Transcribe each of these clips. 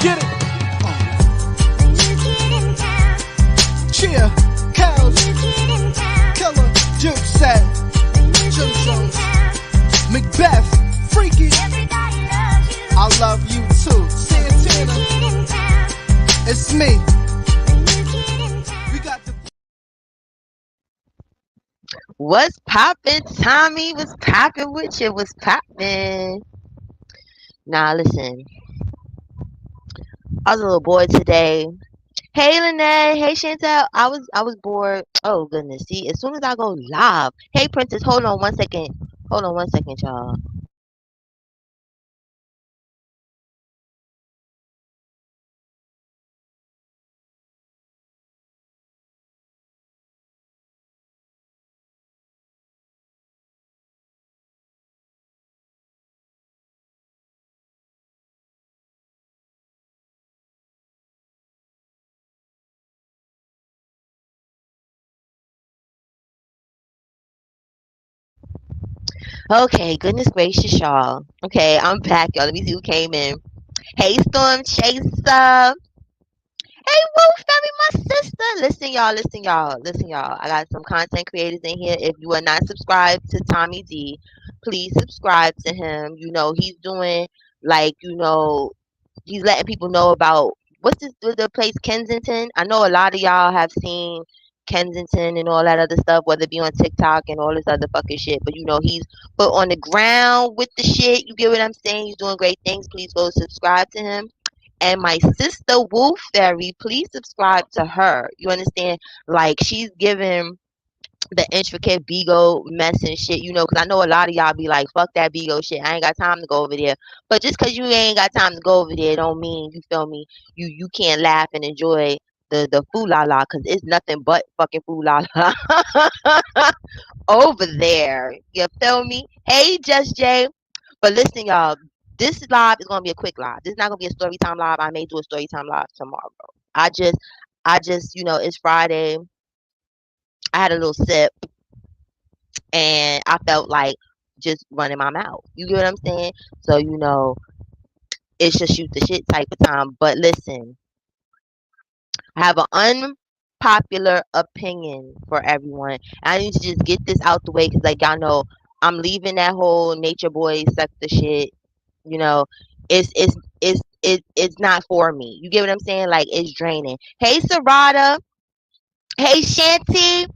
Get it. Cheer, cows, killer, juke set, Jim Jones, Macbeth, freaky. I love you too, Santana. It's me. We got the. What's poppin', Tommy? What's poppin' with you? What's poppin'? Nah, listen. I was a little bored today. Hey, Lynette. Hey, Chantel. I was bored. Oh goodness. See, as soon as I go live. Hey, Princess. Hold on 1 second. Hold on 1 second, y'all. Okay, goodness gracious, y'all. Okay, I'm back, y'all. Let me see who came in. Hey, Storm Chaser. Hey, Wolf, Fairy, my sister. Listen, y'all. Listen, y'all. Listen, y'all. I got some content creators in here. If you are not subscribed to Tommy D, please subscribe to him. You know, he's doing like, he's letting people know about what's this the place Kensington. I know a lot of y'all have seen Kensington and all that other stuff, whether it be on TikTok and all this other fucking shit. But he's put on the ground with the shit. You get what I'm saying? He's doing great things. Please go subscribe to him. And my sister Wolf Fairy, please subscribe to her. You understand? Like she's giving the intricate Bigo mess and shit, because I know a lot of y'all be like, fuck that Bigo shit. I ain't got time to go over there. But just because you ain't got time to go over there don't mean, you feel me, you can't laugh and enjoy the foo la la, because it's nothing but fucking foo la la over there. You feel me? Hey, Just Jay. But listen, y'all, this live is gonna be a quick live. This is not gonna be a story time live. I may do a story time live tomorrow. I just, it's Friday. I had a little sip and I felt like just running my mouth. You get what I'm saying? So, it's just shoot the shit type of time. But listen, I have an unpopular opinion for everyone. I need to just get this out the way because, like, y'all know, I'm leaving that whole nature boy sector shit. You know, it's not for me. You get what I'm saying? Like, it's draining. Hey, Sarada. Hey, Shanty.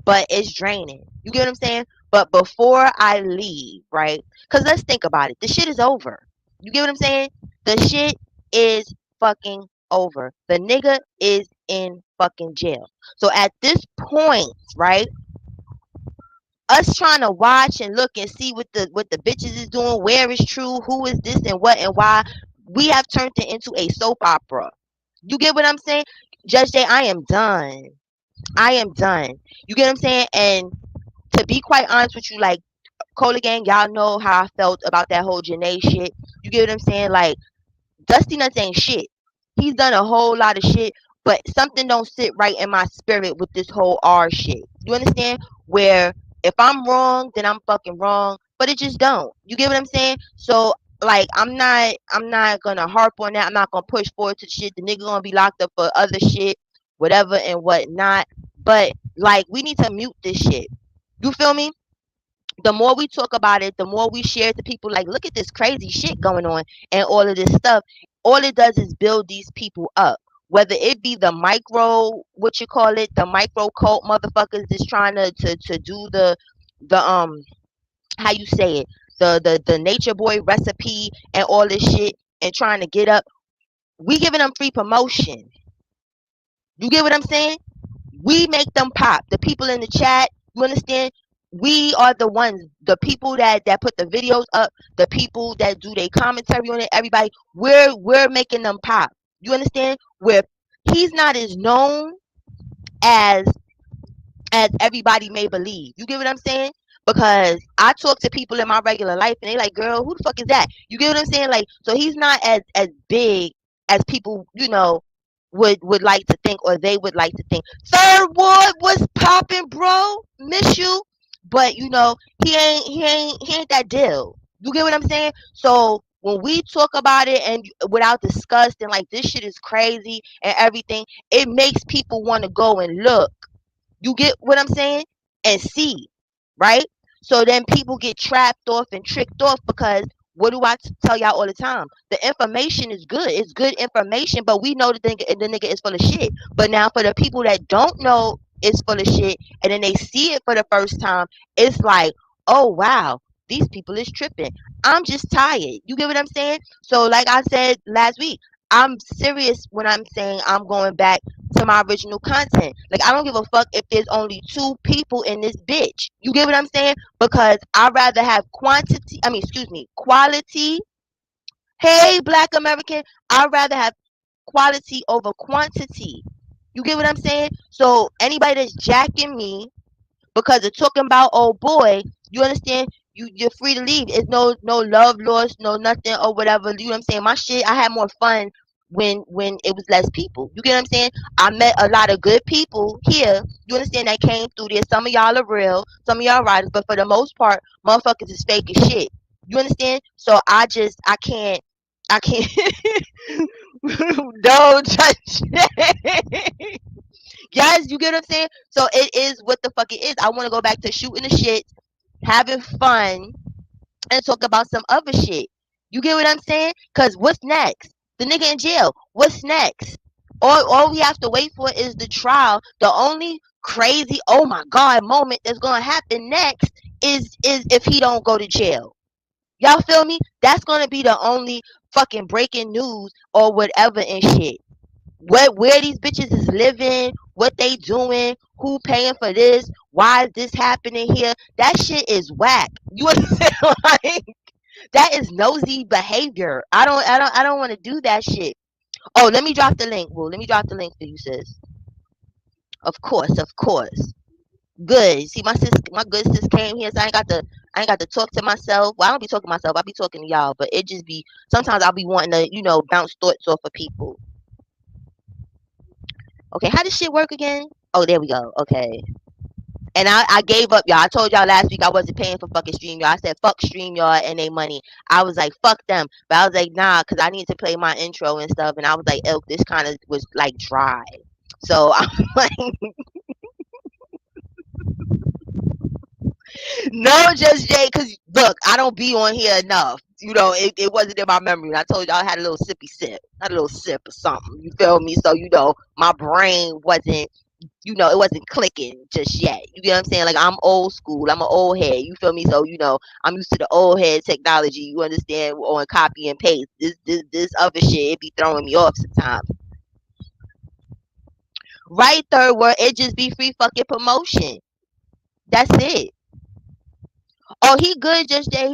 But it's draining. You get what I'm saying? But before I leave, right? Because let's think about it. The shit is over. You get what I'm saying? The shit is fucking over. The nigga is in fucking jail. So at this point, right? Us trying to watch and look and see what the bitches is doing, where is true, who is this and what and why, we have turned it into a soap opera. You get what I'm saying? Judge Day, I am done. I am done. You get what I'm saying? And to be quite honest with you, like Cola Gang, y'all know how I felt about that whole Janae shit. You get what I'm saying? Like Dusty Nuts ain't shit. He's done a whole lot of shit, but something don't sit right in my spirit with this whole R shit. You understand? Where if I'm wrong, then I'm fucking wrong, but it just don't. You get what I'm saying? So like I'm not gonna harp on that. I'm not gonna push forward to the shit. The nigga gonna be locked up for other shit, whatever and whatnot. But like we need to mute this shit. You feel me? The more we talk about it, the more we share it to people like, look at this crazy shit going on and all of this stuff. All it does is build these people up. Whether it be the micro, what you call it, the micro cult motherfuckers that's trying to do the how you say it, the nature boy recipe and all this shit and trying to get up. We giving them free promotion. You get what I'm saying? We make them pop. The people in the chat, you understand? We are the ones, the people that put the videos up, the people that do their commentary on it, everybody, we're making them pop. You understand? Where he's not as known as everybody may believe. You get what I'm saying? Because I talk to people in my regular life and they like, girl, who the fuck is that? You get what I'm saying? Like, so he's not as big as people, would like to think, or they would like to think. Third Ward was popping, bro. Miss you. But he ain't that deal. You get what I'm saying? So when we talk about it and without disgusting, like this shit is crazy and everything, it makes people want to go and look. You get what I'm saying? And see, right? So then people get trapped off and tricked off because what do I tell y'all all the time? The information is good. It's good information, but we know the nigga is full of shit. But now for the people that don't know it's full of shit and then they see it for the first time, it's like, oh wow, these people is tripping. I'm just tired. You get what I'm saying? So like I said last week, I'm serious when I'm saying I'm going back to my original content. Like I don't give a fuck if there's only 2 people in this bitch. You get what I'm saying? Because I'd rather have quality. Hey, Black American, I'd rather have quality over quantity. You get what I'm saying? So anybody that's jacking me because they're talking about old boy, you understand? You're free to leave. It's no love lost, no nothing or whatever. You know what I'm saying? My shit, I had more fun when it was less people. You get what I'm saying? I met a lot of good people here. You understand that came through there. Some of y'all are real, some of y'all riders, but for the most part, motherfuckers is fake as shit. You understand? So I can't don't judge. Yes, you get what I'm saying? So it is what the fuck it is. I want to go back to shooting the shit, having fun, and talk about some other shit. You get what I'm saying? Cause what's next? The nigga in jail. What's next? All we have to wait for is the trial. The only crazy oh my god moment that's gonna happen next is if he don't go to jail. Y'all feel me? That's gonna be the only fucking breaking news or whatever and shit. Where these bitches is living, what they doing, who paying for this, why is this happening here? That shit is whack. You understand? Like that is nosy behavior. I don't want to do that shit. Oh, let me drop the link. Well, let me drop the link for you, sis. Of course, of course. Good. See, my good sis came here, so I ain't got to talk to myself. Well, I don't be talking to myself. I be talking to y'all, but it just be sometimes I'll be wanting to, bounce thoughts off of people. Okay, how does shit work again? Oh, there we go. Okay. And I gave up, y'all. I told y'all last week I wasn't paying for fucking StreamYard. I said fuck StreamYard and they money. I was like fuck them, but I was like nah, cause I need to play my intro and stuff. And I was like, ilk, this kind of was like dry. So I'm like, no, just Jay, cause look, I don't be on here enough. It wasn't in my memory. I told y'all I had a little sippy sip, had a little sip or something. You feel me? So my brain wasn't it wasn't clicking just yet. You get what I'm saying? Like I'm old school. I'm an old head. You feel me? So I'm used to the old head technology. You understand? On copy and paste. This other shit it be throwing me off sometimes. Right, third word. It just be free fucking promotion. That's it. Oh, he good. Just that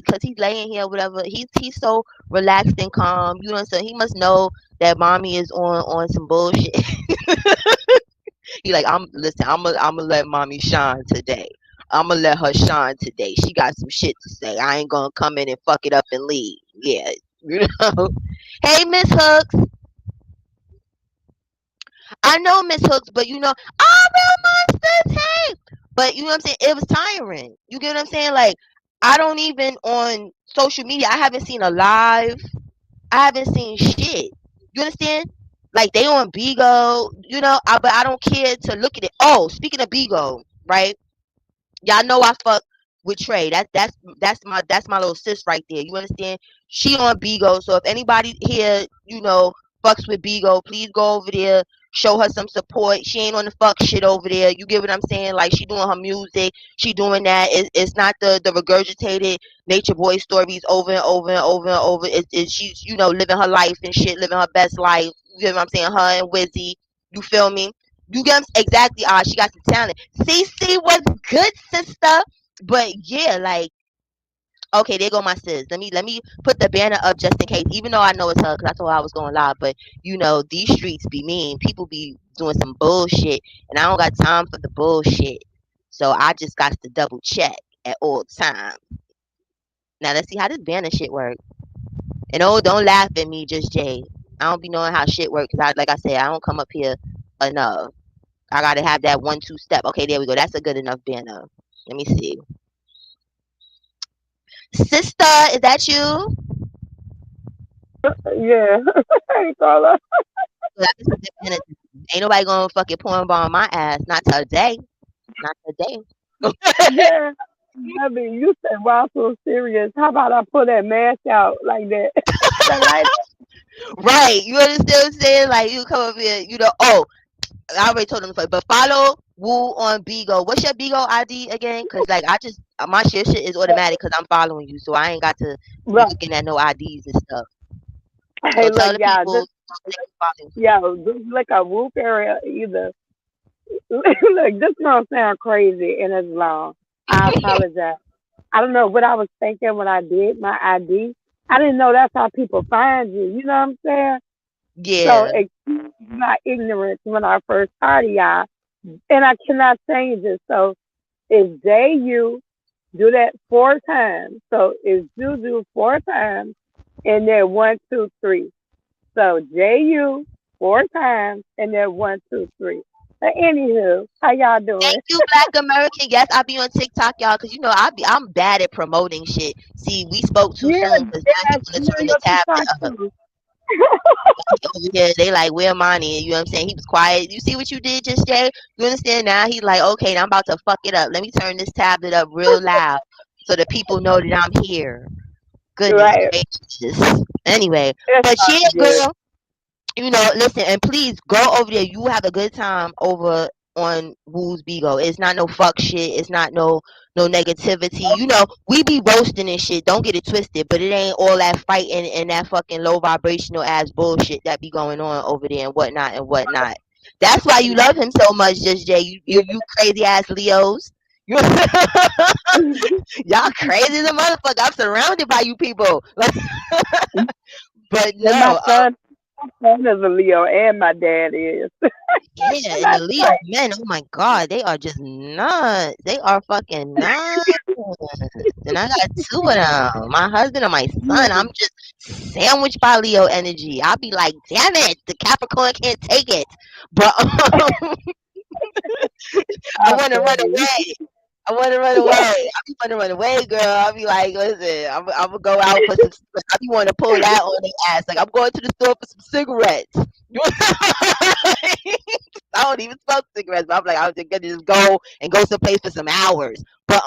cause he's laying here, whatever. He's so relaxed and calm. You know what I'm saying? He must know that mommy is on some bullshit. He like, I'm gonna let mommy shine today. I'm gonna let her shine today. She got some shit to say. I ain't gonna come in and fuck it up and leave. Yeah, you know. Hey, Miss Hooks. I know Miss Hooks, but real monsters. Hey, but you know what I'm saying. It was tiring. You get what I'm saying? Like, I don't even on social media. I haven't seen a live. I haven't seen shit. You understand? Like they on Bigo, but I don't care to look at it. Oh, speaking of Bigo, right? Y'all know I fuck with Trey. That's my little sis right there. You understand? She on Bigo. So if anybody here, fucks with Bigo, please go over there. Show her some support. She ain't on the fuck shit over there. You get what I'm saying? Like she doing her music. She doing that. It's not the regurgitated nature boy stories over and over and over and over. She's living her life and shit, living her best life. You get what I'm saying? Her and Wizzy. You feel me? You get exactly. She got some talent. CC was good, sister. But yeah, like okay, there go my sis. Let me put the banner up just in case. Even though I know it's her, because I told her I was going live. But these streets be mean. People be doing some bullshit, and I don't got time for the bullshit. So I just got to double check at all times. Now let's see how this banner shit work. And oh, don't laugh at me, just Jay. I don't be knowing how shit work because like I said, I don't come up here enough. I gotta have that 1-2 step. Okay, there we go. That's a good enough banner. Let me see. Sister, is that you? Yeah. Hey, Carla. That's some energy. Ain't nobody gonna fucking porn bomb my ass. Not today. Not today. Yeah. I mean, you said, wow, so serious. How about I pull that mask out like that? That light. Right. You understand what I'm saying? Like you come up here, oh, I already told them, but follow Woo on Bigo. What's your Bigo ID again? Cause like I just my shit is automatic because I'm following you, so I ain't got to be Right. looking at no IDs and stuff. So Hey, look, tell the yeah, people just, they can follow. yeah, just like a whoop area either. Look, this gonna sound crazy and it's long. I apologize. I don't know what I was thinking when I did my ID. I didn't know that's how people find you. You know what I'm saying? So Yeah. excuse my ignorance when I first started, y'all. And I cannot change it. So it's JU. Do that 4 times. So it's Juju 4 times, and then 1, 2, 3. So JU 4 times, and then 1, 2, 3. But anywho, how y'all Thank doing? you, Black American. Yes, I be on TikTok, y'all, because I'm bad at promoting shit. See, we spoke too Yeah, soon because now he yes, want you to know turn the your tablet TikTok up. too. Over here, they like, where money? You know what I'm saying? He was quiet. You see what you did just, Jay? You understand now? He's like, okay, now I'm about to fuck it up. Let me turn this tablet up real loud so the people know that I'm here. Goodness Right. gracious. Anyway, It's but all yeah, good. girl, listen, and please go over there. You have a good time over on Woo's Bigo. It's not no fuck shit. It's not no negativity. We be roasting and shit. Don't get it twisted, but it ain't all that fighting and that fucking low vibrational ass bullshit that be going on over there and whatnot and whatnot. That's why you love him so much, Just Jay. Yeah. You crazy ass Leos. You y'all crazy as a motherfucker. I'm surrounded by you people. But And no, my son is a Leo, and my dad is. yeah, and the That's Leo right. men, oh my God, they are just nuts. They are fucking nuts. And I got two of them. My husband and my son. I'm just sandwiched by Leo energy. I'll be like, damn it, the Capricorn can't take it. But I I want to feel run you. away. I want to run away. I be want to run away, girl. I be like, listen, I'm gonna go out for some. I be want to pull that on their ass. Like I'm going to the store for some cigarettes. I don't even smoke cigarettes, but I'm like, I'm just gonna just go and go someplace for some hours. But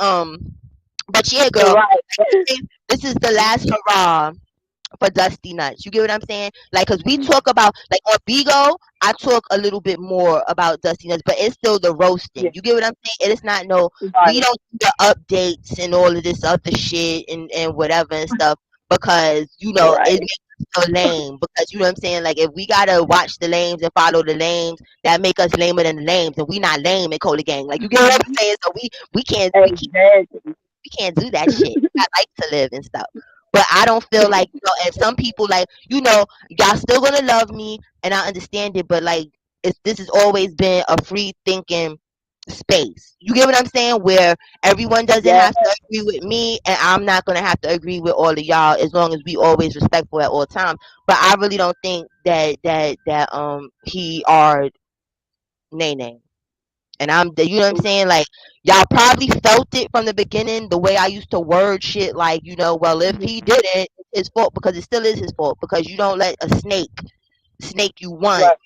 yeah, girl, Right. this is the last hurrah for Dusty Nuts. You get what I'm saying? Like, cause we talk about like on Bigo, I talk a little bit more about Dusty Nuts, but it's still the Yeah. roasting. You get what I'm saying? It is not no. We Right. don't do the updates and all of this other shit and whatever and stuff because it Right. makes us so lame. Because you know what I'm saying? Like if we gotta watch the lames and follow the lames, that make us lamer than the lames, and we not lame in Cola Gang. Like you get what I'm saying? So we can't Exactly. we can't do that shit. I like to live and stuff. But I don't feel like, and some people like, y'all still gonna love me and I understand it, but like this has always been a free thinking space. You get what I'm saying? Where everyone doesn't Yeah. have to agree with me and I'm not gonna have to agree with all of y'all as long as we always respectful at all times. But I really don't think that he are Nene. And you know what I'm saying? Like, y'all probably felt it from the beginning, the way I used to word shit, like, well, if he did it, it's his fault, because it still is his fault, because you don't let a snake you once, Right.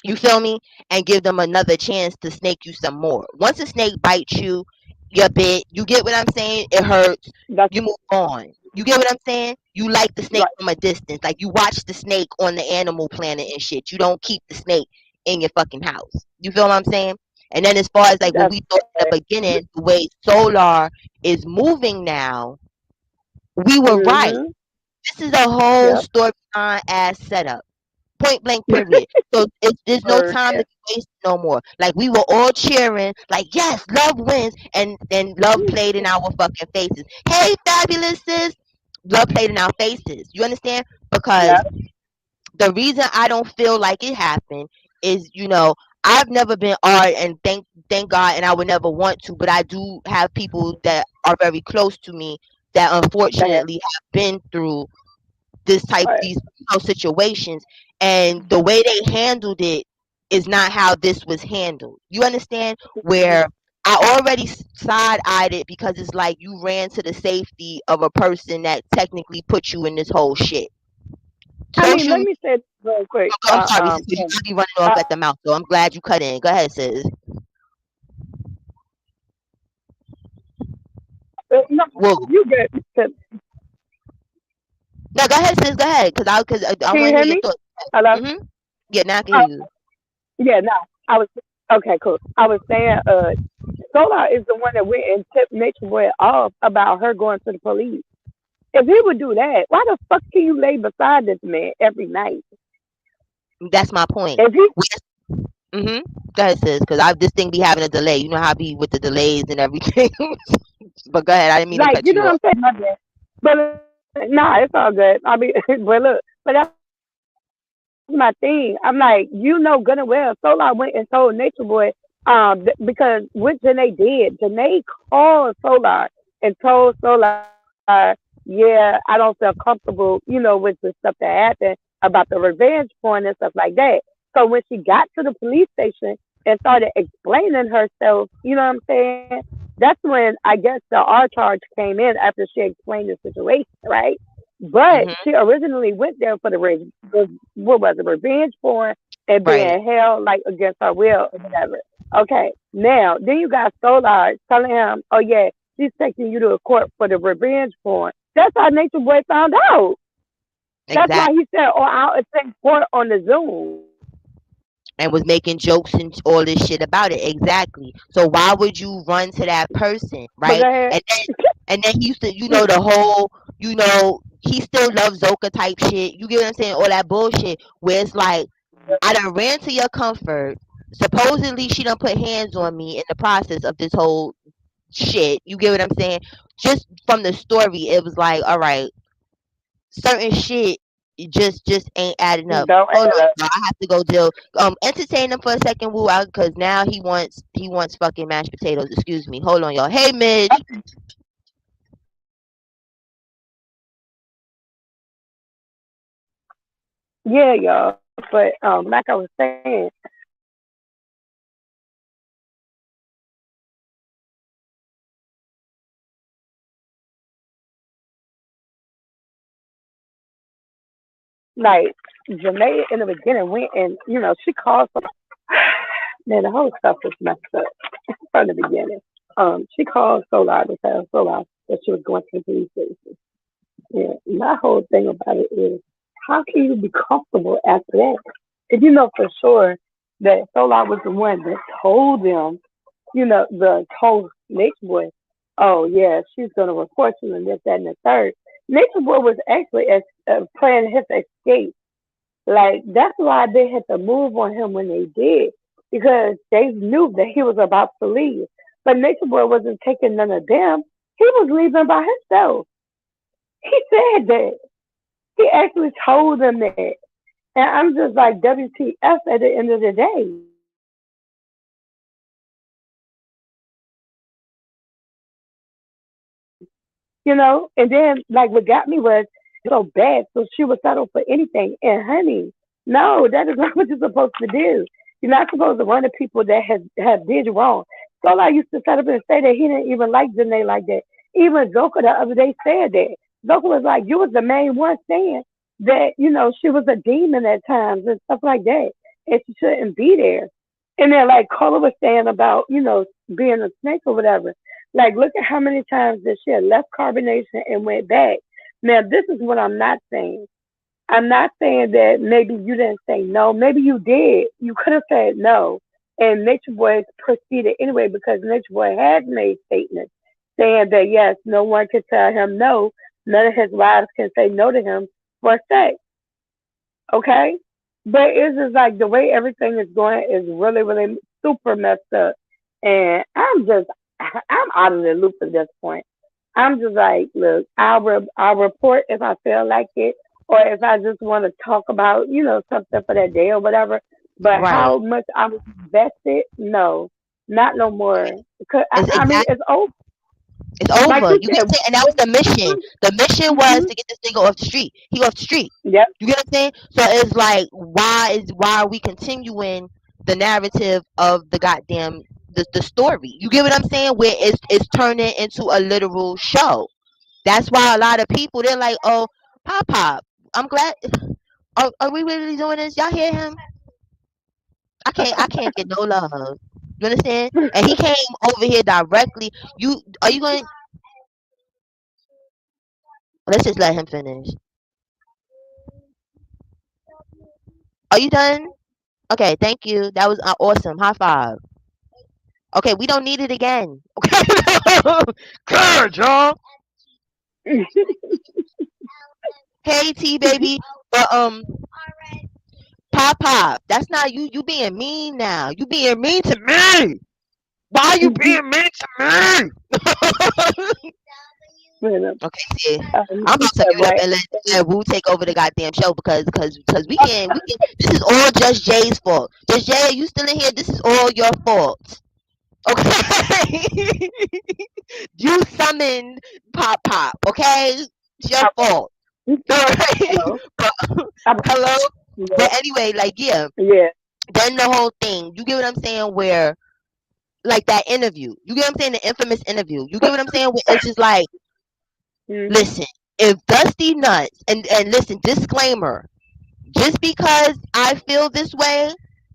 you feel me, and give them another chance to snake you some more. Once a snake bites you, you bit, you get what I'm saying? It hurts, That's you move on. You get what I'm saying? You like the snake right. from a distance. Like, you watch the snake on the Animal Planet and shit. You don't keep the snake in your fucking house. You feel what I'm saying? And then as far as like what That's we thought in the beginning, the way Solar is moving now, we were right. mhm. This is a whole Yep. storyline ass setup. Point blank period. So there's no Word. time Yeah. to be wasted no more. Like we were all cheering, like yes, love wins, and then love played in our fucking faces. Hey, fabulous sis, love played in our faces. You understand? Because Yep. the reason I don't feel like it happened is, I've never been art, and thank God, and I would never want to, but I do have people that are very close to me that Go ahead. unfortunately have been through Right. these situations, and the way they handled it is not how this was handled. You understand? Where I already side-eyed it because it's like you ran to the safety of a person that technically put you in this whole shit. I mean, Social let media. me say this real quick. I'm sorry, sis, 'cause you could be running off Uh, at the mouth. So I'm glad you cut in. Go ahead, sis. no, Whoa. you get. No, go ahead, sis. Go ahead, cause I Can you want to hear hear your me? thoughts. Hello. Yeah, now I can Uh, hear you. yeah. No, I was okay. Cool. I was saying, Solar is the one that went and tipped Nature Boy off about her going to the police. If he would do that, why the fuck can you lay beside this man every night? That's my point. If he Mm-hmm. Go ahead, sis, because I this thing be having a delay. You know how I be with the delays and everything. But go ahead. I didn't mean to like, cut you know you what I'm off. saying? My bad. But nah, it's all good. I mean, but look, but that's my thing. I'm like, you know good and well. Solar went and told Nature Boy, because what Janae did, Janae called Solar and told Solar, yeah, I don't feel comfortable, with the stuff that happened about the revenge porn and stuff like that. So when she got to the police station and started explaining herself, you know what I'm saying? That's when I guess the R charge came in after she explained the situation, right? But Mm-hmm. she originally went there for what was it, revenge porn and Right. being held like against her will or whatever. Okay, now then you got Solar telling him, oh yeah, she's taking you to a court for the revenge porn. That's how Nature Boy found out. That's why Exactly. he said, oh, I'll attend court on the Zoom. And was making jokes and all this shit about it. Exactly. So why would you run to that person, But go right? ahead. And then he used to, the whole, he still loves Zoka type shit. You get what I'm saying? All that bullshit where it's like, I done ran to your comfort. Supposedly she done put hands on me in the process of this whole shit. You get what I'm saying? Just from the story, it was like, all right, certain shit just ain't adding up. Don't Hold on, add up. y'all, I have to go deal. Entertain him for a second, woo out, because now he wants fucking mashed potatoes. Excuse me. Hold on, y'all. Hey, Midge. Yeah, y'all. But like I was saying, like Janae in the beginning went and she called for man, the whole stuff was messed up from the beginning. She called Solar to tell Solar that she was going to the police station. Yeah, my whole thing about it is how can you be comfortable after that? If you know for sure that Solar was the one that told them, told Nature Boy, oh yeah, she's gonna report you and this, that, and the third. Nature Boy was actually planning his escape. Like that's why they had to move on him when they did because they knew that he was about to leave. But Nature Boy wasn't taking none of them. He was leaving by himself. He said that. He actually told them that. And I'm just like, WTF at the end of the day. And then, like, what got me was so bad, so she would settle for anything. And, honey, no, that is not what you're supposed to do. You're not supposed to run to people that have did you wrong. So I used to set up and say that he didn't even like Janae like that. Even Zoka the other day said that. Zoka was like, you was the main one saying that, she was a demon at times and stuff like that. And she shouldn't be there. And then, like, Carla was saying about, being a snake or whatever. Like, look at how many times that she had left carbonation and went back. Now, this is what I'm not saying. I'm not saying that maybe you didn't say no. Maybe you did. You could have said no. And Nature Boy proceeded anyway because Nature Boy has made statements saying that, yes, no one can tell him no. None of his wives can say no to him for sex. Okay? But it's just like the way everything is going is really, really super messed up. And I'm out of the loop at this point. I'm just like, look, I'll report if I feel like it, or if I just want to talk about, something for that day or whatever. But Right. how much I was invested, no, not no more. Because It's I mean, exact. it's over. It's Like over. you You get said, what I'm saying? And that was the mission. The mission was mm-hmm, to get this nigga off the street. He off the street. yep, You get what I'm saying? So it's like, why are we continuing the narrative of the story. You get what I'm saying? Where it's turning into a literal show. That's why a lot of people they're like, oh, Pop Pop. I'm glad. Are we really doing this? Y'all hear him? I can't get no love. You understand? And he came over here directly. You are you going? Let's just let him finish. Are you done? Okay, thank you. That was awesome. High five. Okay, we don't need it again. Okay, good, y'all. Hey, T baby, but Pop Pop, that's not you. You being mean now. You being mean to me. Why are you being mean to me? You know, Okay, see, I'm he about to said, mute up right? and let Wu take over the goddamn show because we can. This is all just Jay's fault. Just Jay, are you still in here? This is all your fault. Okay, you summoned Pop Pop. Okay, it's your fault. All right, Hello. but I'm, hello. yeah. But anyway, like yeah, Yeah. then the whole thing. You get what I'm saying? Where like that interview. You get what I'm saying? The infamous interview. You get what I'm saying? Where it's just like, Mhm. listen, if Dusty Nuts and listen, disclaimer, just because I feel this way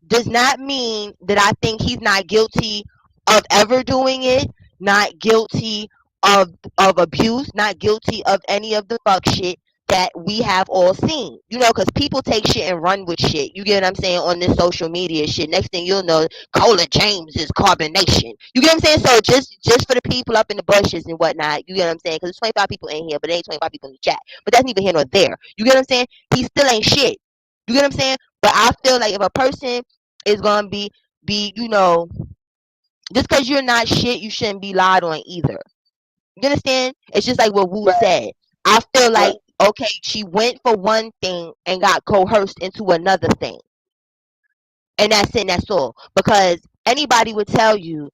does not mean that I think he's not guilty of ever doing it, not guilty of abuse, not guilty of any of the fuck shit that we have all seen. You know, because people take shit and run with shit. You get what I'm saying on this social media shit. Next thing you'll know, Cola James is carbonation. You get what I'm saying? So just for the people up in the bushes and whatnot, you get what I'm saying? Because there's 25 people in here, but there ain't 25 people in the chat. But that's neither here nor there. You get what I'm saying? He still ain't shit. You get what I'm saying? But I feel like if a person is gonna be just because you're not shit, you shouldn't be lied on either. You understand? It's just like what Wu Right. said. I feel like Right. okay, she went for one thing and got coerced into another thing, and that's it. And that's all. Because anybody would tell you,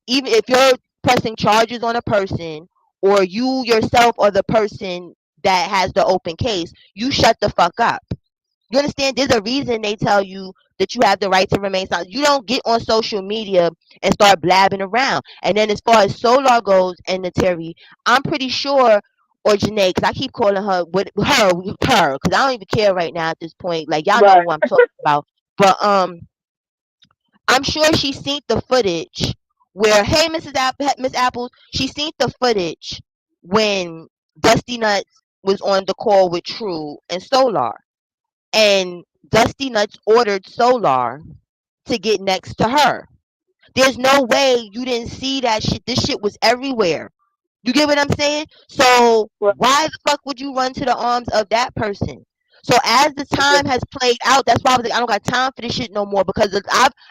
even if you're pressing charges on a person, or you yourself are the person that has the open case, you shut the fuck up. You understand? There's a reason they tell you that you have the right to remain silent. You don't get on social media and start blabbing around. And then as far as Solar goes and the Terry, I'm pretty sure, or Janae, because I keep calling her her, because I don't even care right now at this point. Like y'all know Right. who I'm talking about. But I'm sure she seen the footage where, hey, Miss Apples, she seen the footage when Dusty Nuts was on the call with True and Solar, and Dusty Nuts ordered Solar to get next to her. There's no way you didn't see that shit. This shit was everywhere. You get what I'm saying? So Right. why the fuck would you run to the arms of that person? So as the Because, time has played out, that's why I was like, I don't got time for this shit no more because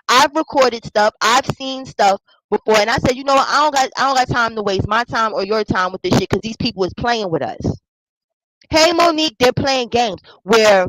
I've recorded stuff, I've seen stuff before, and I said, you know what, I don't got time to waste my time or your time with this shit because these people is playing with us. Hey Monique, they're playing games where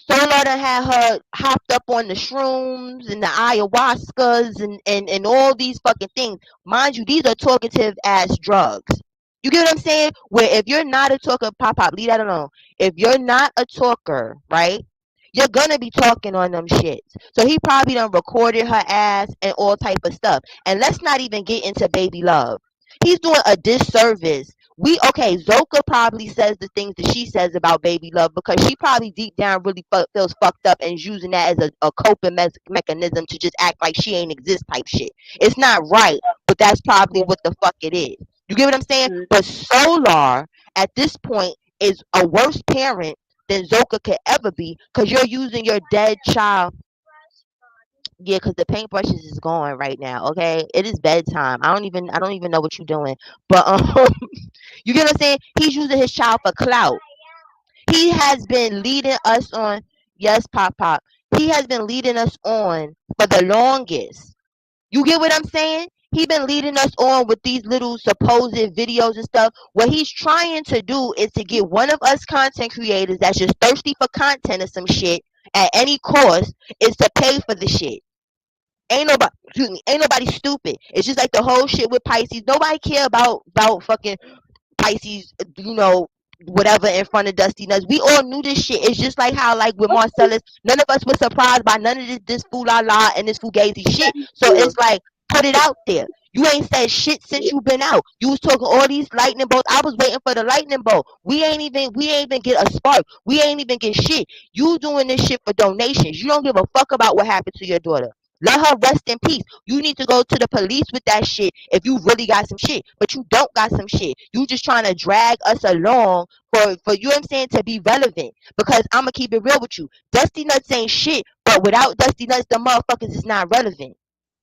Solar done had her hopped up on the shrooms and the ayahuascas and all these fucking things. Mind you, these are talkative ass drugs. You get what I'm saying? Where if you're not a talker, pop, leave that alone. If you're not a talker, right? You're gonna be talking on them shits. So he probably done recorded her ass and all type of stuff. And let's not even get into baby love. He's doing a disservice. Zoka probably says the things that she says about baby love because she probably deep down really feels fucked up and is using that as a coping mechanism to just act like she ain't exist type shit. It's not right, but that's probably yeah. what the fuck it is. You get what I'm saying? Mhm. But Solar at this point is a worse parent than Zoka could ever be because you're using your dead child. Yeah, because the paintbrushes is going right now. Okay, it is bedtime. I don't even know what you're doing, but you get what I'm saying? He's using his child for clout. He has been leading us on. Yes, Pop. He has been leading us on for the longest. You get what I'm saying? He been leading us on with these little supposed videos and stuff. What he's trying to do is to get one of us content creators that's just thirsty for content or some shit at any cost is to pay for the shit. Ain't nobody stupid. It's just like the whole shit with Pisces. Nobody care about fucking Pisces, whatever in front of Dusty Nuts. We all knew this shit. It's just like how, like with Marcellus, none of us was surprised by none of this fool la la and this fugazi shit. So Yeah. it's like put it out there. You ain't said shit since you been out. You was talking all these lightning bolts. I was waiting for the lightning bolt. We ain't even get a spark. We ain't even get shit. You doing this shit for donations. You don't give a fuck about what happened to your daughter. Let her rest in peace. You need to go to the police with that shit if you really got some shit. But you don't got some shit. You just trying to drag us along for you know what I'm saying, to be relevant. Because I'ma keep it real with you. Dusty Nuts ain't shit, but without Dusty Nuts, the motherfuckers is not relevant.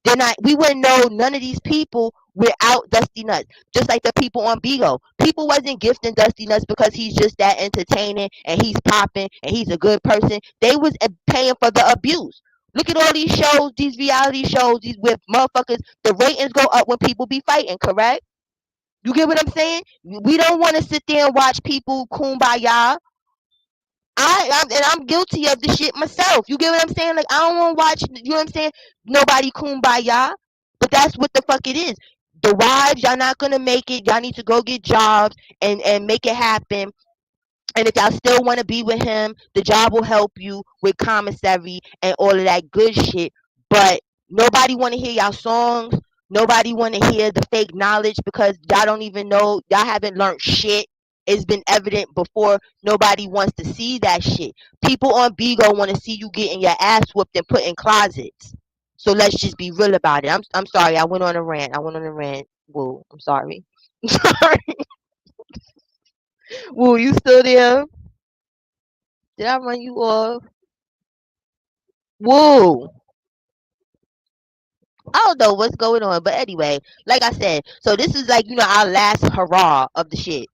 They're not. We wouldn't know none of these people without Dusty Nuts. Just like the people on Bigo. People wasn't gifting Dusty Nuts because he's just that entertaining and he's popping and he's a good person. They was paying for the abuse. Look at all these shows, these reality shows, these with motherfuckers. The ratings go up when people be fighting. Correct? You get what I'm saying? We don't want to sit there and watch people kumbaya. I'm guilty of the shit myself. You get what I'm saying? Like I don't want to watch. You know what I'm saying? Nobody kumbaya, but that's what the fuck it is. The wives, y'all not gonna make it. Y'all need to go get jobs and make it happen. And if y'all still want to be with him, the job will help you with commissary and all of that good shit. But nobody want to hear y'all songs. Nobody want to hear the fake knowledge because y'all don't even know. Y'all haven't learned shit. It's been evident before. Nobody wants to see that shit. People on Bigo want to see you getting your ass whooped and put in closets. So let's just be real about it. I'm sorry. I went on a rant. I went on a rant. Woo. I'm sorry. I'm sorry. Woo, you still there? Did I run you off? Whoa. I don't know what's going on, but anyway, like I said, so this is like, our last hurrah of the shit.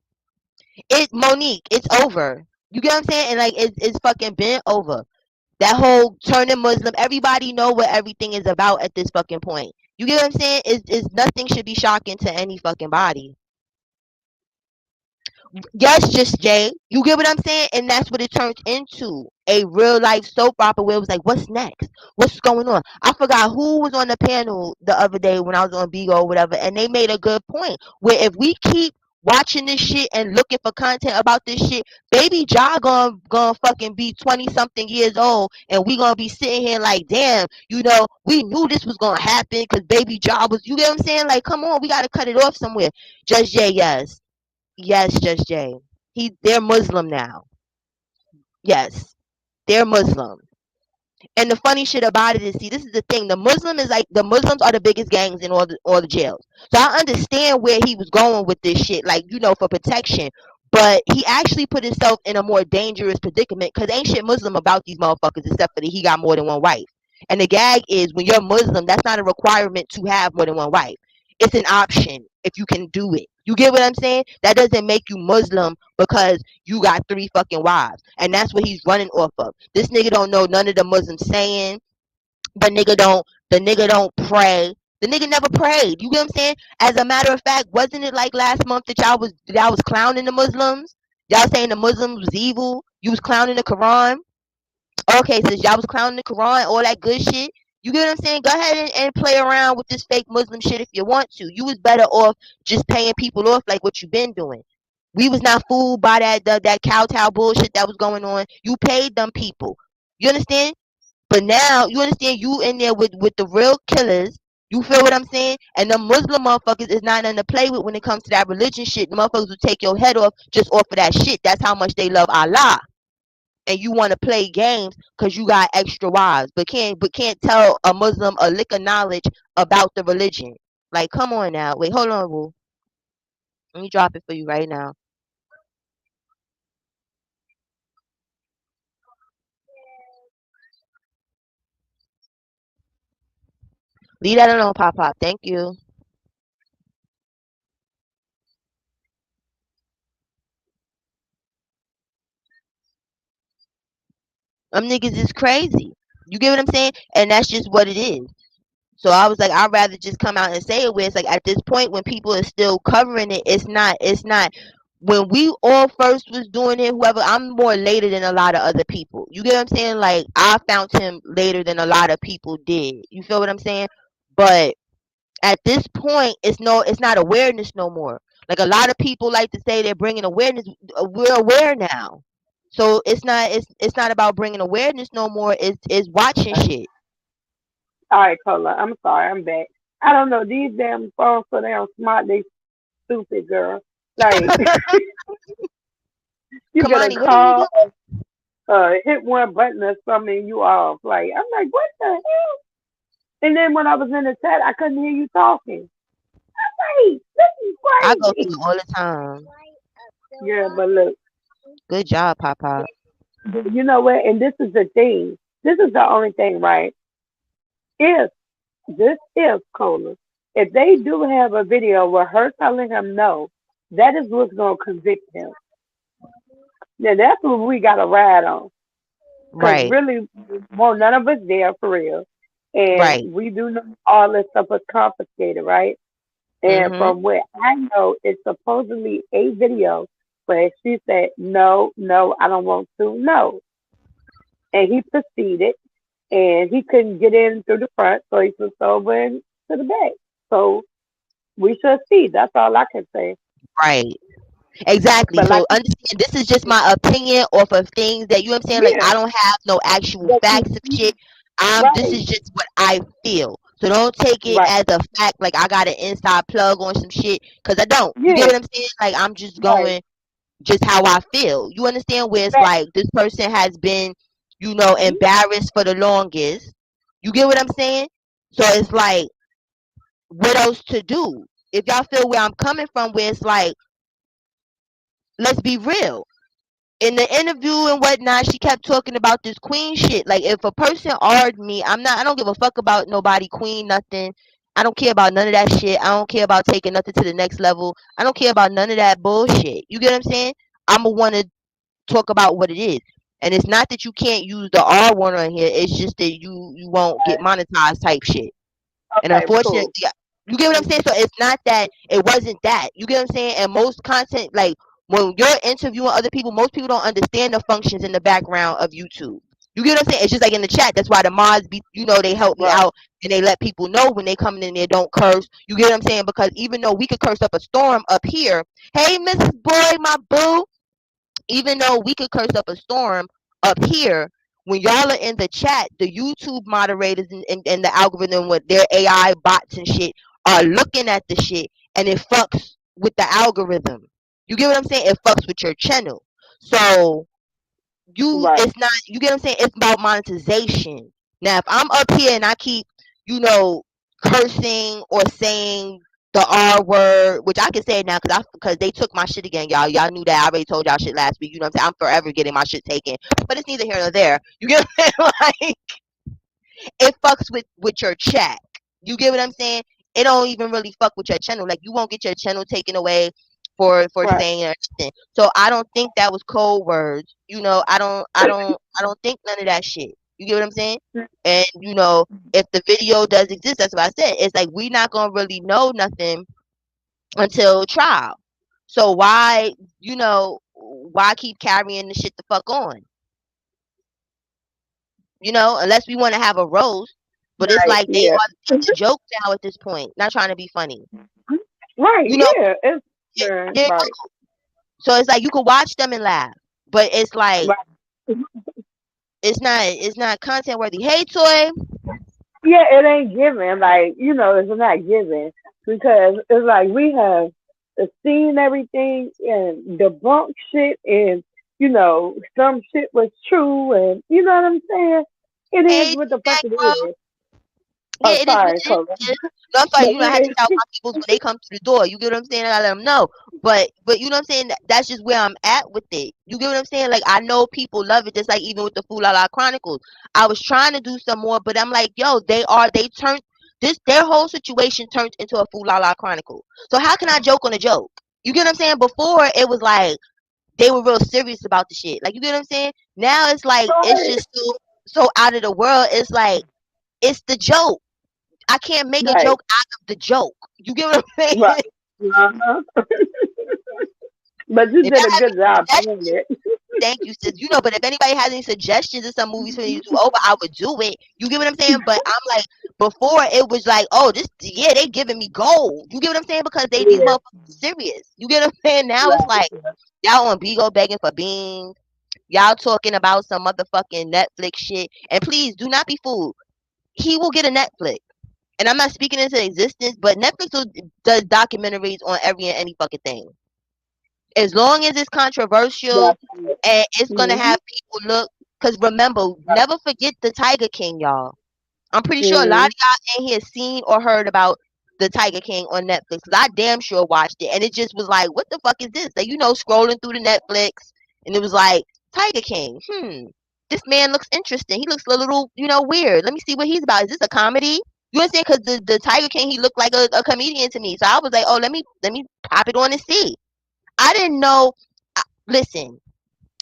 Monique, it's over. You get what I'm saying? And like, it's fucking been over. That whole turning Muslim, everybody know what everything is about at this fucking point. You get what I'm saying? Is nothing should be shocking to any fucking body. Yes, just Jay. You get what I'm saying? And that's what it turned into. A real life soap opera where it was like, what's next? What's going on? I forgot who was on the panel the other day when I was on Bigo or whatever, and they made a good point. Where if we keep watching this shit and looking for content about this shit, baby Ja gonna fucking be 20 something years old and we gonna be sitting here like, damn, we knew this was gonna happen because baby Ja was, you get what I'm saying? Like, come on, we gotta cut it off somewhere. Just Jay, yes. Yes, Just Jay. They're Muslim now. Yes, they're Muslim. And the funny shit about it is, see, this is the thing. The Muslims are the biggest gangs in all the jails. So I understand where he was going with this shit, like, for protection. But he actually put himself in a more dangerous predicament because ain't shit Muslim about these motherfuckers except for that he got more than one wife. And the gag is when you're Muslim, that's not a requirement to have more than one wife. It's an option if you can do it. You get what I'm saying? That doesn't make you Muslim because you got three fucking wives. And that's what he's running off of. This nigga don't know none of the Muslims saying. The nigga don't pray. The nigga never prayed. You get what I'm saying? As a matter of fact, wasn't it like last month that y'all was clowning the Muslims? Y'all saying the Muslims was evil? You was clowning the Quran? Okay, since y'all was clowning the Quran, all that good shit. You get what I'm saying? Go ahead and play around with this fake Muslim shit if you want to. You was better off just paying people off like what you been doing. We was not fooled by that kowtow bullshit that was going on. You paid them people. You understand? But now you understand you in there with the real killers. You feel what I'm saying? And the Muslim motherfuckers is not nothing to play with when it comes to that religion shit. The motherfuckers will take your head off just off of that shit. That's how much they love Allah. And you want to play games because you got extra wives, but can't tell a Muslim a lick of knowledge about the religion. Like, come on now. Wait, hold on, Woo. Let me drop it for you right now. Leave that alone, Pop Pop. Thank you. Them niggas is crazy. You get what I'm saying? And that's just what it is. So I was like, I'd rather just come out and say it where it's like at this point when people are still covering it, it's not when we all first was doing it, whoever I'm more later than a lot of other people. You get what I'm saying? Like I found him later than a lot of people did. You feel what I'm saying? But at this point it's not awareness no more. Like a lot of people like to say they're bringing awareness. We're aware now. So it's not about bringing awareness no more. It's watching shit. All right, Cola. I'm sorry. I'm back. I don't know. These damn phones so damn smart. They stupid, girl. Like you get a Kamani, what are you call, doing? hit one button or something, you off. Like I'm like, what the hell? And then when I was in the chat, I couldn't hear you talking. Hey, this is I go crazy. through it all the time. Yeah, but look, Good job, Pop Pop. you know what? And this is the thing. This is the only thing, right? If if Cola, if they do have a video where her telling him no, that is what's gonna convict him. Now that's what we got to ride on. Cause Right, really, well, none of us there for real, and right. we do know all this stuff was confiscated, right? And Mhm. from what I know, it's supposedly a video where she said, "No, no, I don't want to, no," and he proceeded, and he couldn't get in through the front, so he flipped over and to the back. So we shall see. That's all I can say. Right. Exactly. But like, So understand this is just my opinion off of things that you know what I'm saying. Like yeah, I don't have no actual that you facts of see, shit. This right, is just what I feel. So don't take it right, as a fact like I got an inside plug on some shit because I don't. You get yeah, what I'm saying? Like I'm just right, going just how I feel. You understand where it's that, like this person has been, embarrassed for the longest. You get what I'm saying? So it's like what else to do? If y'all feel where I'm coming from, where it's like, let's be real. In the interview and whatnot, she kept talking about this queen shit. Like, if a person argued me, I don't give a fuck about nobody queen, nothing. I don't care about none of that shit. I don't care about taking nothing to the next level. I don't care about none of that bullshit. You get what I'm saying? I'm going to want to talk about what it is. And it's not that you can't use the R one on here. It's just that you won't get monetized type shit. And okay, unfortunately, cool. you get what I'm saying? So it's not that it wasn't that. You get what I'm saying? And most content, like when you're interviewing other people, most people don't understand the functions in the background of YouTube. You get what I'm saying? It's just like in the chat. That's why the mods be, they help me Right, out and they let people know when they coming in there, don't curse. You get what I'm saying? Because even though we could curse up a storm up here, hey, Mrs. Boy, my boo, even though we could curse up a storm up here, when y'all are in the chat, the YouTube moderators and the algorithm with their AI bots and shit are looking at the shit and it fucks with the algorithm. You get what I'm saying? It fucks with your channel. So right, it's not, you get what I'm saying? It's about monetization. Now if I'm up here and I keep, you know, cursing or saying the R word, which I can say it now because they took my shit again, y'all. Y'all knew that. I already told y'all shit last week. You know what I'm saying? I'm forever getting my shit taken. But it's neither here nor there. You get what I'm saying? Like it fucks with your chat. You get what I'm saying? It don't even really fuck with your channel. Like you won't get your channel taken away for right, saying anything. So I don't think that was code words. I don't think none of that shit. You get what I'm saying? And if the video does exist, that's what I said. It's like we not gonna really know nothing until trial. So why keep carrying the shit the fuck on? Unless we want to have a roast. But it's right, like they yeah, are the joke now at this point, not trying to be funny. right, You know, yeah, it's it, yeah, it, right, so it's like you can watch them and laugh, but it's like right. it's not content worthy. Hey, Toy. Yeah, it ain't given. Like it's not given because it's like we have seen everything and debunked shit, and some shit was true, and you know what I'm saying. It is Hey, what the fuck it bro. is. Yeah, Oh, it is what sorry, it Cola. is. No, I'm sorry. But I had to it tell is my people when they come to the door. You get what I'm saying? I gotta let them know. But you know what I'm saying? That's just where I'm at with it. You get what I'm saying? Like I know people love it, just like even with the Fool La La Chronicles. I was trying to do some more, but I'm like, yo, they turned their whole situation turned into a Fool La La Chronicle. So how can I joke on a joke? You get what I'm saying? Before it was like they were real serious about the shit. Like you get what I'm saying? Now it's like it's right, just so out of the world. It's like it's the joke. I can't make a right, joke out of the joke. You get what I'm right. saying? Uh-huh. But you If did y'all a have good any job doing suggestions, it. thank you, sis. But if anybody has any suggestions of some movies for me to do over, I would do it. You get what I'm saying? But I'm like, before it was like, oh, yeah, they giving me gold. You get what I'm saying? Because these Yeah, motherfuckers serious. You get what I'm saying? Now it's right. like y'all on Bigo begging for beans. Y'all talking about some motherfucking Netflix shit. And please do not be fooled. He will get a Netflix. And I'm not speaking into existence, but Netflix does documentaries on every and any fucking thing. As long as it's controversial That's it. and it's gonna Mm-hmm. have people look. Cause remember, never forget the Tiger King, y'all. I'm pretty sure a lot Mm-hmm. of y'all in here seen or heard about the Tiger King on Netflix. 'Cause I damn sure watched it, and it just was like, what the fuck is this? Like, scrolling through the Netflix, and it was like Tiger King. This man looks interesting. He looks a little, weird. Let me see what he's about. Is this a comedy? You understand? Because the Tiger King, he looked like a comedian to me. So I was like, oh, let me pop it on and see. I didn't know. Listen,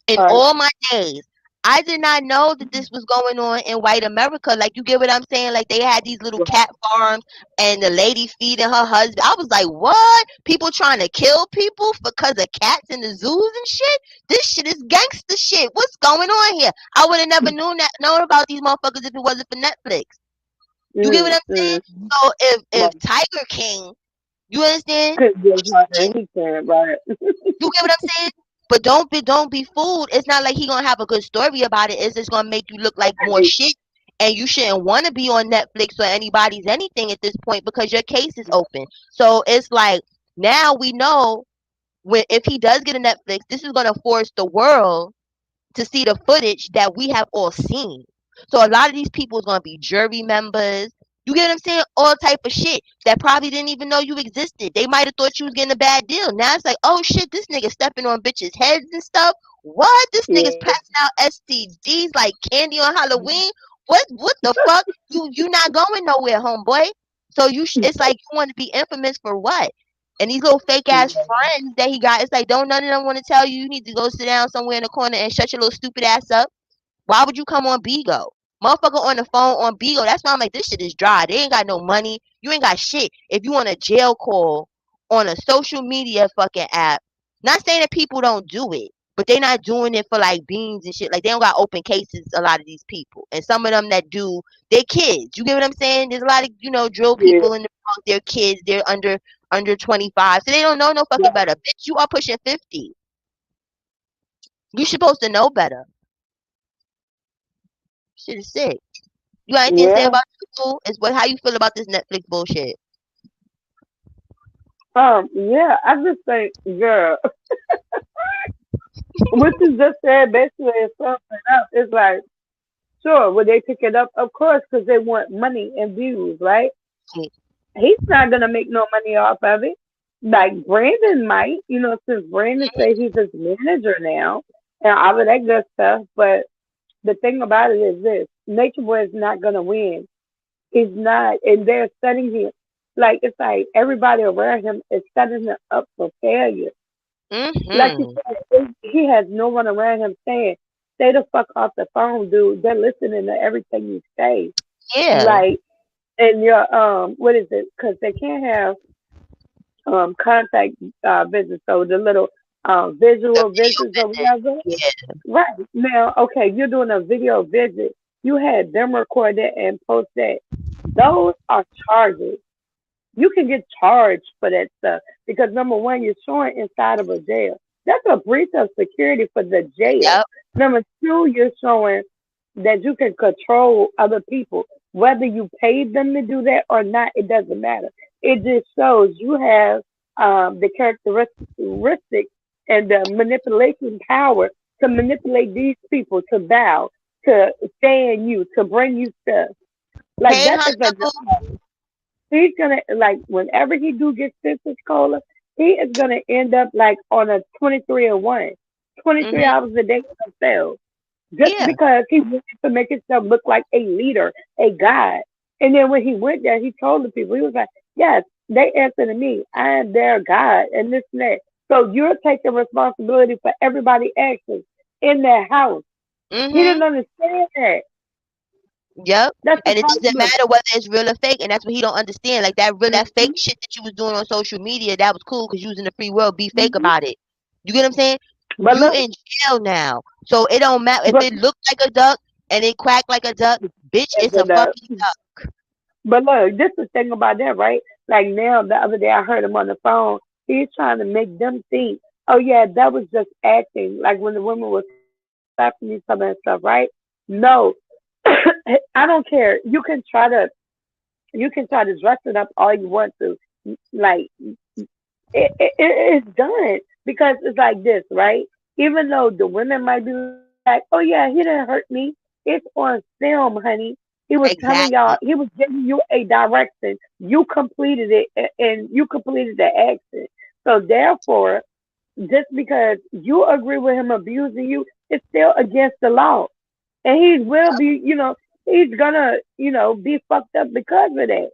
in Right. all my days, I did not know that this was going on in white America. Like, you get what I'm saying? Like, they had these little cat farms and the lady feeding her husband. I was like, what? People trying to kill people because of cats in the zoos and shit? This shit is gangster shit. What's going on here? I would have never known about these motherfuckers if it wasn't for Netflix. You get what I'm saying? Mm-hmm. So if Right. Tiger King, you understand? Could give her and he can, right. You get what I'm saying? But don't be fooled. It's not like he gonna have a good story about it. It's just gonna make you look like more shit. And you shouldn't want to be on Netflix or anybody's anything at this point because your case is open. So it's like now we know when if he does get a Netflix, this is gonna force the world to see the footage that we have all seen. So a lot of these people is gonna be jury members. You get what I'm saying? All type of shit that probably didn't even know you existed. They might have thought you was getting a bad deal. Now it's like, oh shit, this nigga stepping on bitches' heads and stuff. What? This nigga's Yeah. passing out STDs like candy on Halloween. What the fuck? You not going nowhere, homeboy. So it's like you want to be infamous for what? And these little fake ass friends that he got, it's like don't none of them want to tell you you need to go sit down somewhere in the corner and shut your little stupid ass up. Why would you come on Bigo? Motherfucker on the phone on Bigo. That's why I'm like, this shit is dry. They ain't got no money. You ain't got shit. If you want a jail call on a social media fucking app, not saying that people don't do it, but they not doing it for like beans and shit. Like they don't got open cases, a lot of these people. And some of them that do, they're kids. You get what I'm saying? There's a lot of, drill Yeah. people in the punk, they're kids, they're under 25. So they don't know no fucking Right. better. Bitch, you are pushing 50. You supposed to know better. Shit is sick. You got anything to say Yeah. about this, fool? Is what how you feel about this Netflix bullshit? Yeah, I just think, girl, what you just said basically is something else. It's like, sure, would they pick it up? Of course, because they want money and views, right? Shit. He's not gonna make no money off of it. Like Brandon might, since Brandon say he's his manager now and all of that good stuff. But the thing about it is this: Nature Boy is not gonna win. He's not, and they're setting him like it's like everybody around him is setting him up for failure. Like you Mm-hmm. said, he has no one around him saying, "Stay the fuck off the phone, dude." They're listening to everything you say. Yeah. Like, and your what is it? Because they can't have contact visits, so the little The visual video visits or visit. whatever. Yeah. Right now, okay, you're doing a video visit. You had them record it and post that. Those are charges. You can get charged for that stuff because number one, you're showing inside of a jail. That's a breach of security for the jail. Yep. Number two, you're showing that you can control other people. Whether you paid them to do that or not, it doesn't matter. It just shows you have the characteristics and the manipulation power to manipulate these people to bow, to stand you, to bring you stuff. Like Hey, that is a Hunter. Boo. he's gonna like whenever he do get sentenced, Cola, he is gonna end up like on a 23-1, 23 Mm-hmm. hours a day with himself, just Yeah. because he wanted to make himself look like a leader, a god. And then when he went there, he told the people, he was like, "Yes, they answer to me. I am their god, and this and that." So you're taking responsibility for everybody' actions in their house. He Mm-hmm. didn't understand that. Yep. That's the And it doesn't problem. matter whether it's real or fake, and that's what he don't understand. Like that fake shit that you was doing on social media, that was cool because you was in the free world. Be fake Hmm. about it. You get what I'm saying? But You look, in jail now, so it don't matter if but it looked like a duck and it quacked like a duck. Bitch, take it's a it up. fucking duck. But look, this is the thing about that, right? Like now, the other day I heard him on the phone. He's trying to make them think, oh yeah, that was just acting. Like when the women were slapping each other and stuff, right? No, I don't care. You can try to You can try to dress it up all you want to. Like it's done because it's like this, right? Even though the women might be like, "Oh yeah, he didn't hurt me," it's on film, honey. He was telling y'all, he Exactly. was giving you a direction. You completed it, and you completed the action. So therefore, just because you agree with him abusing you, it's still against the law, and he will be, he's gonna, be fucked up because of that.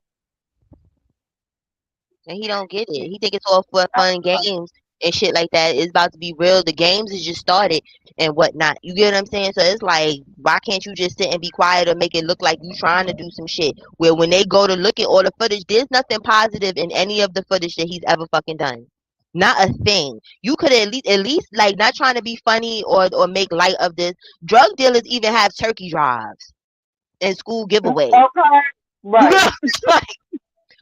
And he don't get it. He think it's all for fun and games and shit like that. It's about to be real. The games is just started and whatnot. You get what I'm saying? So it's like, why can't you just sit and be quiet or make it look like you trying to do some shit? Where when they go to look at all the footage, there's nothing positive in any of the footage that he's ever fucking done. Not a thing. You could at least like not trying to be funny or make light of this. Drug dealers even have turkey drives and school giveaways. Okay, You right. know, like,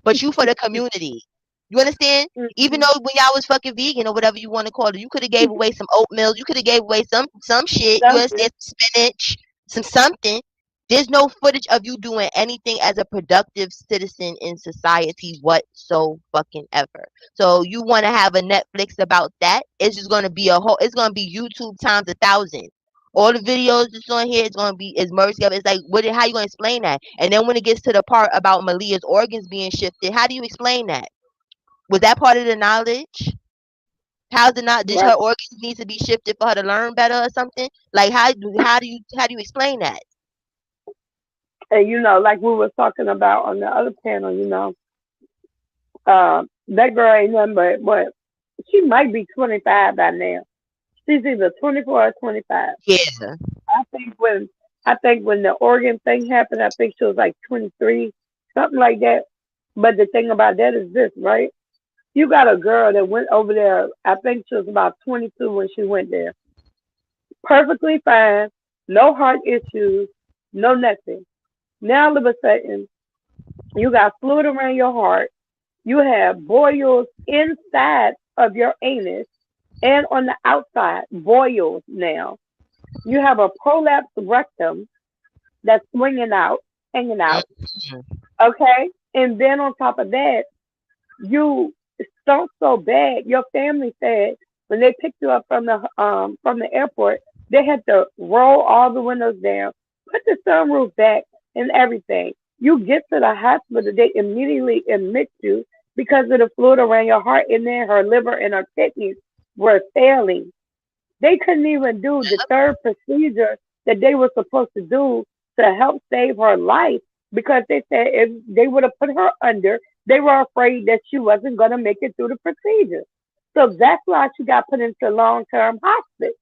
but you for the community. You understand? Even Mhm. though when y'all was fucking vegan or whatever you want to call it, you could have gave away some oatmeal. You could have gave away some shit. You Something. understand? Some spinach, some something. There's no footage of you doing anything as a productive citizen in society whatso fucking ever. So you want to have a Netflix about that? It's just gonna be a whole. It's gonna be YouTube times 1,000. All the videos that's on here is gonna be is merged together. It's like how you gonna explain that? And then when it gets to the part about Malia's organs being shifted, how do you explain that? Was that part of the knowledge? How's it not? Did Right. her organs need to be shifted for her to learn better or something? Like how do you explain that? And like we were talking about on the other panel, that girl ain't nothing but what, she might be 25 by now. She's either 24 or 25. Yeah, I think when I think when the Oregon thing happened, I think she was like 23, something like that. But the thing about that is this, right? You got a girl that went over there. I think she was about 22 when she went there. Perfectly fine, no heart issues, no nothing. Now all of a sudden, you got fluid around your heart. You have boils inside of your anus and on the outside, boils now. You have a prolapsed rectum that's swinging out, hanging out. mm, Okay? And then on top of that, you stunk so bad. Your family said when they picked you up from the airport, they had to roll all the windows down, put the sunroof back, and everything. You get to the hospital, they immediately admit you because of the fluid around your heart, and then her liver and her kidneys were failing. They couldn't even do the third procedure that they were supposed to do to help save her life because they said if they would have put her under, they were afraid that she wasn't going to make it through the procedure. So that's why she got put into long term hospice.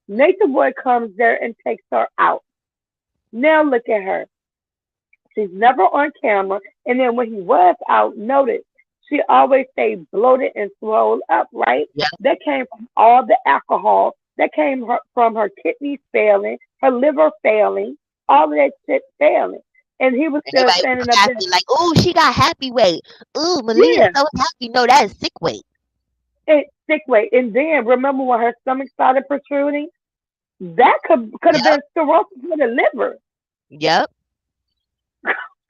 Nature Boy comes there and takes her out. Now look at her. She's never on camera. And then when he was out, notice she always stayed bloated and swelled up, right? yeah. That came from all the alcohol. That came from her kidneys failing, her liver failing, all of that shit failing. And he was And still everybody was standing up there. happy, like, oh, she got happy weight. Ooh, Malia's Yeah, so happy. No, that is sick weight. it's sick weight. And then remember when her stomach started protruding? That could have Yep, been cirrhosis of the liver. yep,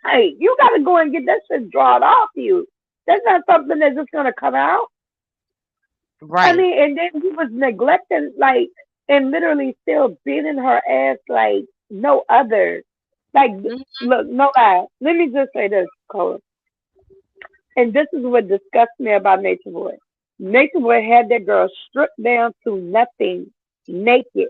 Hey, you got to go and get that shit drawn off you. That's not something that's just gonna come out. I right. mean, and then he was neglecting, like, and literally still beating her ass like no other. Like, Mhm. look, no lie. Let me just say this, Cole. And this is what disgusts me about Nature Boy. Nature Boy had that girl stripped down to nothing, naked.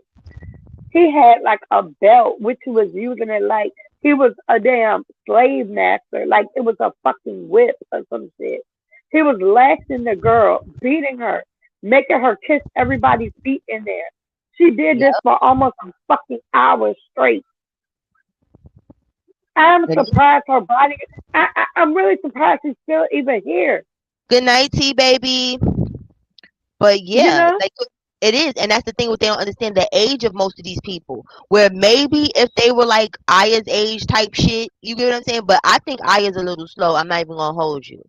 He had like a belt, which he was using it like he was a damn slave master, like it was a fucking whip or some shit. He was lashing the girl, beating her, making her kiss everybody's feet in there. She did this Yep. for almost a fucking hour straight. I'm And surprised her body. I'm really surprised she's still even here. good night, T baby. But You yeah, know? like it is, and that's the thing. What they don't understand the age of most of these people. Where maybe if they were like Aya's age type shit, you get what I'm saying. But I think Aya's a little slow. I'm not even gonna hold you.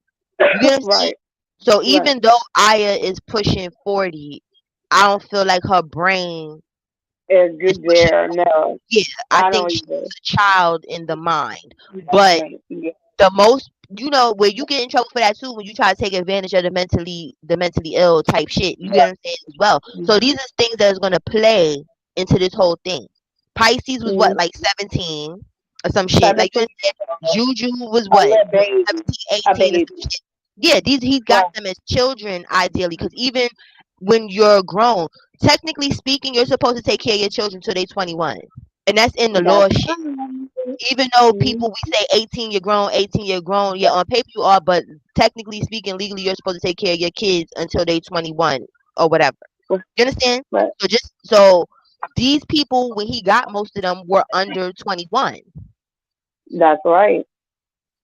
You get what I'm saying? Right, So right. even though Aya is pushing 40, I don't feel like her brain And is good pushing. there. No, Yeah, I I think don't she's either. a child in the mind. You know what But I mean? Yeah. the most, where you get in trouble for that too, when you try to take advantage of the mentally ill type shit. You get what I'm saying as well. So these are things that is gonna play into this whole thing. Pisces was Mm-hmm. what, like 17 or some shit. Like you 17, said, Juju was a what, little baby, 17, a 18 or baby. some shit. Yeah, he's got Right. them as children ideally, because even when you're grown, technically speaking, you're supposed to take care of your children till they 21, and that's in the That's law shit. right. Even though Mm-hmm. people, we say 18 you're grown, 18 you're grown, yeah, on paper you are, but technically speaking, legally you're supposed to take care of your kids until they 21 or whatever. You understand? But So these people, when he got most of them, were under 21. that's right.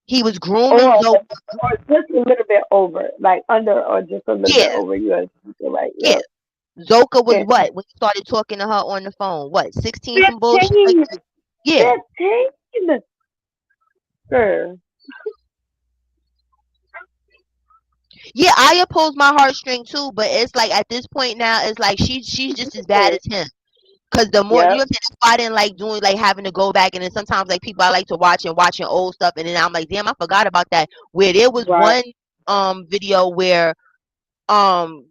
He was grooming Or Zoe. or just a little bit over, like under or just a little bit Yeah, over. You are right. yeah. Yeah. Zoka was Yeah. what, when he started talking to her on the phone? What, 16, some bullshit like 15. that? Yeah. 15. Girl. Yeah, Aya pulls my heartstring too, but it's like at this point now, it's like she's just as bad as him. Cause the more, Yep. that's why I didn't like doing, like having to go back, and then sometimes like people I like to watching old stuff, and then I'm like, damn, I forgot about that. Where there was Right. one video where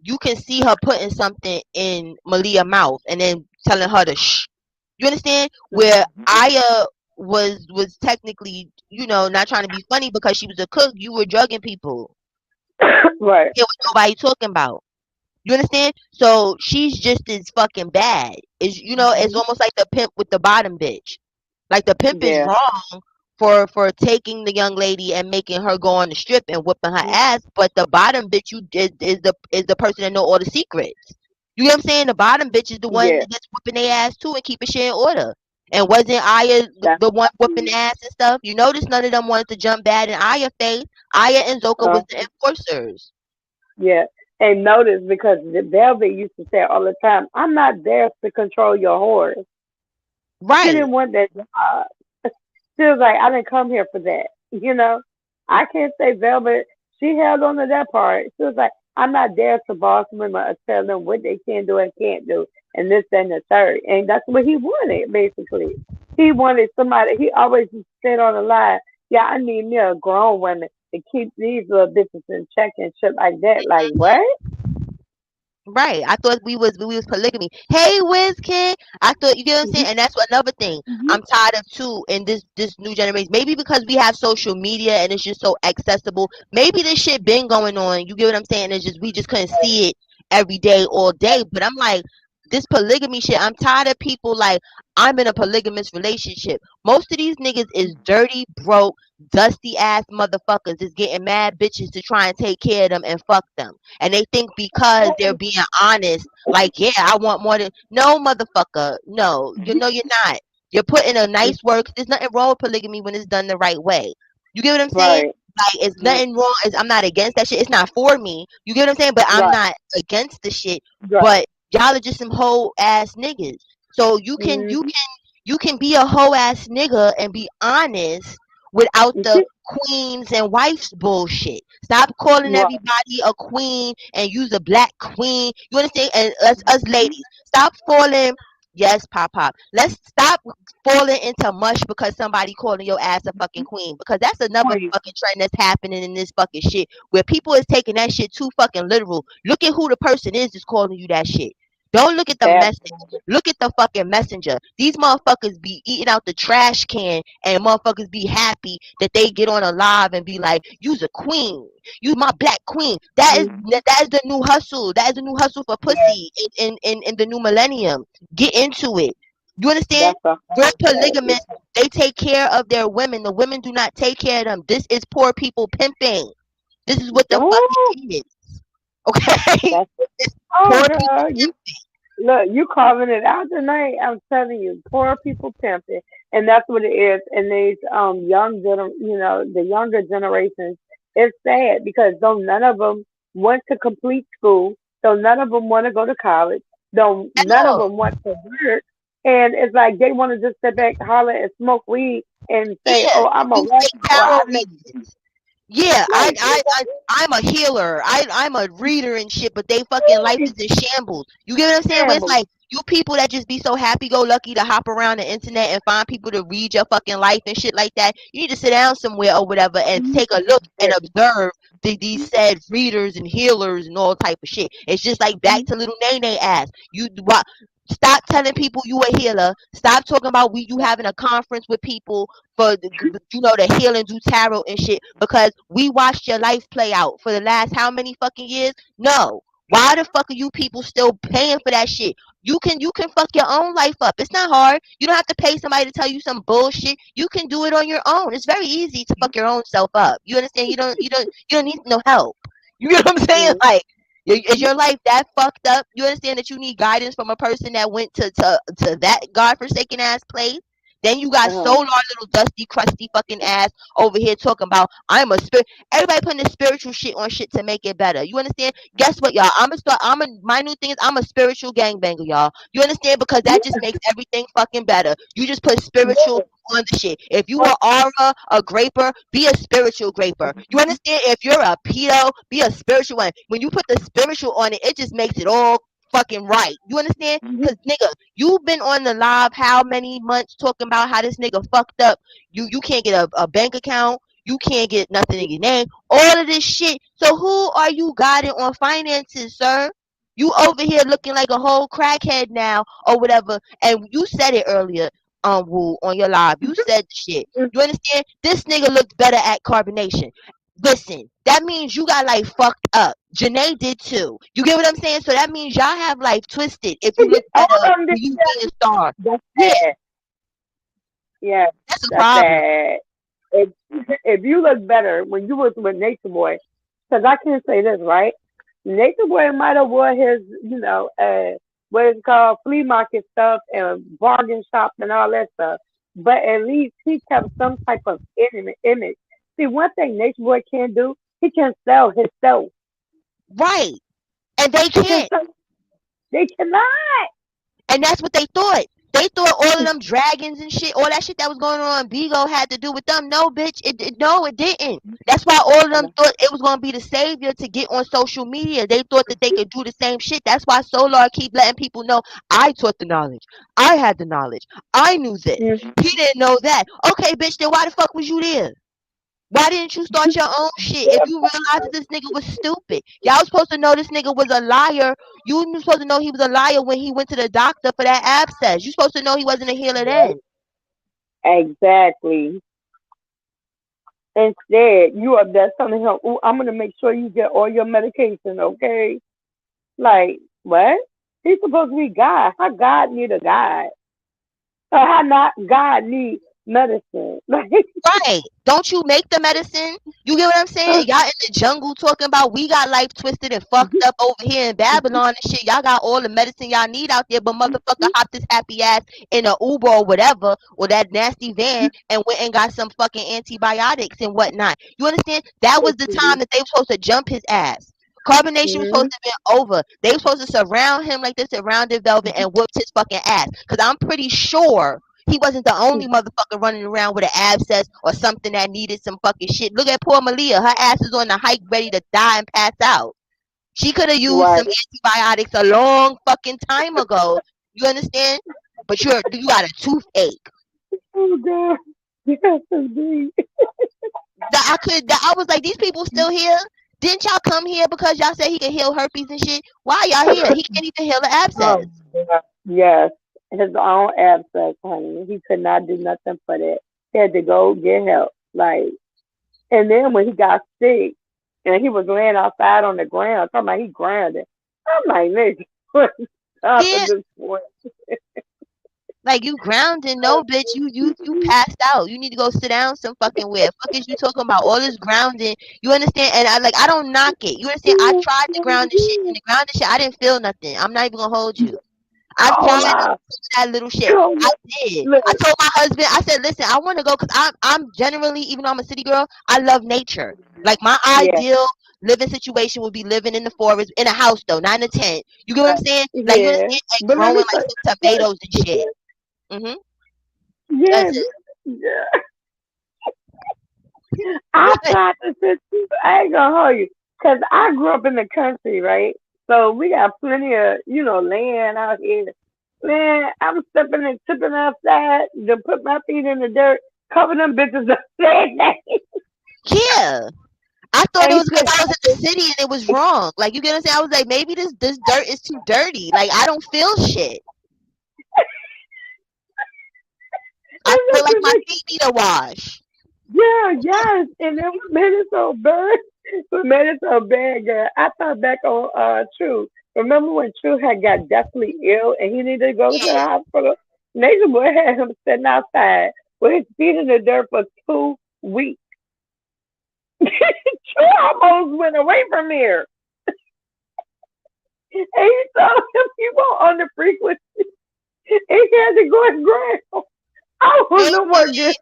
you can see her putting something in Malia's mouth and then telling her to shh. You understand? Where Aya was technically, not trying to be funny because she was a cook. You were drugging people. Right. There was nobody talking about. You understand? So she's just as fucking bad. It's almost like the pimp with the bottom bitch. Like the pimp is Yeah. wrong for taking the young lady and making her go on the strip and whipping her ass, but the bottom bitch is the person that know all the secrets. You know what I'm saying? The bottom bitch is the one Yeah. that's whipping their ass too and keeping shit in order. And wasn't Aya That's the one whipping ass and stuff? You notice none of them wanted to jump bad in Aya face. Aya and Zoka was the enforcers. yeah. And notice because the Velvet used to say all the time, I'm not there to control your horse. She Right. didn't want that job. She was like, I didn't come here for that. I can't say Velvet. She held on to that part. She was like, I'm not there to boss women or tell them what they can do and can't do, and this, that, and the third. And that's what he wanted, basically. He wanted somebody. He always said on the line, "Yeah, I need me a grown woman to keep these little bitches in check and shit like that." Like what? Right. I thought we was polygamy. Hey, Wiz Kid. I thought, you get what I'm saying? Mhm. And that's another thing Mhm. I'm tired of too in this new generation. Maybe because we have social media and it's just so accessible. Maybe this shit been going on. You get what I'm saying? It's just we just couldn't see it every day, all day. But I'm like, this polygamy shit, I'm tired of people like, I'm in a polygamous relationship. Most of these niggas is dirty, broke, dusty ass motherfuckers is getting mad bitches to try and take care of them and fuck them. And they think because they're being honest, like, yeah, I want more than, no, motherfucker, no, you're not. You're putting a nice word. 'Cause there's nothing wrong with polygamy when it's done the right way. You get what I'm saying? Right. Like, it's Right. nothing wrong. I'm not against that shit. It's not for me. You get what I'm saying? But I'm Right. not against the shit. Right. But y'all are just some whole ass niggas. So you can you Mhm. can you can be a whole ass nigga and be honest without the queens and wives bullshit. Stop calling Right. everybody a queen and use a black queen. You understand? And us ladies, stop falling. Yes, pop pop. Let's stop falling into mush because somebody calling your ass a fucking queen. Because that's another Right. fucking trend that's happening in this fucking shit where people is taking that shit too fucking literal. Look at who the person is that's calling you that shit. Don't look at the message. Absolutely. Look at the fucking messenger. These motherfuckers be eating out the trash can and motherfuckers be happy that they get on a live and be like, "You's a queen. You my black queen." That is Mhm. that is the new hustle. That is the new hustle for Yeah. pussy in the new millennium. Get into it. You understand? That's a Real fact. polygamists, they take care of their women. The women do not take care of them. This is poor people pimping. This is what the fuck Oh, it is. Okay? that's It's oh poor people girl. You pimping. look, you carving it out tonight. I'm telling you, poor people pimping, and that's what it is. And these the younger generations. It's sad because though none of them want to complete school, though none of them want to go to college, though none of No. them want to work, and it's like they want to just sit back, holler, and smoke weed, and say, Yeah. "Oh, I'm a Do fake writer," or tarot "I'm a readings. Yeah, like." I'm a healer. I'm a reader and shit, but they fucking life is in shambles. You get what I'm saying? Where it's like, Family. You people that just be so happy go lucky to hop around the internet and find people to read your fucking life and shit like that. You need to sit down somewhere or whatever and take a look and observe these said readers and healers and all type of shit. It's just like back to little Nene ass. Stop telling people you a healer. Stop talking about you having a conference with people for the healing do tarot and shit because we watched your life play out for the last how many fucking years? No. Why the fuck are you people still paying for that shit? You can fuck your own life up. It's not hard. You don't have to pay somebody to tell you some bullshit. You can do it on your own. It's very easy to fuck your own self up. You understand? You don't need no help. You know what I'm saying? Mm-hmm. Like is your life that fucked up? You understand that you need guidance from a person that went to that godforsaken ass place? Then you got Uh-huh. solar little dusty, crusty fucking ass over here talking about I'm a spirit. Everybody putting the spiritual shit on shit to make it better. You understand? Guess what, y'all? My new thing is I'm a spiritual gangbanger, y'all. You understand? Because that just makes everything fucking better. You just put spiritual on the shit. If you are aura, a graper, be a spiritual graper. You understand? If you're a pedo, be a spiritual one. When you put the spiritual on it, it just makes it all fucking right. You understand? Cause nigga, you've been on the live how many months talking about how this nigga fucked up. You can't get a bank account. You can't get nothing in your name. All of this shit. So who are you guiding on finances, sir? You over here looking like a whole crackhead now or whatever. And you said it earlier, Woo, on your live. You said the shit. You understand? This nigga looked better at carbonation. Listen, that means you got life fucked up. Janae did too. You get what I'm saying? So that means y'all have life twisted if you look All better of them when did you that. being a star. That's Yeah, sad. Yeah, that's a that's problem. sad. If if you look better when you was with Nature Boy, because I can say this right, Nature Boy might have wore his, what is called flea market stuff and bargain shop and all that stuff, but at least he kept some type of image. See, one thing Nature Boy can do, he can sell himself. Right. And they He can can't. sell. They cannot. And that's what they thought. They thought all of them dragons and shit, all that shit that was going on in Bigo had to do with them. No, bitch. No, it didn't. That's why all of them thought it was going to be the savior to get on social media. They thought that they could do the same shit. That's why Solar keep letting people know I taught the knowledge. I had the knowledge. I knew this. Mhm. He didn't know that. Okay, bitch, then why the fuck was you there? Why didn't you start your own shit if you realized that this nigga was stupid? Y'all was supposed to know this nigga was a liar. You was supposed to know he was a liar when he went to the doctor for that abscess. You supposed to know he wasn't a healer Yes, then. exactly. Instead, you are there telling him, "Ooh, I'm gonna make sure you get all your medication, okay?" Like what? He's supposed to be God. How God need a God? Or how not God need medicine? Like, Right. Don't you make the medicine? You get what I'm saying? Y'all in the jungle talking about we got life twisted and fucked up over here in Babylon and shit. Y'all got all the medicine y'all need out there, but motherfucker hopped his happy ass in a Uber or whatever, or that nasty van and went and got some fucking antibiotics and whatnot. You understand? That was the time that they were supposed to jump his ass. Carbonation was supposed mm-hmm. to be over. They were supposed to surround him like this surrounded velvet and whooped his fucking ass. Cause I'm pretty sure he wasn't the only motherfucker running around with an abscess or something that needed some fucking shit. Look at poor Malia. Her ass is on the hike ready to die and pass out. She could have used Right. some antibiotics a long fucking time ago. You understand? But you got a toothache. Oh God. Yes, indeed. I was like, these people still here? Didn't y'all come here because y'all said he could heal herpes and shit? Why y'all here? He can't even heal an abscess. Oh God. Yes. His own abscess, honey. He could not do nothing for that. He had to go get help. Like, and then when he got sick and he was laying outside on the ground, talking about he grounded. I'm like, nigga, stop Yeah, at this point. like you grounded, no bitch. You passed out. You need to go sit down some fucking where. Fuck is you talking about all this grounding? You understand? And I don't knock it. You understand? I tried the grounding shit and the grounding shit. I didn't feel nothing. I'm not even gonna hold you. I tried Cola, that little shit. I cola. did. I Look, told my husband. I said, listen, I want to go because I'm generally, even though I'm a city girl, I love nature. Like my yeah, ideal living situation would be living in the forest in a house though, not in a tent. You get what I'm saying? Like you yeah. understand? Like But let growing me like tell some tomatoes and shit. Mhm. yeah, That's it. yeah. I What? tried to sit. I ain't gonna hold you, cause I grew up in the country, right? So we got plenty of land out here. Man, I'm stepping and tipping outside to put my feet in the dirt, cover them bitches up that day. Yeah. I thought And it he was because just I was in the city and it was wrong. Like you get what I'm saying? I was like, maybe this dirt is too dirty. Like I don't feel shit. I feel like my listen, feet need a wash. yeah, yes. And then what made it so bad? What made it so bad, girl? I thought back on True. Remember when True had got deathly ill and he needed to go to the Yeah. hospital? Nature Boy had him sitting outside with his feet in the dirt for 2 weeks. True almost went away from here. And he told him he was on the frequency. He had to go and ground. I was no more good.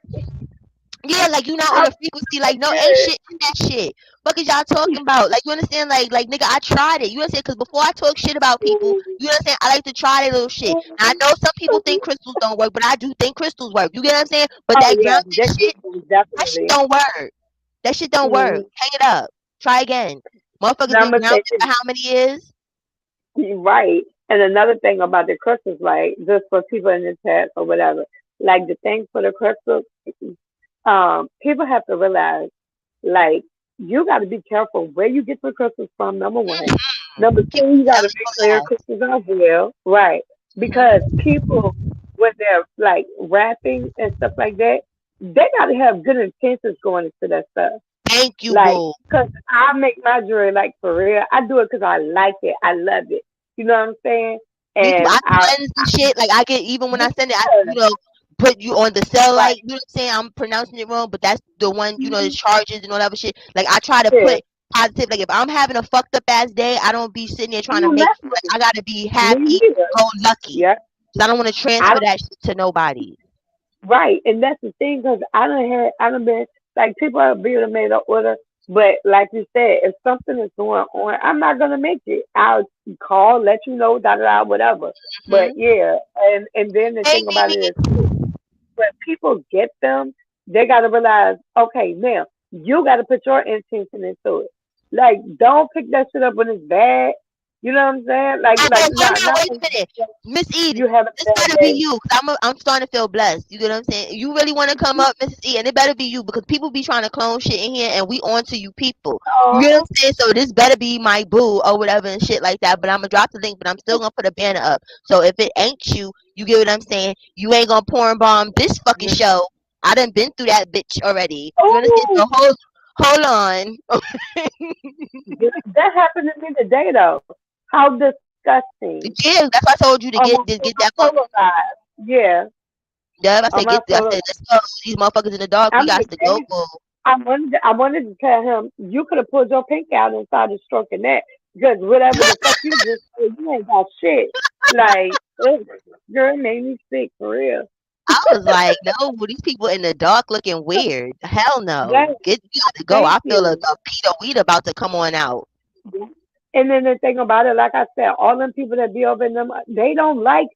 Yeah, like you not on I a frequency. Like no, ain't was shit in that shit. Fuck is y'all talking about? Like you understand? Like nigga, I tried it. You understand? Because before I talk shit about people, you understand? I like to try that little shit. Now, I know some people think good. crystals don't work, but I do think crystals work. You get what I'm saying? But Oh that yeah, grounding that shit, that shit definitely. don't work. That shit don't work. Mm-hmm. Hang it up. Try again. Motherfuckers Now I'm been gonna say grounded for how many years? you're right. And another thing about the crystals, like just for people in the chat or whatever, like the thing for the crystals, people have to realize, like, you got to be careful where you get the crystals from. Number one. Number Keep two, you got to telling make sure your your lies. crystals are real, right? Because people, when they're like rapping and stuff like that, they got to have good intentions going into that stuff. Thank you, Like, boo. cause I make my jewelry like for real. I do it cause I like it. I love it. You know what I'm saying? Me too. And I cleanse the shit. Like I get even when I send it, I yeah, put you on the cell right. light. You know what I'm saying? I'm pronouncing it wrong, but that's the one. The charges and all that other shit. Like I try to Yeah. put positive. Like if I'm having a fucked up ass day, I don't be sitting there trying You to don't make. mess Like with I gotta be me happy, neither. go lucky. Yeah. 'Cause I don't want to I transfer that shit to nobody. Right, and that's the thing because I done been like people have been made an order, but like you said, if something is going on, I'm not gonna make it. I'll call, let you know, da da da, whatever. But Hmm. yeah, and then the Hey, thing about Mimi. it is too, when people get them, they gotta realize, okay, now you gotta put your intention into it. Like, don't pick that shit up when it's bad. You know what I'm saying? Oh, Like, oh, hold on, not wait when a minute. Miss E, you having this a bad better be day. you, cause I'm starting to feel blessed. You get what I'm saying? You really want to come up, Mrs. E, and it better be you, because people be trying to clone shit in here, and we on to you people. You get what Oh, I'm saying? So this better be my boo or whatever and shit like that. But I'm gonna drop the link, but I'm still gonna put a banner up. So if it ain't you, you get what I'm saying? You ain't gonna pour and bomb this fucking show. I done been through that bitch already. You understand? oh, So hold on. that happened to me today, though. How disgusting. Yeah, that's why I told you to On get my that. solo live. Yeah, Yeah, I on said my get. I solo said live. let's go. These motherfuckers in the dark. We I'm got like, to go. damn. I wanted to tell him, you could have pulled your pink out and started stroking that. Because whatever the fuck you just said, you ain't got shit. Like, ugh, girl, it made me sick, for real. I was like, no, these people in the dark looking weird. Hell no. Yes, You got to go. thank I feel you. a Peter Weed about to come on out. And then the thing about it, like I said, all them people that be over in them, they don't like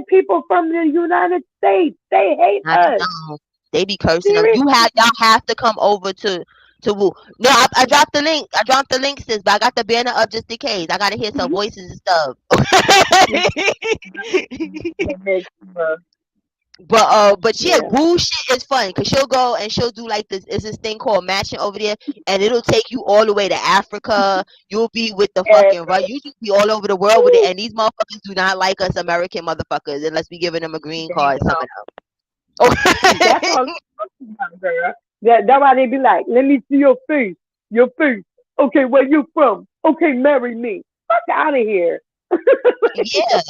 people from the United States. They hate I us. know. They be cursing them. Seriously. Y'all have to come over to Woo. No, I dropped the link. I dropped the link, sis, but I got the banner up just in case. I gotta hear some voices and stuff. But yeah, Yeah. Woo shit is fun because she'll go and she'll do like this. Is this thing called matching over there, and it'll take you all the way to Africa. You'll be with the And, fucking right. You just be all over the world with it, and these motherfuckers do not like us American motherfuckers unless we giving them a green there you card. Some go. of them. That's all I'm talking about, girl. That's why they be like, let me see your face. Your face. Okay, where you from? Okay, marry me. Fuck out of here. Yeah.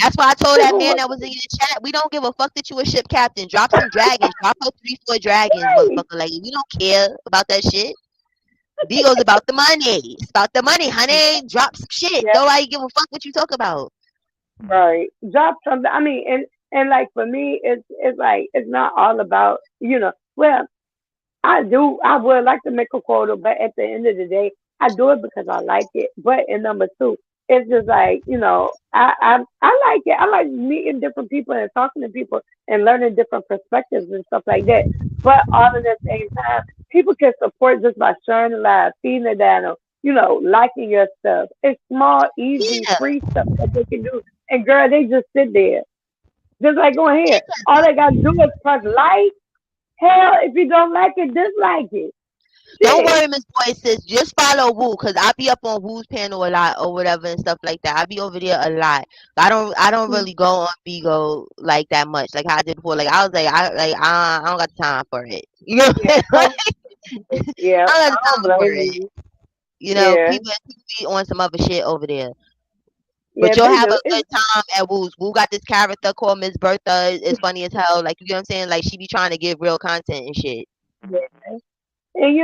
That's why I told that man that was in your chat, we don't give a fuck that you a ship captain. Drop some dragons. Drop her 3, 4 dragons, Right. motherfucker. Like, we don't care about that shit. Beagle's about the money. It's about the money, honey. Drop some shit. Yeah, Nobody give a fuck what you talk about. right. Drop something. I mean, and like for me, it's like it's not all about Well, I would like to make a quota, but at the end of the day, I do it because I like it. But in number two, it's just like, I like it. I like meeting different people and talking to people and learning different perspectives and stuff like that. But all at the same time, people can support just by sharing the live, feeding the dano, liking your stuff. It's small, easy, Yeah. free stuff that they can do. and girl, they just sit there, just like on here. All they gotta do is press like. Hell, if you don't like it, dislike it. Don't Shit. worry, Miss Boy, sis. Just follow Woo, cause I be up on Woo's panel a lot or whatever and stuff like that. I be over there a lot. I don't really go on Bigo like that much, like how I did before. Like I was like, I don't got the time for it. You know what I'm Yeah, saying? I Like, don't, yeah, I don't I got the don't time for blame it. you. You know, Yeah, people be on some other shit over there. yeah, But you'll they have do. a good time at Woo's. Woo got this character called Miss Bertha. It's funny as hell. Like you know what I'm saying? Like she be trying to give real content and shit. Yeah. And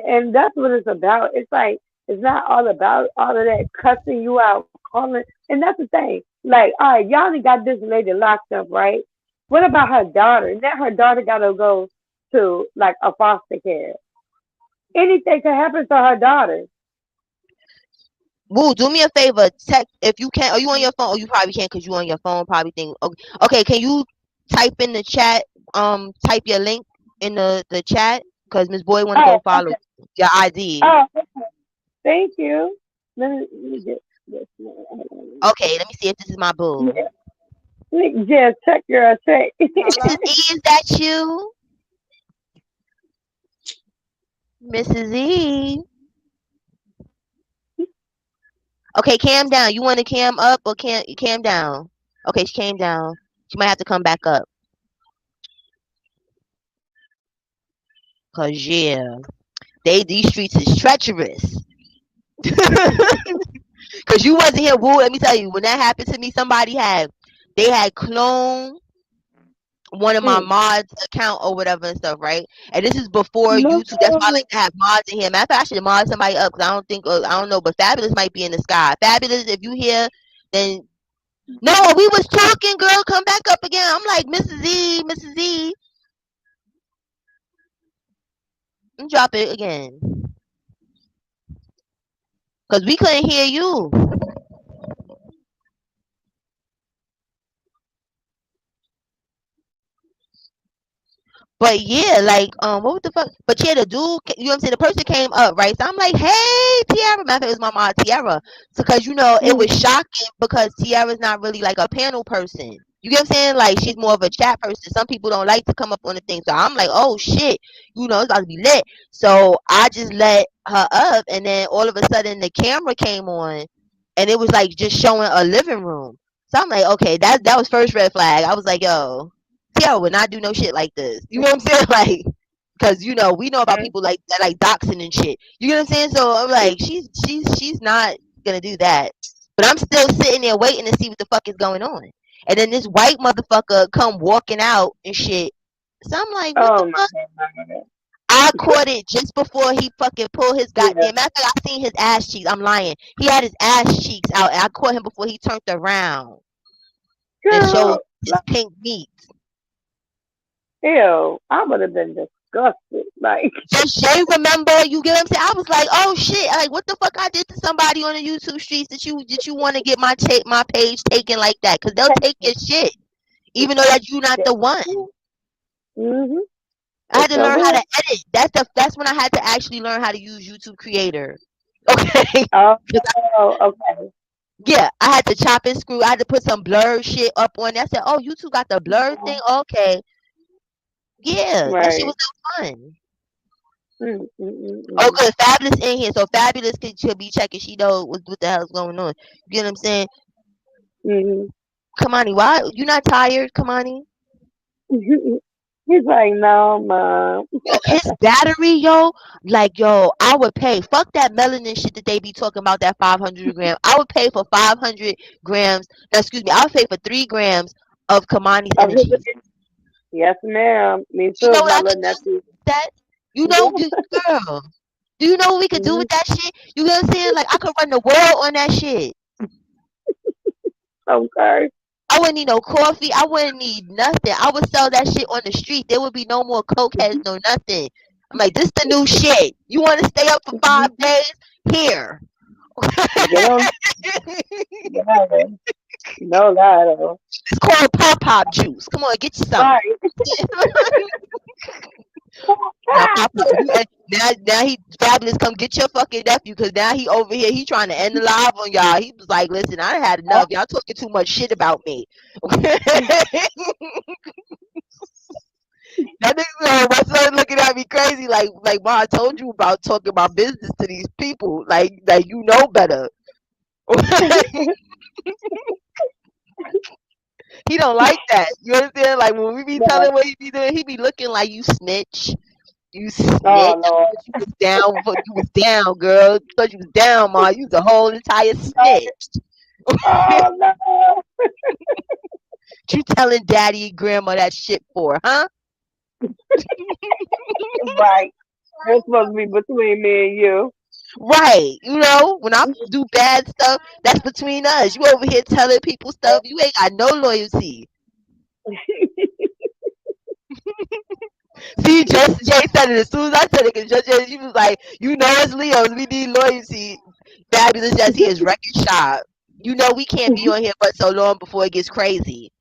and that's what it's about. It's like it's not all about all of that cussing you out, calling. And that's the thing. Like, all right, y'all done got this lady locked up, right? What about her daughter? Now her daughter gotta go to like a foster care. Anything could happen to her daughter. Woo, do me a favor. Text if you can. Are you on your phone? Oh, you probably can't because you on your phone. Probably think. Okay, okay, can you type in the chat? Type your link in the chat because Miss Boy want to Oh, go follow okay. your ID. Oh, thank you. Let me get this. One. Okay, let me see if this is my boo. Yeah, just check your check. Mrs. E, is that you? Mrs. E. Okay, cam down. You want to cam up or cam down? Okay, she came down. She might have to come back up. Cause yeah, these streets is treacherous. Cause you wasn't here, Woo. Let me tell you, when that happened to me, they had cloned one of my Mm. mods account or whatever and stuff, right? And this is before No. YouTube. That's why I like to have mods in here. Matter of fact, I should mod somebody up because I don't think, I don't know, but Fabulous might be in the sky. Fabulous, if you here, then no, we was talking, girl. Come back up again. I'm like, Mrs. Z, Mrs. Z. Drop it again. Cause we couldn't hear you. But yeah, like what the fuck? But yeah, the dude, you know what I'm saying? The person came up, right? So I'm like, hey, Tiara. Matter of fact, it was my mom, Tiara. So, cause it Mm. was shocking because Tiara's not really like a panel person. You get what I'm saying? Like she's more of a chat person. Some people don't like to come up on the thing. So I'm like, oh shit, it's about to be lit. So I just let her up, and then all of a sudden the camera came on, and it was like just showing a living room. So I'm like, okay, that was first red flag. I was like, yo. Tiara would not do no shit like this. You know what I'm saying? Like, cause we know about people like that, like doxing and shit. You know what I'm saying? So I'm like, she's not gonna do that. But I'm still sitting there waiting to see what the fuck is going on. And then this white motherfucker come walking out and shit. So I'm like, what the Oh my fuck? God. I caught it just before he fucking pulled his Yeah. goddamn. Matter of fact, I seen his ass cheeks. I'm lying. He had his ass cheeks out, and I caught him before he turned around and showed Girl, his like, pink meat. ew, I would have been disgusted. Like, Just Shay, remember, you get what I'm saying? I was like, oh shit, like what the fuck I did to somebody on the YouTube streets that you want to get my page taken like that? Cause they'll take your shit, even though that you not the one. mm-hmm. I They had to sure learn how will. to edit. That's when I had to actually learn how to use YouTube Creator. Okay. Oh, 'Cause okay. yeah, I had to chop and screw. I had to put some blur shit up on there. I said, oh, YouTube got the blur thing. Okay, yeah, that shit Right. was no fun. Mm, mm, Oh, mm, good. Fabulous in here. So Fabulous could be checking. She know what the hell's going on. You get what I'm saying? mm. Kamani, why you not tired, Kamani? Mm. He's like, no, mom. Yo, his battery, yo, like yo, I would pay. Fuck that melanin shit that they be talking about. That 500 gram. I would pay for 500 grams. No, excuse me. I would pay for 3 grams of Kamani's Of his, energies. yes, ma'am. Me You know too, what my I could little do nephew. with that? You know, Yeah. girl. Do you know what we could do Mm-hmm. with that shit? You know what I'm saying? Like I could run the world on that shit. Okay. I wouldn't need no coffee. I wouldn't need nothing. I would sell that shit on the street. There would be no more coke heads, no nothing. I'm like, this the new shit. You want to stay up for Mm-hmm. 5 days? Here. Get on. Get on there. No lie, though. It's called pop juice. Come on, get you some. Right. Now, Papa, now he Fabulous, come get your fucking nephew, because now he over here, he trying to end the live on y'all. He was like, listen, I done had Oh, enough. Y'all talking too much shit about me. That nigga, my son looking at me crazy, like, Ma, I told you about talking about business to these people. Like you know better. He don't like that. You understand? Like when we be no. telling what he be doing, he be looking like you snitch. You Oh snitch. Lord. But you was down, girl. Thought you was down, Ma. You was a whole entire snitch. Oh no. What you telling daddy and grandma that shit for, huh? Right. It's supposed to be between me and you. Right. You know, when I do bad stuff, that's between us. You over here telling people stuff. You ain't got no loyalty. See, just Jay said it as soon as I said it, because Just Jay, she was like, you know it's Leos. We need loyalty. Fabulous Jesse is record shop. You know we can't be on here but so long before it gets crazy.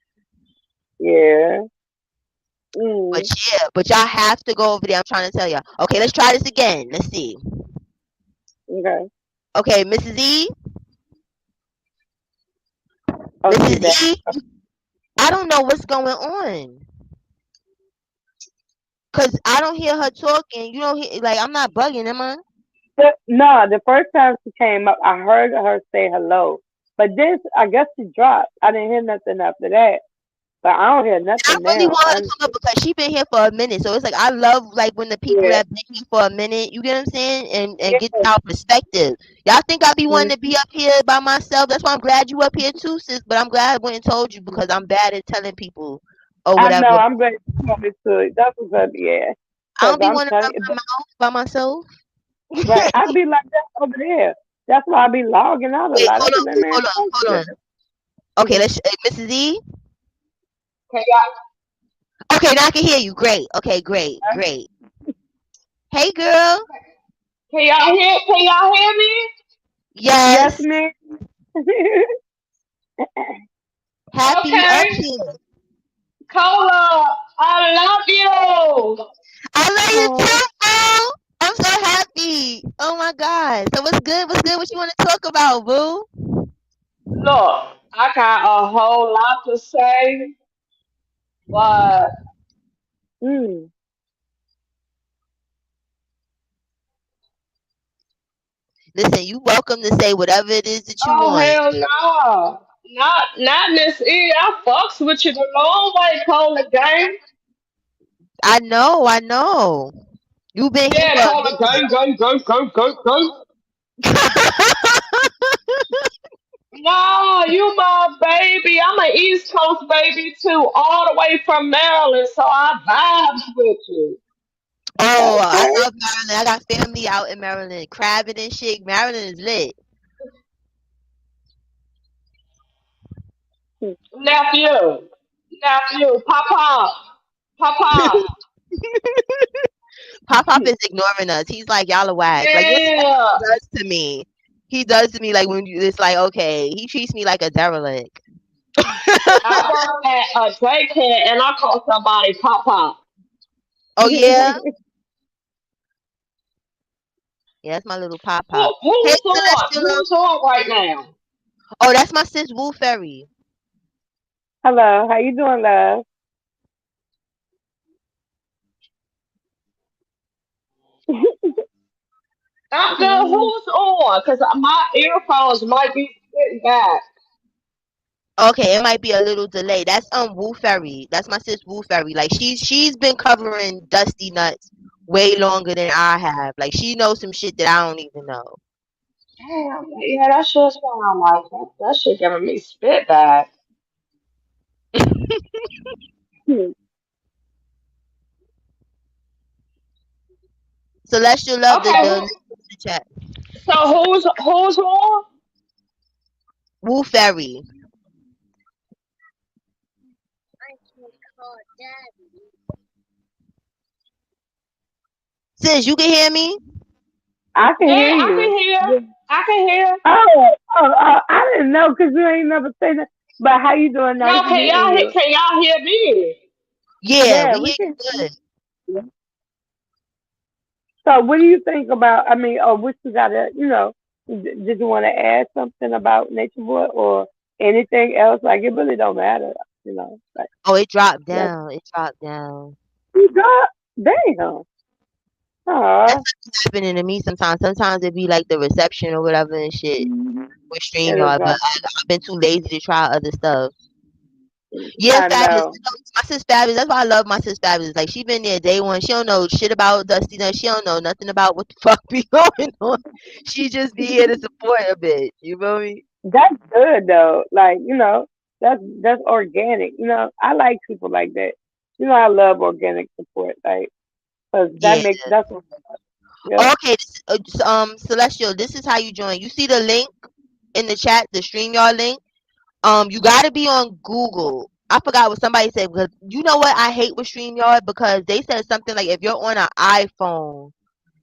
Yeah. But Mm. yeah, but y'all have to go over there. I'm trying to tell y'all. Okay, let's try this again. Let's see. Okay. Okay, Mrs. E. Oh, she's Mrs. back. E. I don't know what's going on. Cause I don't hear her talking. You don't hear, like, I'm not bugging, am I? No, the first time she came up, I heard her say hello. But this, I guess she dropped. I didn't hear nothing after that. But I don't hear I nothing really now. want her to come up because she been here for a minute. So it's like I love like when the people Yeah. that been here for a minute, you get what I'm saying, and get Yeah. our perspective. Y'all think I be Mm. wanting to be up here by myself? That's why I'm glad you up here too, sis. But I'm glad I went and told you because I'm bad at telling people or I know. whatever. I'm glad you want me to. That's what's up. Yeah. I Because don't be I'm wanting to telling run you. my mouth by myself. Right. Wait, I be like that over there. That's why I be logging out a lot. I hold be on, like, boo, man, hold on, fuck hold this. on. Okay, let's Mrs. E. Can y'all, Okay, now I can hear you. Great. Okay, great, great. Hey, girl. can y'all hear me? Yes, Yes. ma'am. Happy you up Okay. here. Cola, I love you. I love you Oh, too, boo. I'm so happy. Oh my God. So what's good? What's good? What you want to talk about, boo? look, I got a whole lot to say, but mm, Listen, you welcome to say whatever it is that you oh want. hell no. Not Miss E. I fucks with you the long way, Cola gang. I know, I know. You've been here Yeah, for a Cola gang, gang, gang, gang, gang, gang. minute. No, you my baby. I'm an East Coast baby too, all the way from Maryland, so I vibes with you. Oh, I Okay. love Maryland. I got family out in Maryland. Crabbing and shit. Maryland is lit. Papa, Papa. Pop Pop is ignoring us. He's like, y'all are whack. Like, that's what Yeah. he does to me. He does to me like when you, it's like, okay, he treats me like a derelict. I work at a daycare and I call somebody Papa. Oh, yeah? Yeah, that's my little Pop Pop. Hey, Who's on? Celestial. Who's on right now? Oh, that's my sis Woo Fairy. Hello, how you doing, love? I'm good. Who's on? Because my earphones might be sitting back. Okay, it might be a little delay. That's Woo Fairy. That's my sis Woo Fairy. Like she's been covering Dusty Nuts way longer than I have. Like she knows some shit that I don't even know. Damn, yeah, that shit's why I'm like that shit giving me spit back. Hmm. Celestial love Okay, the link in the chat. so who's on? Woo Fairy. Sis, you can hear me? I can Yeah, hear I you. can hear. Yeah. I can hear. I didn't know because you ain't never say that. But how you doing? Nice No, meeting you. can y'all hear me? Yeah, Yeah, we we hear can. you good. So what do you think about? I mean, or what you gotta, did you want to add something about Nature Boy or anything else? Like it really don't matter, Like Oh, it dropped like down. It dropped down. you got damn. That's Aw. what's happening to me sometimes. Sometimes it be like the reception or whatever and shit with It'll StreamYard, but drop. I've been too lazy to try other stuff. Yeah, I Fabulous. know. My sis Fabulous. That's why I love my sis Fabulous. Like she been there day one. She don't know shit about Dusty. None. She don't know nothing about what the fuck be going on. She just be here to support a bit. You feel me? That's good though. Like, that's organic. I like people like that. I love organic support. Like, cause that Yeah. makes that's what. Yep. Okay. Celestial. This is how you join. You see the link in the chat, the StreamYard link. You gotta be on Google. I forgot what somebody said because you know what I hate with StreamYard because they said something like if you're on an iPhone,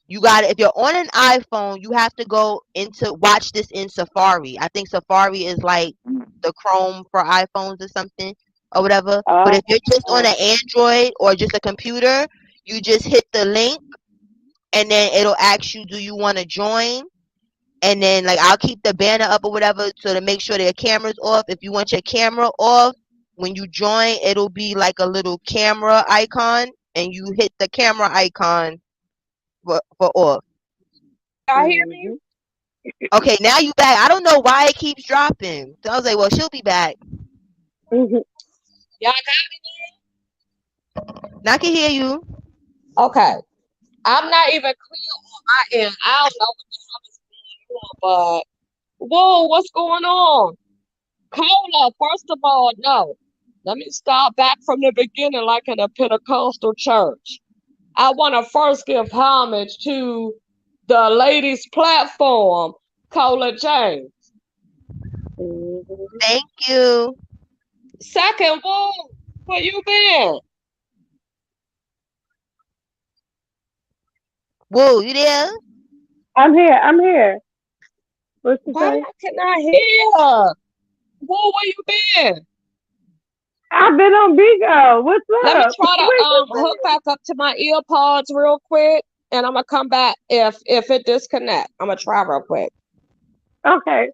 you got to if you're on an iPhone, you have to go into watch this in Safari. I think Safari is like the Chrome for iPhones or something or whatever. But Uh, if you're just on uh, an Android or just a computer, you just hit the link and then it'll ask you, do you want to join? And then like I'll keep the banner up or whatever so to make sure their camera's off. If you want your camera off, when you join, it'll be like a little camera icon and you hit the camera icon for off. Y'all hear me? mhm. Okay, now you back. I don't know why it keeps dropping. So I was like, well, she'll be back. Mhm. Y'all got Now I can hear you. me? Okay. I'm not even clear on my end. I don't know what the hell is going on, but whoa, what's going on? Cola, first of all, no. Let me start back from the beginning, like in a Pentecostal church. I want to first give homage to the ladies' platform, Cola James. Mhm. Thank you. Second, whoa, where you been? Whoa, you there? I'm here. I'm here. What you Why say? I cannot hear? Whoa, where you been? I've been on Bigo. What's Let me up? try Where to you hook been? back up to my ear pods real quick, and I'm gonna come back if it disconnect. I'm gonna try real quick. Okay.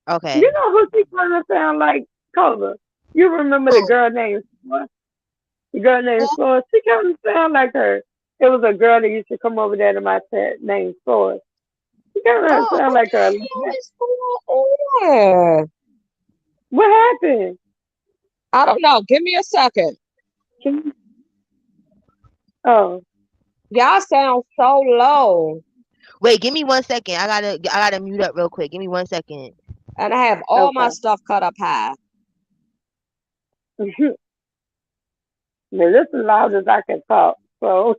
Okay. You know who she kind of sound like? Cola. You remember the Who? girl named Flora? The girl named Who? Flora. She kind of sound like her. It was a girl that used to come over there to my set named Flora. She kind of Oh, sound what like her a the little hell bit. is going on? What happened? I don't know. Give me a second. Can you, oh, Y'all sound so low, Wait, give me 1 second. I gotta mute up real quick. Give me 1 second. and I have all my okay. stuff cut up high. Now, this is loud as I can talk. So,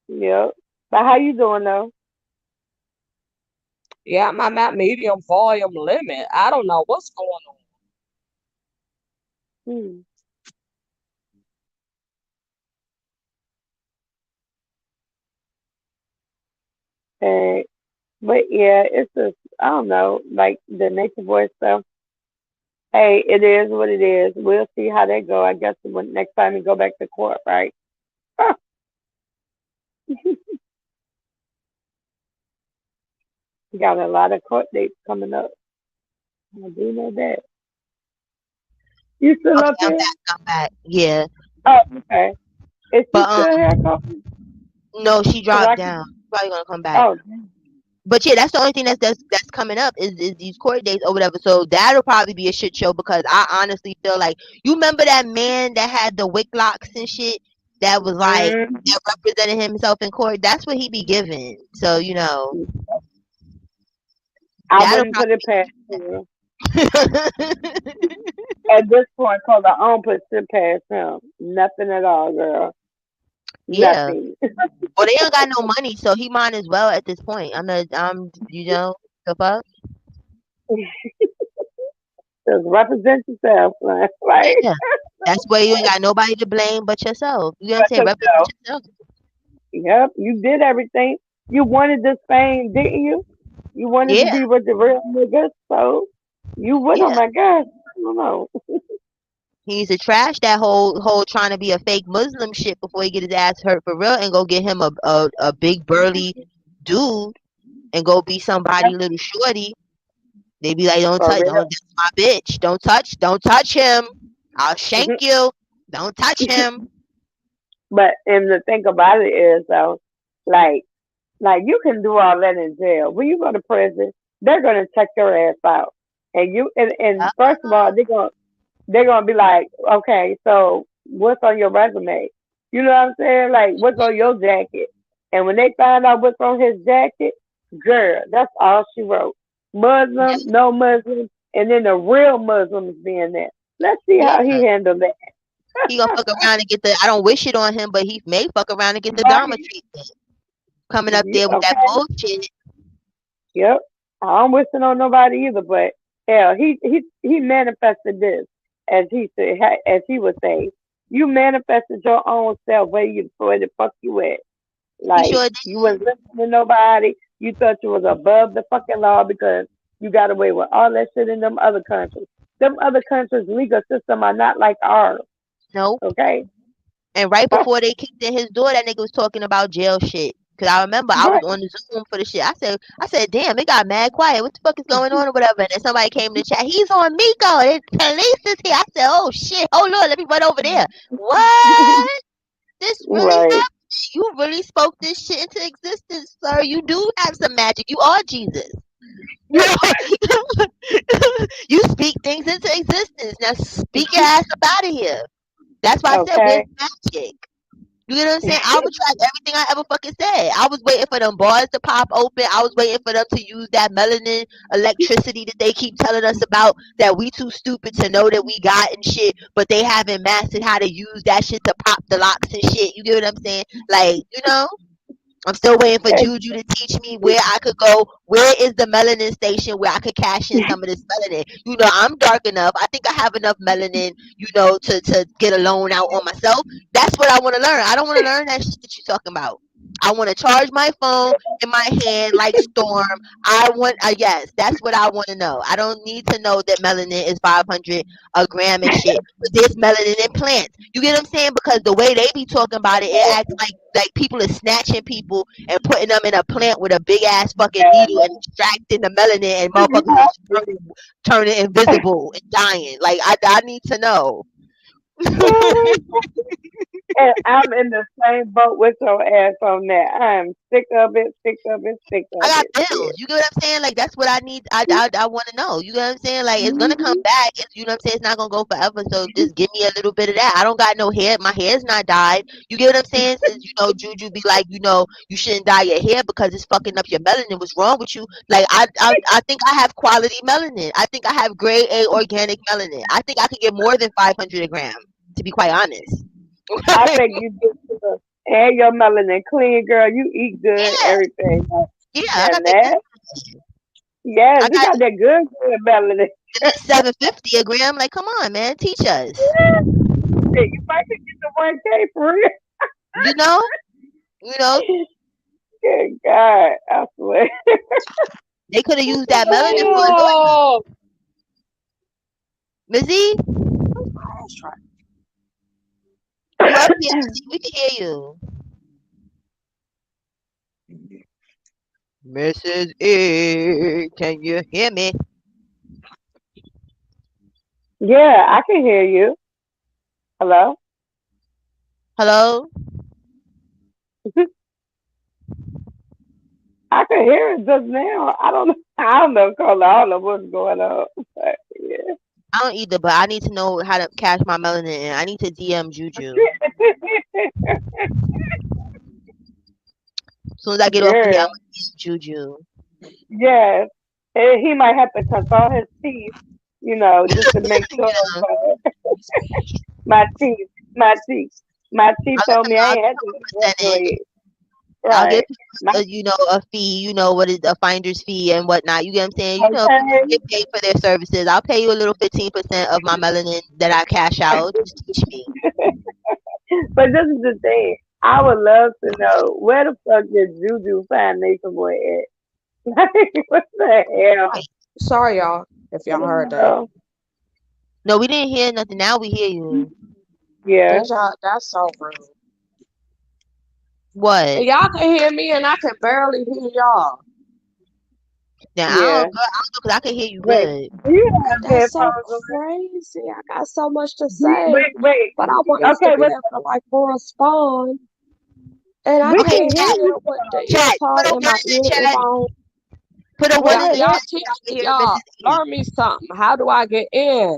yeah. But how you doing though? Yeah, I'm at medium volume limit. I don't know what's going on. Hmm. And, but yeah, it's just I don't know, like the nature boy stuff. Hey, it is what it is. We'll see how they go. I guess when next time we go back to court, right? Got a lot of court dates coming up. I do know that. You still Okay, up I'm here? back. I'm back. Yeah. Oh, okay. Is she But still here, Coffee? no, she Cause dropped I down. can. Probably gonna come back. Oh, But yeah, that's the only thing that's coming up is these court dates or whatever. So that'll probably be a shit show because I honestly feel like you remember that man that had the wick locks and shit that was like mm, that represented himself in court. That's what he be giving. So I that'll wouldn't put it probably. past him at this point. Cause I don't put shit past him. Nothing at all, girl. Yeah. Nothing. Well, they don't got no money, so he might as well at this point. The fuck. Just represent yourself, man. Like, Yeah. That's where you ain't got nobody to blame but yourself. You know what I'm but saying? Represent yourself. yourself. Yep, you did everything. You wanted this fame, didn't you? You wanted to Yeah. be with the real niggas, so you with them, Yeah. I guess. I don't know. He needs to trash that whole trying to be a fake Muslim shit before he get his ass hurt for real and go get him a big burly dude and go be somebody little shorty. They be like, don't For touch, real. don't, that's my bitch. Don't touch him. I'll shank you. Don't touch him. But and the thing about it is though, like you can do all that in jail. When you go to prison, they're gonna check your ass out. And Uh, first of all, they're gonna be like, okay, so what's on your resume? You know what I'm saying? Like, what's on your jacket? And when they find out what's on his jacket, girl, that's all she wrote. Muslim, no Muslim, and then the real Muslims being there. Let's see yeah, how he handled that. he gonna fuck around and get the. I don't wish it on him, but he may fuck around and get the Dharma Right? treatment. Coming up there with that Okay. bullshit. Yep. I don't wish it on nobody either, but hell, he manifested this, as he said, as he would say, you manifested your own self where the fuck you at. He Like sure did. you wasn't listening to nobody. You thought you was above the fucking law because you got away with all that shit in them other countries. Them other countries' legal system are not like ours. Nope. Okay. And right before they kicked in his door, that nigga was talking about jail shit. Cause I remember I was Right. on the Zoom for the shit. I said, damn, it got mad quiet. What the fuck is going on or whatever? And then somebody came in the chat. He's on Miko. The police is here. I said, oh shit, hold on, let me run over there. What? This really Right. happened? You really spoke this shit into existence, sir. You do have some magic. You are Jesus. You know, you speak things into existence. Now speak your ass up out of here. That's why I said, where's Okay. magic? You get what I'm saying? I retract everything I ever fucking said. I was waiting for them bars to pop open. I was waiting for them to use that melanin electricity that they keep telling us about that we too stupid to know that we got and shit, but they haven't mastered how to use that shit to pop the locks and shit. You get what I'm saying? Like, I'm still waiting for Juju to teach me where I could go. Where is the melanin station where I could cash in some of this melanin? I'm dark enough. I think I have enough melanin, to get a loan out on myself. That's what I want to learn. I don't want to learn that shit that you're talking about. I want to charge my phone in my hand like Storm. Yes, that's what I want to know. I don't need to know that melanin is 500 a gram and shit. But there's melanin in plants. You get what I'm saying? Because the way they be talking about it, it acts like people are snatching people and putting them in a plant with a big ass fucking needle and extracting the melanin and motherfuckers is turning invisible and dying. Like I need to know. And I'm in the same boat with your ass on that. I'm sick of it, sick of it, sick I of got it. bills. You get what I'm saying? Like that's what I need. I want to know. You get what I'm saying? Like it's gonna come Yeah. back. You know what I'm saying? It's not gonna go forever. So just give me a little bit of that. I don't got no hair. My hair's not dyed. You get what I'm saying? Since Juju be like, you shouldn't dye your hair because it's fucking up your melanin. What's wrong with you? Like I think I have quality melanin. I think I have grade A organic melanin. I think I could get more than 500 a gram. To be quite honest. I think you just and your melanin clean, girl. You eat good, Yeah, everything. yeah. I got And that good. that, yes, I you got got that good melanin. at least 750 a gram. Like, come on, man, teach us. Hey, you might could get the 1K for real. You know, you know, Good God, I swear. they could have used that melanin for endorsement. Oh, Mizzy, that's right. you up here? Mizzy? We can hear you. Mrs. E, can you hear me? Yeah, I can hear you. Hello? Hello? I can hear it just now. I don't know. I don't know, Carla. I don't know what's going on. But yeah. I don't either, but I need to know how to cash my melanin in. I need to DM Juju. As soon as I get off of here, I'm Girl. gonna DM Juju. Yes. And he might have to consult his teeth, just to make sure. Yeah. But my teeth, my teeth, my teeth told me I I'll ain't give had him to a percentage. graduate. I'll give Right. My people, a fee, what is a finder's fee and whatnot. You get what I'm saying? People okay. get paid for their services. I'll pay you a little 15% of my melanin that I cash out. Just teach me. But this is the thing. I would love to know where the fuck did Juju find Nathan Boy at? Like, what the hell? Right. Sorry, y'all, if I y'all don't heard that. know. No, we didn't hear nothing. Now we hear you. Yeah. That's so rude. What? And y'all can hear me, and I can barely hear y'all. Now Yeah. I don't know because I can hear you Wait. good. Do you have That's so headphones on? crazy. I got so much to say, Wait. but I want us to Okay, be but able to like respond. And I we Okay, can can't hear chat, hear you. with the ear chat. pod Put a in one my in the ear if chat. I don't. Put a one in Wait, Y'all, the wait. y'all chat so teach y'all can hear y'all Mrs. E. learn me something. How do I get in?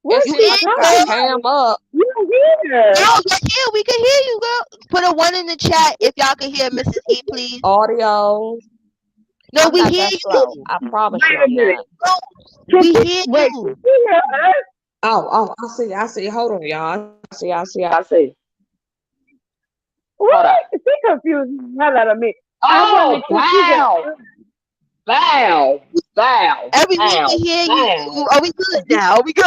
It What You seems you in, like you got girl? talking cam about? up. You here. No, yes, yeah, we can hear you, girl. Put a one in the chat if y'all can hear Mrs. E, please. Audio. No, I'm we not hear that slow. you. I promise you Wait a I'm minute. not. No, Can we she, hear wait, can you. she hear us? Oh, I see. I see. Hold on, y'all. I see. Hold up. What? She confused the hell out of me. I Oh, wonder, can she hear wow. us? Bow. Everyone can Bow. hear you. Bow. Are we good now? Are we good?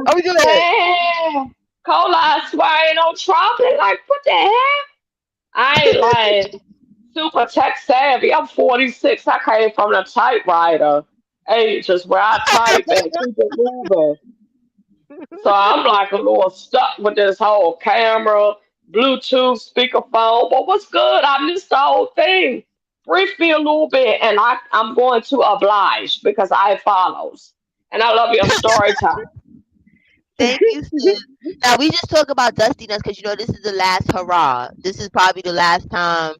Are we good? Man. Cola, I swear I ain't on trumpet. Like, what the heck? I ain't like super tech savvy. I'm 46. I came from the typewriter ages where I type and keep it moving. So I'm like a little stuck with this whole camera, Bluetooth, speakerphone. But what's good? I missed the whole thing. Brief me a little bit, and I'm going to oblige because I follows. And I love your story time. Thank you, sis. Now we just talk about Dusty Nuts because you know this is the last hurrah. This is probably the last time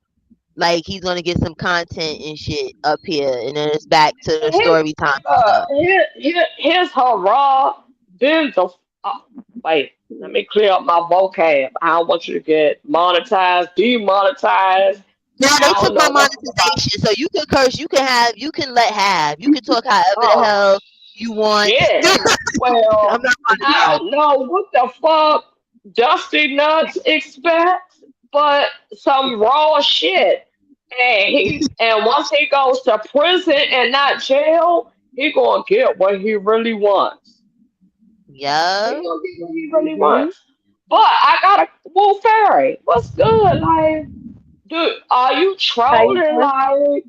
like he's gonna get some content and shit up here, and then it's back to the His, story time stuff. his hurrah been the. Uh, wait, let me clear up my vocab. I don't want you to get monetized, demonetized. Now they I took don't my know nothing about. monetization, so you can curse, you can have, you can let have, you can talk however the Oh, hell you want. shit. I'm Well, not I monetized. don't know what the fuck Dusty Nuts expects, but some raw shit. And once he goes to prison and not jail, he gonna get what he really wants. He Yeah. gonna get what he really hmm wants. But I got a Wolf Fairy. What's good? Like, dude, are you How you trolling doing? like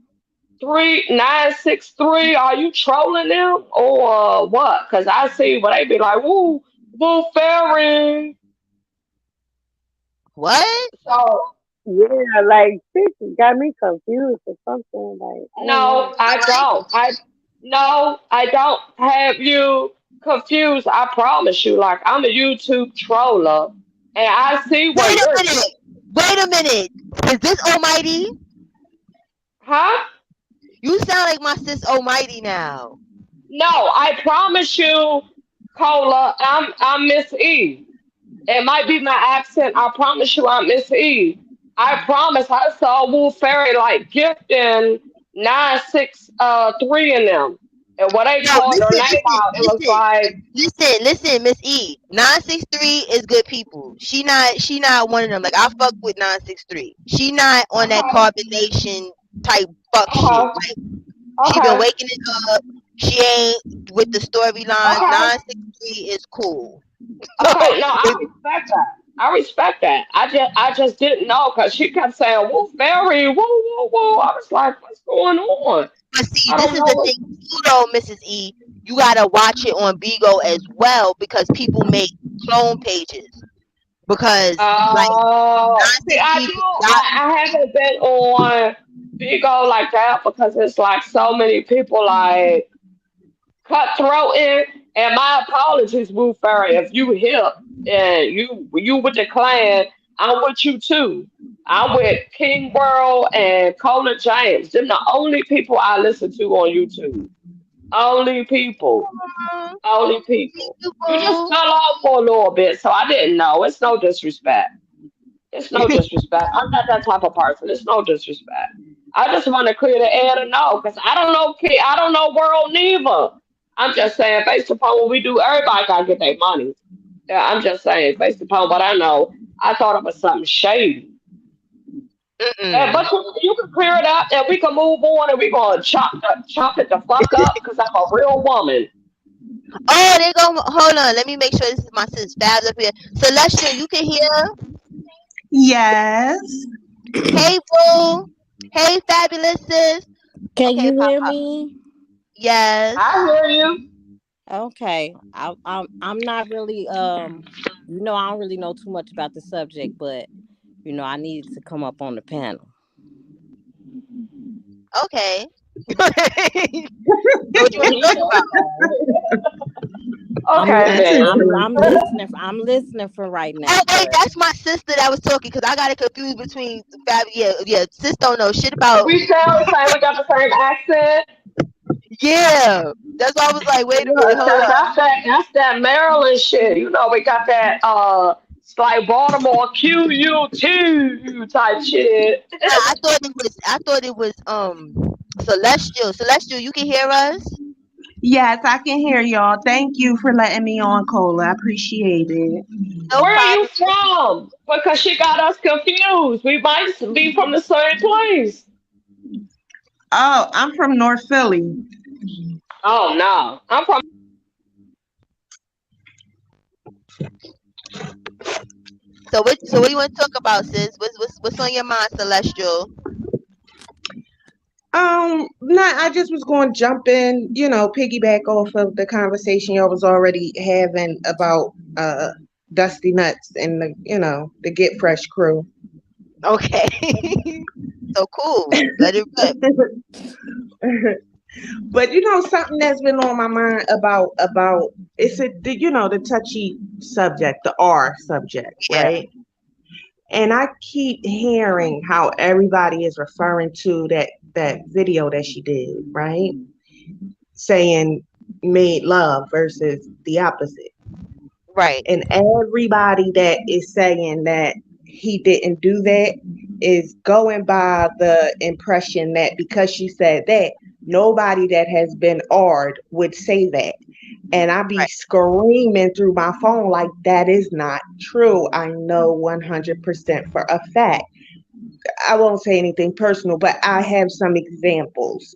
3963? Are you trolling them or what? Cause I see where they be like, "Woo, Wolf Fairy." What? So Yeah, like, she got me confused or something. Like, I don't know. no, I don't. I don't have you confused. I promise you. Like I'm a YouTube troller, and I see Wait where a you're. minute. Wait a minute. Is this Almighty? Huh? You sound like my sis Almighty now. No, I promise you, Cola. I'm Miss E. It might be my accent. I promise you, I'm Miss E. I promise. I saw Wolf Fairy like gifting 963 in them, and when they No, called her listen, name listen, out, it was listen, like, listen, Miss E. 963 is good people. She not one of them. Like I fuck with 963. She not on that okay, carbonation type fuck shit. okay, Like she been okay, waking it up. She ain't with the storylines. okay, 963 is cool. So okay. No, I if, respect that. I respect that. I just didn't know because she kept saying Wolf Fairy, woo, woo, woo. I was like, what's going on? but see, I this don't is know the what. thing too, though, Mrs. E. You gotta watch it on Bigo as well because people make clone pages because like See, I 963 do. got I haven't been on Bigo like that because it's like so many people like cutthroat in. And my apologies, Boo Fairy, if you hip and you with the clan, I'm with you too. I'm with King World and Cola James. Them the only people I listen to on YouTube. Only people. Only people. You just people. fell off for a little bit, so I didn't know. It's no disrespect. It's no disrespect. I'm not that type of person. It's no disrespect. I just want to clear the air to know because I don't know kid. I don't know world neither. I'm just saying based upon what we do, everybody gotta get their money. Yeah, I'm just saying based upon what I know. I thought it was something shady. Mm-mm. But you can clear it up and we can move on and we gonna chop it the fuck up because I'm a real woman. Oh, they go. Hold on. Let me make sure this is my sis Fabs up here. Celestial, you can hear. Yes. Hey, boo. Hey, fabulous sis. Can Okay, you pop, hear pop. me? Yes. I hear you. Okay, I'm not really I don't really know too much about the subject, but I needed to come up on the panel. Okay. So what you want to talk about? Okay, I'm man. I'm listening for right Oh now, wait, but that's my sister that was talking because I got it confused between Fab. Yeah, yeah. Sis don't know shit about. We sound the same. We got the same accent. Yeah, that's why I was like, wait a Yeah, minute, hold up. that's that Maryland shit. We got that it's like Baltimore QUT type shit. Nah, I thought it was Celestial. Celestial, you can hear us? Yes, I can hear y'all. Thank you for letting me on, Cola. I appreciate it. No Where are you problem. from? Because she got us confused. We might be from the same place. Oh, I'm from North Philly. Oh no, I'm from. So what do you want to talk about, sis? What's on your mind, Celestial? Not. I just was going to jump in, piggyback off of the conversation y'all was already having about Dusty Nuts and the Get Fresh crew. Okay. So cool. Let it rip. But something that's been on my mind about it's the touchy subject, the R subject, Yeah. right? And I keep hearing how everybody is referring to that video that she did, right? Saying made love versus the opposite. Right. And everybody that is saying that he didn't do that is going by the impression that because she said that, nobody that has been ard would say that. And I be Right. screaming through my phone like that is not true. I know 100% for a fact. I won't say anything personal, but I have some examples,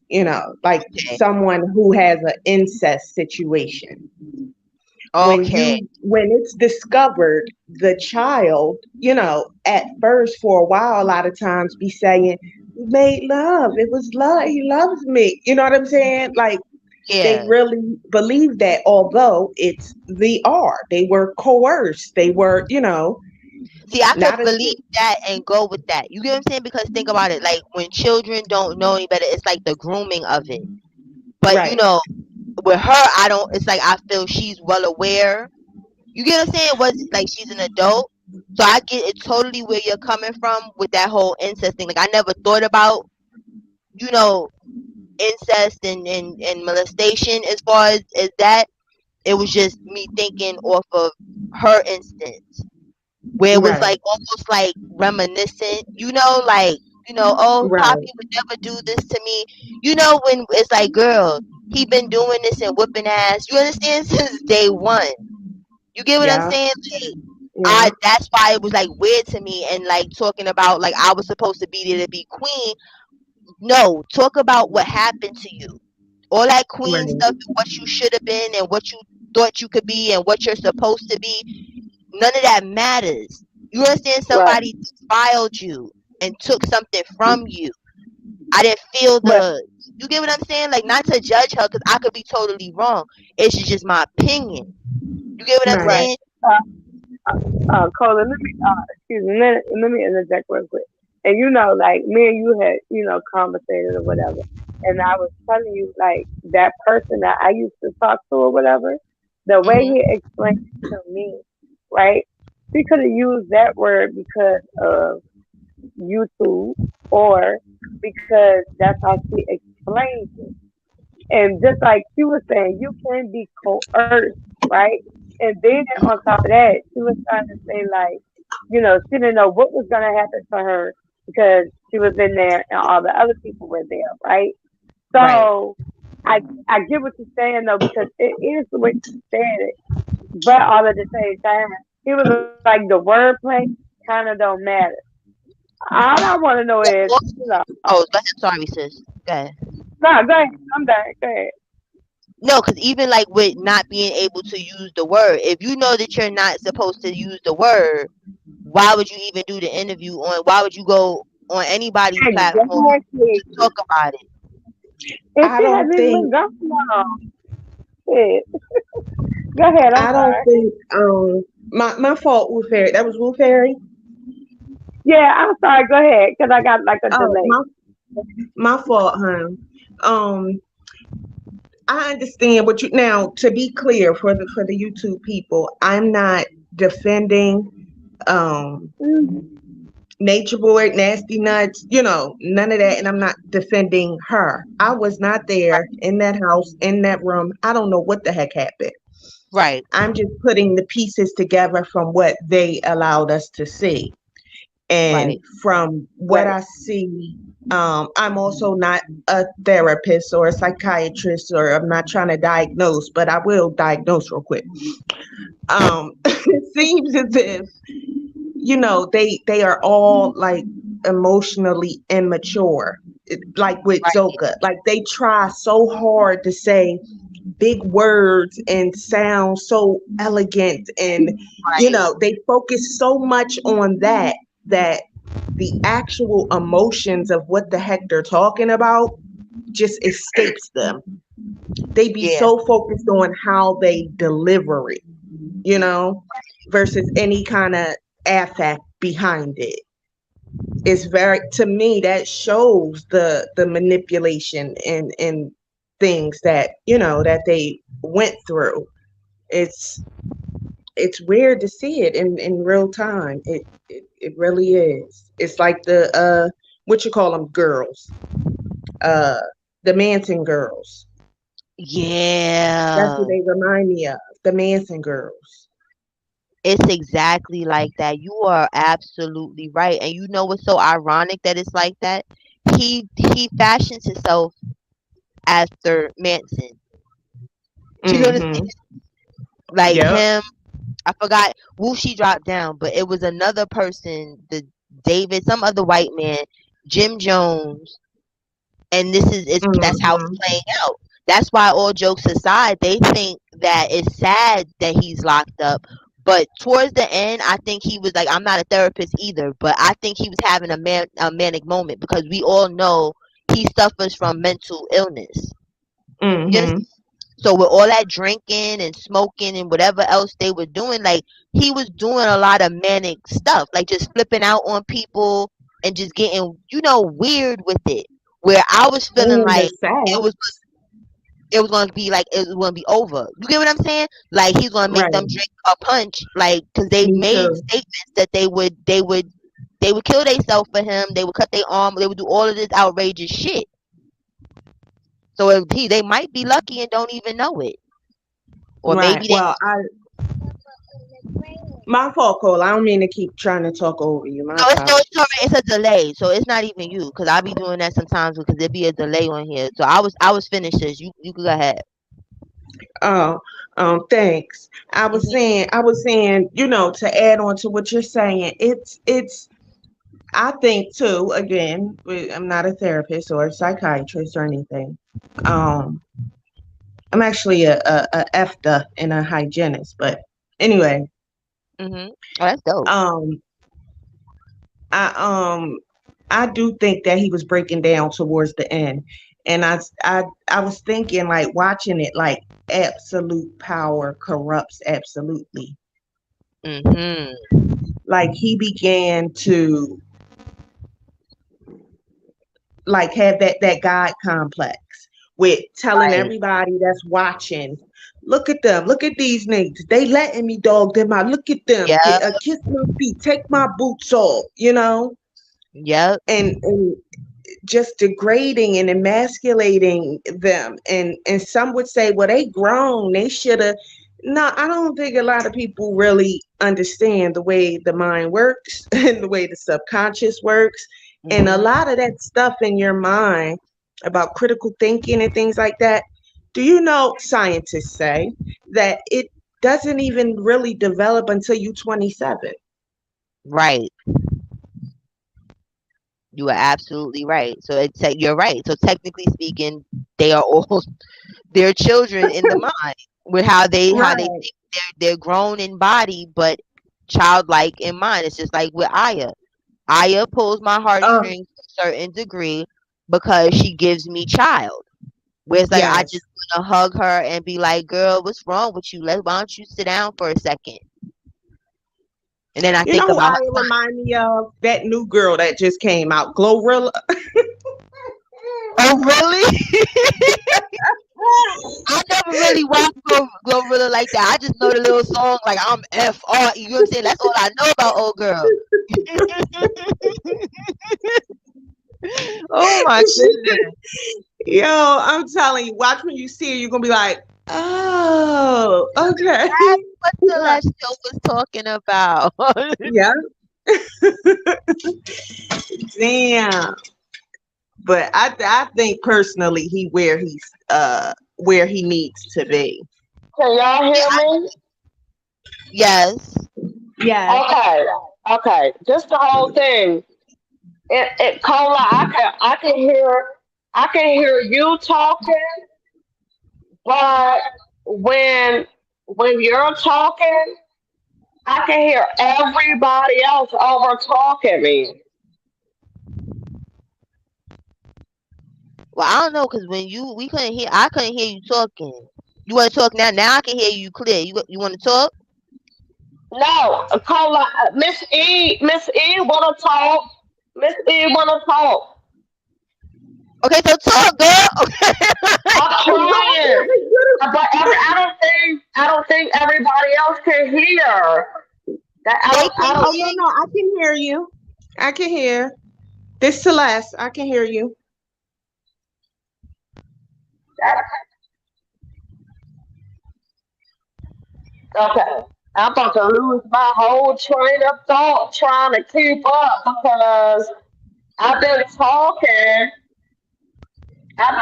like Okay. someone who has an incest situation. Okay. When it's discovered, the child, at first for a while, a lot of times be saying, "We made love. It was love. He loves me." You know what I'm saying? Like they Yeah. really believe that, although it's the R. They were coerced. They were, See, I could not a believe that and go with that. You get what I'm saying? Because think about it. Like when children don't know any better, it's like the grooming of it. But right, with her, I don't. It's like I feel she's well aware. You get what I'm saying? It was like she's an adult, so I get it totally where you're coming from with that whole incest thing. Like I never thought about you know incest and molestation as far as that. It was just me thinking off of her instance where it was right, like almost like reminiscent, like oh right, Poppy would never do this to me. When it's like, girl, he been doing this and whipping ass. You understand since day one. You get what I'm yeah, saying? Like, yeah, I that's why it was like weird to me and like talking about like I was supposed to be there to be queen. No, talk about what happened to you. All that queen right, stuff and what you should have been and what you thought you could be and what you're supposed to be. None of that matters. You understand? Right. Somebody defiled you and took something from you. I didn't feel But the. You get what I'm saying? Like, not to judge her because I could be totally wrong. It's just my opinion. You get what I'm right, right. saying? Uh, Cola, excuse me, let me interject real quick. And like me and you had, conversated or whatever. And I was telling you, like, that person that I used to talk to or whatever, the way Hmm. he explained it to me, right? He could have used that word because of YouTube or because that's how she explains it. And just like she was saying, you can be coerced, right? And then on top of that, she was trying to say like, she didn't know what was gonna happen to her because she was in there and all the other people were there, right? Right. So I get what you're saying though because it is the way she said it, but all at the same time, he was like the wordplay kind of don't matter. All I want to know is, Oh, go ahead. Sorry, sis. Go ahead. no, go ahead, I'm done. Go ahead. No, because even like with not being able to use the word, if you know that you're not supposed to use the word, why would you even do the interview on? Why would you go on anybody's platform to Exactly. talk about it? And I she don't hadn't even think been gone long. Shit. Go ahead. I'm I don't sorry. think my fault, Wolf Fairy. That was Wolf Fairy. Yeah, I'm sorry. Go ahead, because I got like a Oh, delay. my fault, huh? Um, I understand what you now. To be clear for the YouTube people, I'm not defending um Mm-hmm. Nature Boy, Nasty Nuts, none of that, and I'm not defending her. I was not there in that house, in that room. I don't know what the heck happened. Right. I'm just putting the pieces together from what they allowed us to see. And Right. from what Right. I see, I'm also not a therapist or a psychiatrist, or I'm not trying to diagnose, but I will diagnose real quick. It seems as if, they are all like emotionally immature. Like with Right. Zoka, like they try so hard to say big words and sound so elegant, and Right. they focus so much on that the actual emotions of what the heck they're talking about just escapes them. They be Yeah. so focused on how they deliver it, you know versus any kind of affect behind it. It's very, to me, that shows the manipulation and things that they went through. It's it's weird to see it in real time. It really is. It's like the what you call them, girls, uh the Manson girls. That's Yeah. what they remind me of, the Manson girls. It's exactly like that. You are absolutely right. And you know what's so ironic that it's like that? He fashions himself after Manson. Do you understand? Mm-hmm. Like Yep. him, I forgot Wushi dropped down, but it was another person, the David, some other white man, Jim Jones, and this is that's how it's Mm-hmm. playing out. That's why all jokes aside, they think that it's sad that he's locked up. But towards the end, I think he was like, I'm not a therapist either, but I think he was having a manic moment because we all know he suffers from mental illness. You understand? Mm-hmm. So with all that drinking and smoking and whatever else they were doing, like he was doing a lot of manic stuff, like just flipping out on people and just getting, weird with it. Where I was feeling And the like sad, it was it was gonna be like it was gonna be over. You get what I'm saying? Like he's gonna make them right? drink a punch, like because they Me made too. statements that they would kill themselves for him. They would cut their arm. They would do all of this outrageous shit. So they might be lucky and don't even know it, or Right. maybe they. Well, my fault, Cole. I don't mean to keep trying to talk over you. My No, it's apologies. alright. It's a delay, so it's not even you. Cause I be doing that sometimes because there be a delay on here. So I was finished. This. You can go ahead. Oh, thanks. Hmm. I was saying, to add on to what you're saying, I think too, again, I'm not a therapist or a psychiatrist or anything. Um, I'm actually a EFTA and a hygienist, but anyway, Hmm. Oh, that's dope. um, I um I do think that he was breaking down towards the end, and I was thinking, like, watching it, like, absolute power corrupts absolutely. Hmm. Like he began to, like, have that God complex with telling Right. everybody that's watching, look at them, look at these niggas, they letting me dog them out, look at them, Yep. get kiss my feet, take my boots off, Yep. and just degrading and emasculating them. And some would say, well, they grown, they should have. No, I don't think a lot of people really understand the way the mind works and the way the subconscious works, and a Hmm. lot of that stuff in your mind about critical thinking and things like that. Do you know, scientists say that it doesn't even really develop until you 27. Right. You are absolutely right. So you're right. So technically speaking, they are all they're children in the mind with how they Right. think they're grown in body but childlike in mind. It's just like with Aya. Aya pulls my uh heartstrings to a certain degree because she gives me child. Where it's like I Yes. just wanna hug her and be like, "Girl, what's wrong with you? Why don't you sit down for a second?" And then I You know think who about I remind me of? That new girl that just came out, Glorilla. oh, really? I never really watched Glorilla like that. I just know the little song like I'm FR. You know what I'm saying? That's all I know about old girl. Oh my goodness. Yo, I'm telling you, watch when you see her, you're gonna be like, oh, okay. That's what Celestial was talking about. Yeah. Damn. But I think personally where he needs to be. Can y'all Yeah, hear me? yes. Yes. Okay. Okay. Just the whole thing. Cola, I can hear you talking, but when when you're talking, I can hear everybody else over talking me. Well, I don't know because when we couldn't hear, I couldn't hear you talking. You want to talk now? Now I can hear you clear. You want to talk? No, Cola, Miss E wanna talk. Miss E wanna talk. Okay, so talk, girl. Okay. I'm trying, but I don't think everybody else can hear. That They I can Oh don't. hear no, no, you. I can hear you. I can hear. This Celeste, I can hear you. That, okay. I'm about to lose my whole train of thought trying to keep up because I've been talking. I've,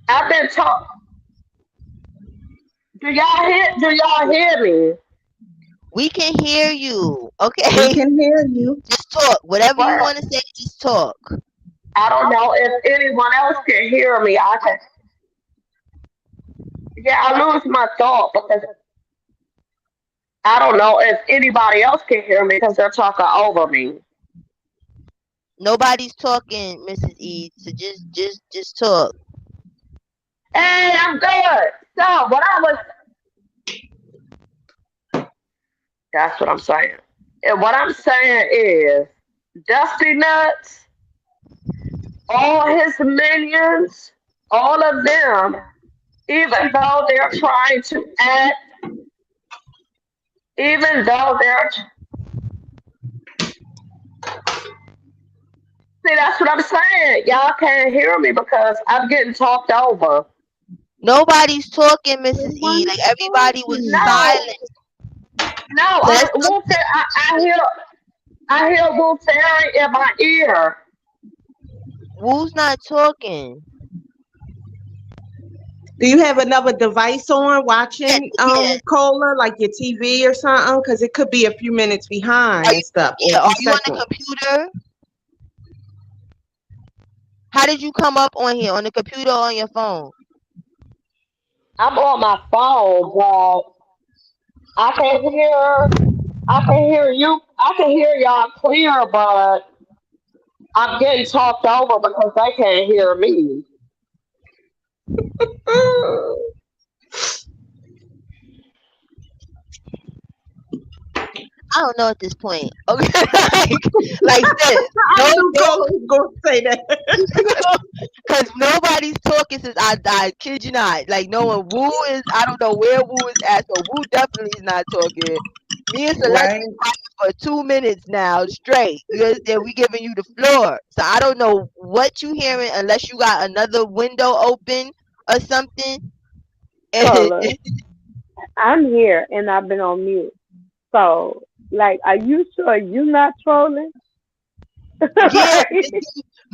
I've been talking. Do y'all hear me? We can hear you. We Okay. can hear you. Just talk. Whatever you But want to say, just talk. I don't know if anyone else can hear me. I can. Yeah, I lose my thought because I don't know if anybody else can hear me because they're talking over me. Nobody's talking, Mrs. E. So just talk. Hey, I'm good. So that's what I'm saying. And what I'm saying is, Dusty Nuts, all his minions, all of them, even though they're trying to act, even though they're, see, that's what I'm saying. Y'all can't hear me because I'm getting talked over. Nobody's talking, Mrs. E. Like Nobody's everybody was talking. No, silent. no, So let's go. I hear Wolf Terry in my ear. Who's not talking? Do you have another device on Yeah, watching yeah. Cola, like your TV or something? Because it could be a few minutes behind Are and you? stuff, or Yeah. a Are few you on the seconds. computer? How did you come up on here on the computer or on your phone? I'm on my phone, but I can hear, I can hear you, I can hear y'all clear, but I'm getting talked over because they can't hear me. I don't know at this point. Okay, like sis, I no, knew no, Cola was going to say that. because nobody's talking since I died. Kid you not. Like no one. Woo is. I don't know where Woo is at. So Woo definitely is not talking. Me and Celeste Right? been quiet for 2 minutes now straight. You understand? We giving you the floor. So I don't know what you hearing unless you got another window open or something. Color. I'm here and I've been on mute. So, like, are you sure you not trolling? Yeah,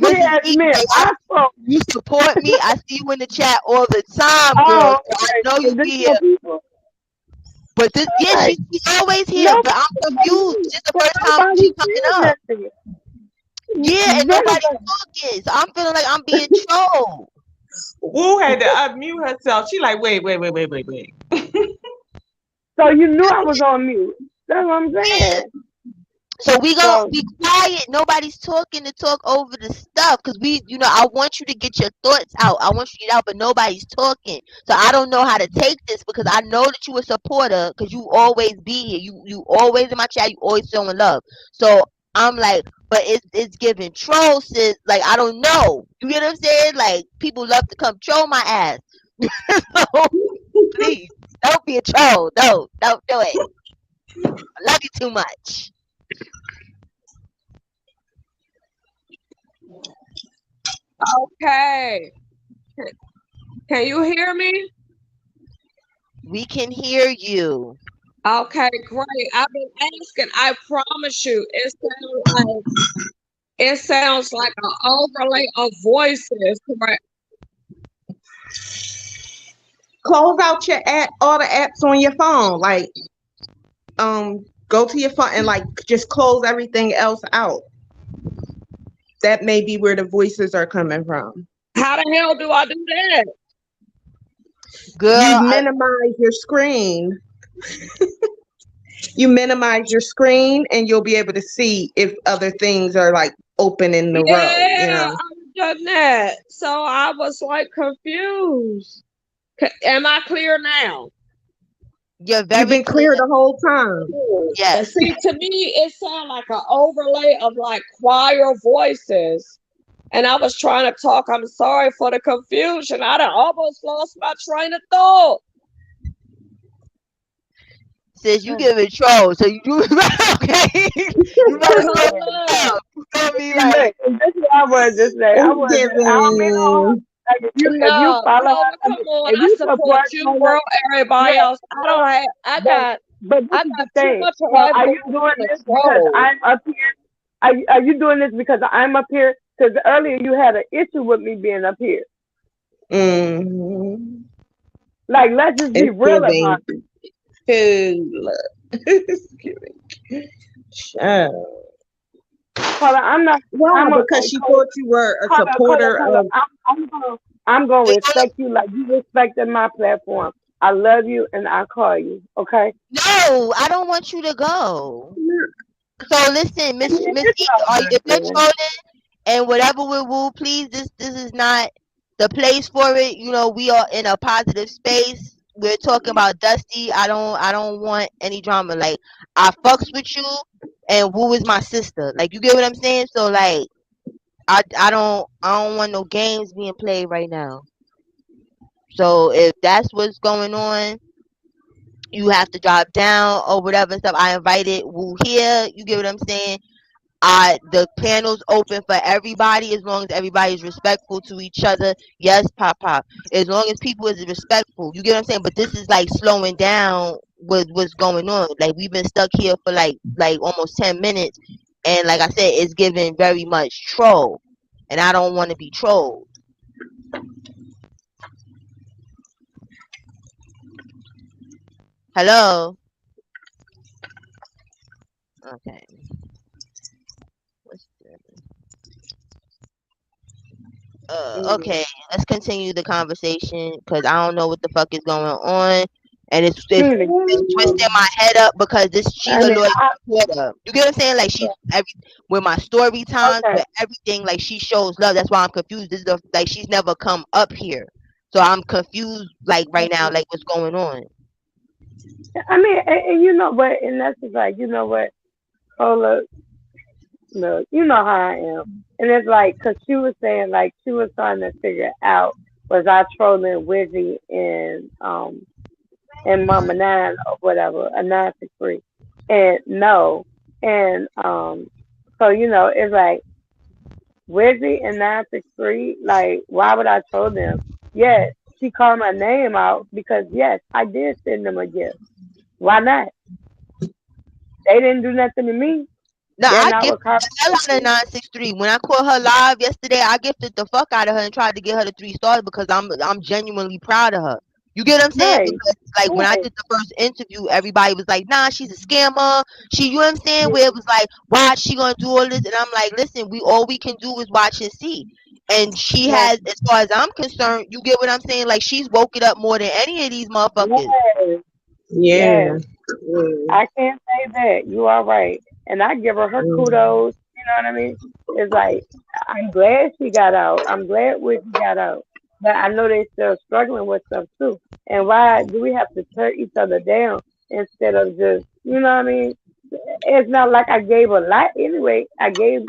Like, Mrs. yeah, E, admit like, I spoke. you support me. I see you in the chat all the time, girl. Oh, So I okay. know you Is this be your here. people? But this, yeah, Like, she's always here. no, But I'm confused. This is the but first time she nobody coming said up. nothing. Yeah, and Really? nobody's talking. So I'm feeling like I'm being trolled. Wu had to unmute herself. She like, wait, wait, wait, wait, wait, wait. So you knew I was on mute. That's what I'm Yeah. saying. So we gonna So be quiet. Nobody's talking to talk over the stuff because I want you to get your thoughts out. I want you to get out, but nobody's talking. So I don't know how to take this because I know that you a supporter because you always be here. You always in my chat. You always showing love. So I'm like, but it's giving troll, sis. Like I don't know. You get what I'm saying? Like people love to come troll my ass. So please don't be a troll. No, don't do it. I love you too much. Okay. Can you hear me? We can hear you. Okay, great. I've been asking. I promise you, it sounds like an overlay of voices. Correct. Close out your app, all the apps on your phone. Like, go to your phone and like just close everything else out. That may be where the voices are coming from. How the hell do I do that? Girl, You minimize your screen. You minimize your screen and you'll be able to see if other things are like open in the row, you Yeah, know. I've done that. So I was like confused. Am I clear now? you're You've very been clear. clear the whole time. And Yes. see, to me, it sounded like an overlay of like choir voices. And I was trying to talk. I'm sorry for the confusion. I done almost lost my train of thought. Sis, you give it troll, so you do okay. You better slow Look, down. You feel me? see, Like look, and this is what I was just say. I It's was just, I don't mean no harm. giving. Like if you no, follow Clover, her, come on. if I you support support you, Taylor, bro. Everybody yeah, else, I don't have. but this I is the got too thing. much of So that are going you on doing to this because troll. I'm up here? Are you doing this because I'm up here? Because earlier you had an issue with me being up here. Mm-hmm. Like let's just be It's real about giving. Cool. It's giving. Child. it. Carla, I'm not. Why? I'm a Because she Carla, thought you were a Carla, Carla, supporter Carla. of. I'm gonna respect you like you respected my platform. I love you and I call you. Okay. no, I don't want you to go. So listen, I mean, Miss it's E, all if good, you're man. trolling and whatever we will, please, this is not the place for it. You know, we are in a positive space. We're talking about Dusty. I don't want any drama. Like I fucks with you, and Wu is my sister. Like you get what I'm saying? So like I don't want no games being played right now. So if that's what's going on, you have to drop down or whatever stuff. I invited Wu here. You get what I'm saying? The panel's open for everybody as long as everybody is respectful to each other. Yes, pop. As long as people is respectful. You get what I'm saying? But this is like slowing down with what's going on. Like we've been stuck here for like almost 10 minutes, and like I said, it's giving very much troll, and I don't want to be trolled. Hello. Okay. What's Mm. okay, let's continue the conversation because I don't know what the fuck is going on, and it's twisting my head up because she's I a mean, loyal supporter. You get what I'm saying? Like she's with my story times, okay. with everything. Like she shows love. That's why I'm confused. This is like she's never come up here, so I'm confused. Like right now, like what's going on? I mean, and you know what? And that's just like, you know what? Hold up. Look, you know how I am. And it's like, because she was saying, like, she was trying to figure out, was I trolling Wizzy and Mama Nine or whatever, a 963. And no. And so, it's like, Wizzy and 963, like, why would I troll them? Yes, she called my name out because, yes, I did send them a gift. Why not? They didn't do nothing to me. No, They're I not gifted Ricardo. the hell out of 963. When I caught her live yesterday, I gifted the fuck out of her and tried to get her to 3 stars because I'm genuinely proud of her. You get what I'm saying? Right, Because like when I right. did the first interview, everybody was like, "Nah, she's a scammer." You know what I'm saying? Where it was like, "Why is she gonna do all this?" And I'm like, "Listen, all we can do is watch and see." And she Now, has, as far as I'm concerned, you get what I'm saying? Like she's woke it up more than any of these motherfuckers. yes, Yeah. yes. I can't say that. You are right. and I give her Mm. kudos. You know what I mean? It's like I'm glad she got out. I'm glad Whitney got out, but I know they still struggling with stuff too. And why do we have to tear each other down instead of just, you know what I mean? It's not like I gave a lot anyway. I gave,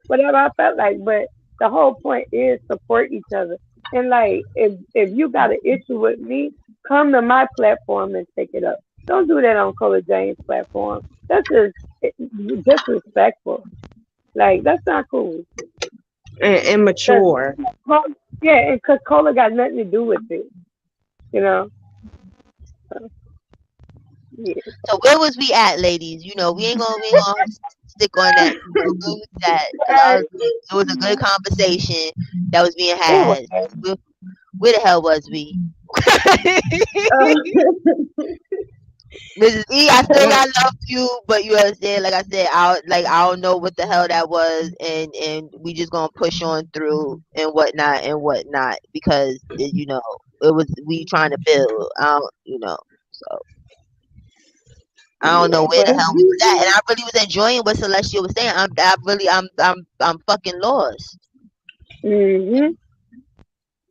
whatever I felt like, but the whole point is support each other. And like, if you got an issue with me, come to my platform and take it up. Don't do that on Cola James' platform. That's just disrespectful. Like that's not cool. And Cause immature. yeah, and cause Cola got nothing to do with it. You know. So, yeah. So where was we at, ladies? We ain't gonna stick on that. Where was that? Because it was a good conversation that was being It was. had. Where the hell was we? Mrs. E, I still got love for you, but you understand, like I said, I don't know what the hell that was, and we just gonna push on through and whatnot because it was we trying to build. So I don't know Yeah, where the but hell we was at, and I really was enjoying what Celestia was saying. I'm fucking lost. mhm.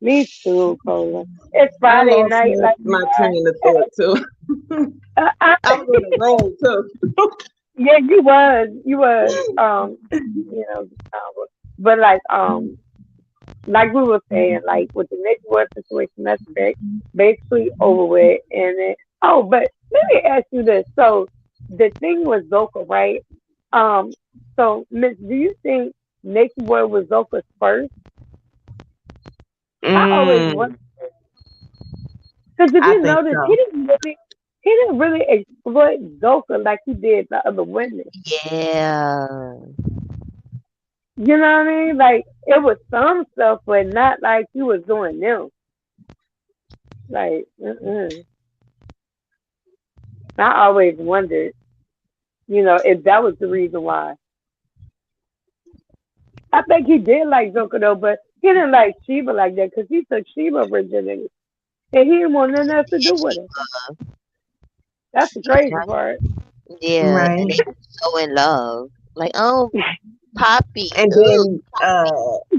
Me too, Cola. It's I Friday lost night, like my train of thought too. I, I was on the road too. yeah, you was, but like we were saying, like with the next word situation, that's basically over with. And then, but let me ask you this: so the thing was Zoka, right? Um, so Miss, do you think Naked Boy was Zoka's first? I always Mm, wonder because if I you think notice, so. he didn't really exploit Zoka like he did the other women. Yeah, You know what I mean? Like it was some stuff, but not like he was doing them. Like, I always wondered, if that was the reason why. I think he did like Zuko though, but he didn't like Sheba like that because he took Sheba virginity and he didn't want nothing else to do with her. That's the crazy part. yeah, and Right. they were so in love. Like, oh, Poppy, And ugh, then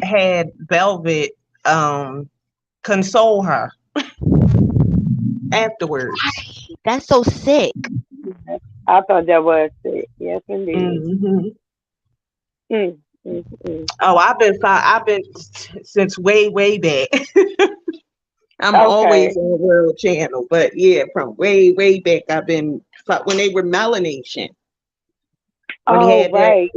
had Velvet console her afterwards. that's so sick. I thought that was it. Yes, indeed. Hmm. Mm, mm, mm. Oh, I've been since way back. I'm always Okay. on the World Channel, but yeah, from way back, I've been when they were Melanation. When he Oh, had that, right.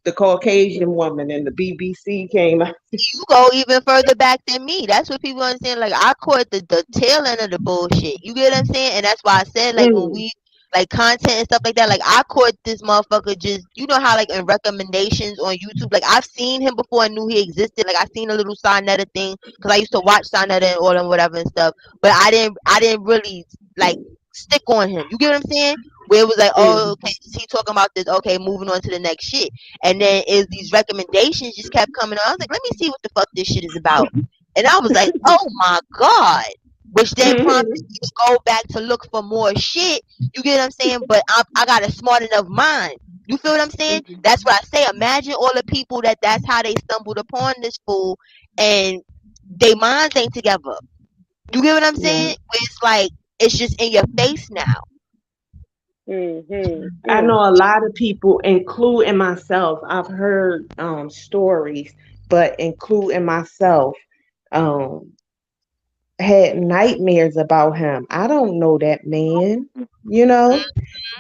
the Caucasian woman and the BBC came out. You go even further back than me. That's what people understand. Like I caught the tail end of the bullshit. You get what I'm saying? And that's why I said like when Mm, we like content and stuff like that. Like I caught this motherfucker just how like in recommendations on YouTube. Like I've seen him before and knew he existed. Like I seen a little Sarnetta thing because I used to watch Sarnetta and all and whatever and stuff. But I didn't really like stick on him. You get what I'm saying? Where it was like, oh, mm, okay, is he talking about this? Okay, moving on to the next shit. And then is these recommendations just kept coming on. I was like, let me see what the fuck this shit is about. And I was like, oh my God. Which then prompted mhm, me to go back to look for more shit. You get what I'm saying? But I got a smart enough mind. You feel what I'm saying? mhm, That's what I say. Imagine all the people that's how they stumbled upon this fool and they minds ain't together. You get what I'm saying? right. Where it's like, it's just in your face now. Mhm. I Mm. know a lot of people, including myself. I've heard stories, but including myself, um, had nightmares about him. I don't know that man, you know,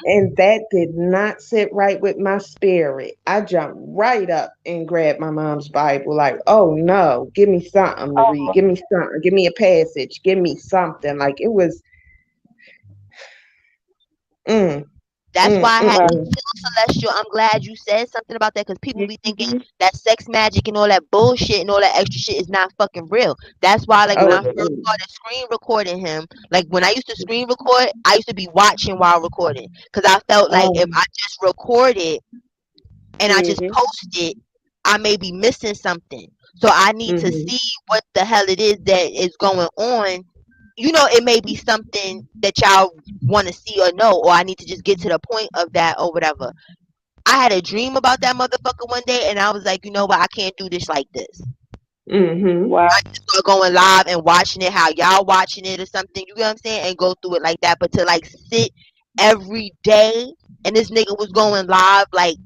and that did not sit right with my spirit. I jumped right up and grabbed my mom's Bible, like, oh no, give me something to read, Oh, give me something, give me a passage, give me something. Like it was, mm, That's why I had to right. mm. chill, Celestial. I'm glad you said something about that because people be thinking Mhm. that sex magic and all that bullshit and all that extra shit is not fucking real. That's why, like, when Oh, I first started screen recording him, like, when I used to screen record, I used to be watching while recording because I felt like if I just recorded and I just Mhm. posted, I may be missing something. So I need to mm-hmm, see what the hell it is that is going on. It may be something that y'all want to see or know, or I need to just get to the point of that or whatever. I had a dream about that motherfucker one day, and I was like, you know what? I can't do this like this. Mm-hmm. Wow. I just start going live and watching it, how y'all watching it or something. You get what I'm saying? And go through it like that. But to like sit every day, and this nigga was going live like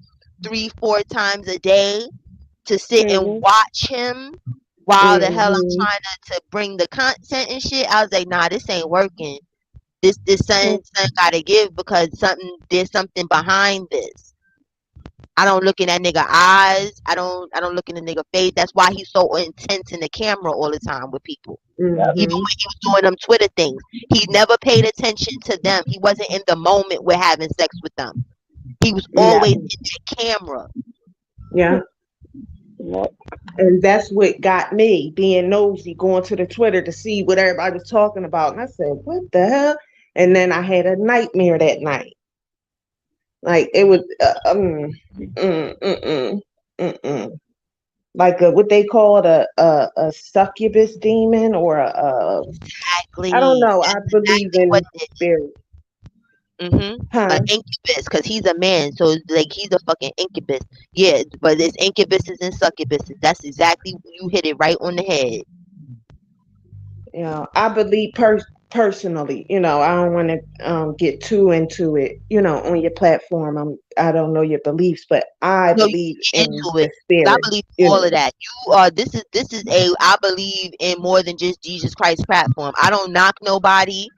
3-4 times a day to sit and Mhm. watch him while the hell I'm Mm-hmm. trying to bring the content and shit. I was like, nah, this ain't working. This Mhm. son gotta give because there's something behind this. I don't look in that nigga eyes. I don't look in the nigga face. That's why he's so intense in the camera all the time with people. Yep. Even Mm-hmm. when he was doing them Twitter things, he never paid attention to them. He wasn't in the moment with having sex with them. He was always Yeah. in the camera. Yeah. Yep. And that's what got me being nosy, going to the Twitter to see what everybody was talking about. And I said, what the hell? And then I had a nightmare that night. Like it was, mm, mm. Like what they call it, a succubus demon or I don't Exactly. know. I That's believe exactly what in it is. spirit. An Huh? incubus, cause he's a man, so it's like he's a fucking incubus. Yeah, but it's incubuses and succubuses. That's exactly you hit it right on the head. You know, I believe personally, I don't want to get too into it, on your platform. I don't know your beliefs, but I No, you believe can get in into it. the 'Cause I spirit, believe you all know. of that. You are this is a I believe in more than just Jesus Christ platform. I don't knock nobody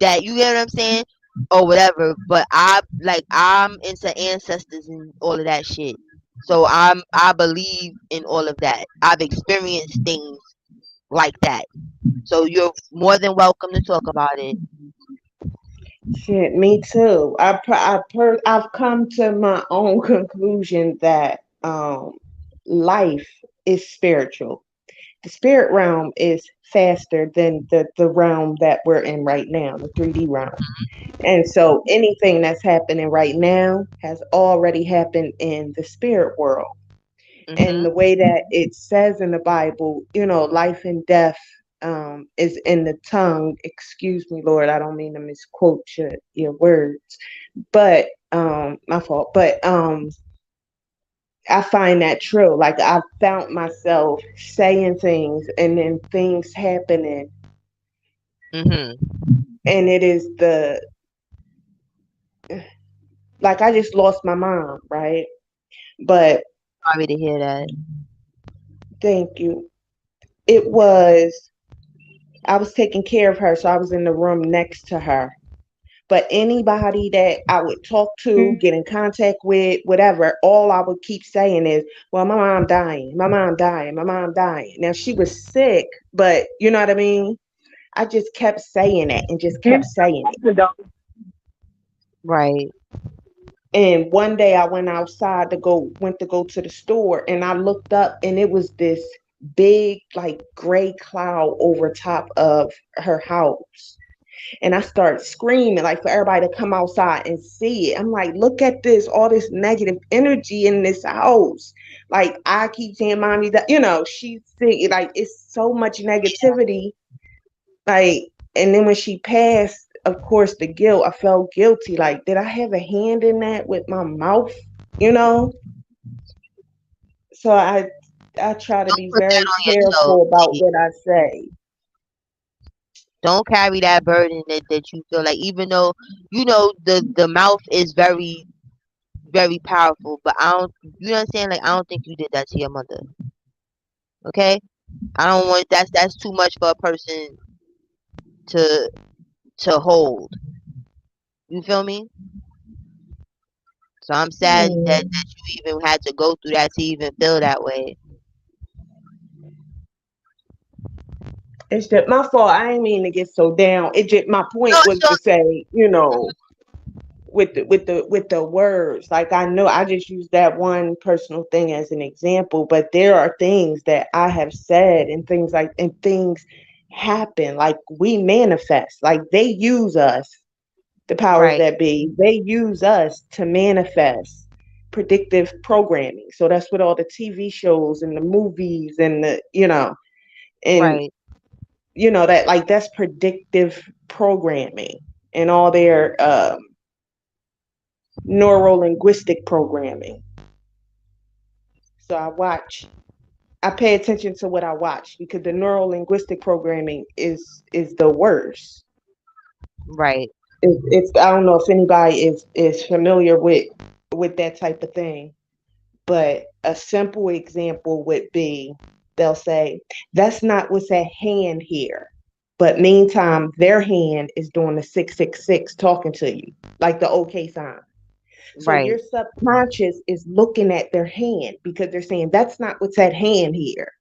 that you get what I'm saying or whatever, but I'm into ancestors and all of that shit. So I believe in all of that. I've experienced things like that. So you're more than welcome to talk about it. Shit, me too. I've come to my own conclusion that life is spiritual. The spirit realm is faster than the realm that we're in right now, the 3D realm. And so anything that's happening right now has already happened in the spirit world. And Mhm. the way that it says in the Bible, life and death is in the tongue. Excuse me, Lord, I don't mean to misquote your words, but my fault. But I find that true. Like I've found myself saying things and then things happening, Mhm. and it is like I just lost my mom, right? But Sorry to hear that. thank you. It was I was taking care of her, so I was in the room next to her. But anybody that I would talk to, get in contact with, whatever, all I would keep saying is, well, my mom dying, my mom dying, my mom dying. Now she was sick, but you know what I mean? I just kept saying it and just You kept saying it. know, Right. And one day I went outside went to go to the store and I looked up and it was this big, like gray cloud over top of her house. And I start screaming like for everybody to come outside and see it. I'm like, look at this, all this negative energy in this house. Like I keep saying, mommy, that she's sick. Like it's so much negativity. Like, and then when she passed, of course, the guilt, I felt guilty. Like, did I have a hand in that with my mouth? You know? So I try to Don't be put that very on yourself. careful about Like, what I say. don't carry that burden that you feel like, even though the mouth is very very powerful, but I don't. You understand? Like I don't think you did that to your mother. Okay? I don't want that's too much for a person to hold. You feel me? So I'm sad Hmm. that you even had to go through that to even feel that way. It's just my fault. I ain't mean to get so down. It just my No, point it's was your to say, with the words. Like I know I just use that one personal thing as an example, but there are things that I have said and things happen. Like we manifest. Like they use us, the powers right, that be. They use us to manifest predictive programming. So that's what all the TV shows and the movies and and right. that like that's predictive programming and all their neuro linguistic programming. So I pay attention to what I watch because the neuro linguistic programming is the worst. Right. It's I don't know if anybody is familiar with that type of thing, but a simple example would be they'll say, that's not what's at hand here. But meantime, their hand is doing the 666 talking to you, like the OK sign. So Right. your subconscious is looking at their hand because they're saying, that's not what's at hand here.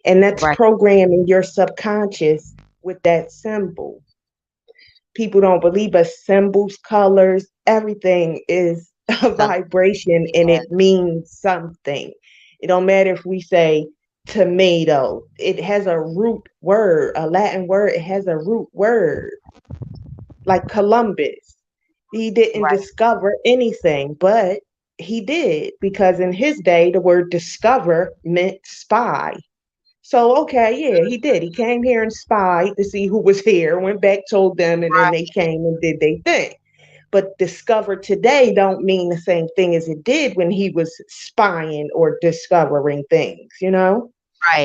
And that's Right. programming your subconscious with that symbol. People don't believe us. Symbols, colors, everything is a Some, vibration and yeah. it means something. It don't matter if we say tomato, it has a root word, a Latin word, it has a root word. Like Columbus, he didn't Right. discover anything, but he did because in his day, the word discover meant spy. So, okay, yeah, he did. He came here and spied to see who was here, went back, told them, and then they Right. came and did their thing. But discover today don't mean the same thing as it did when he was spying or discovering things, you know?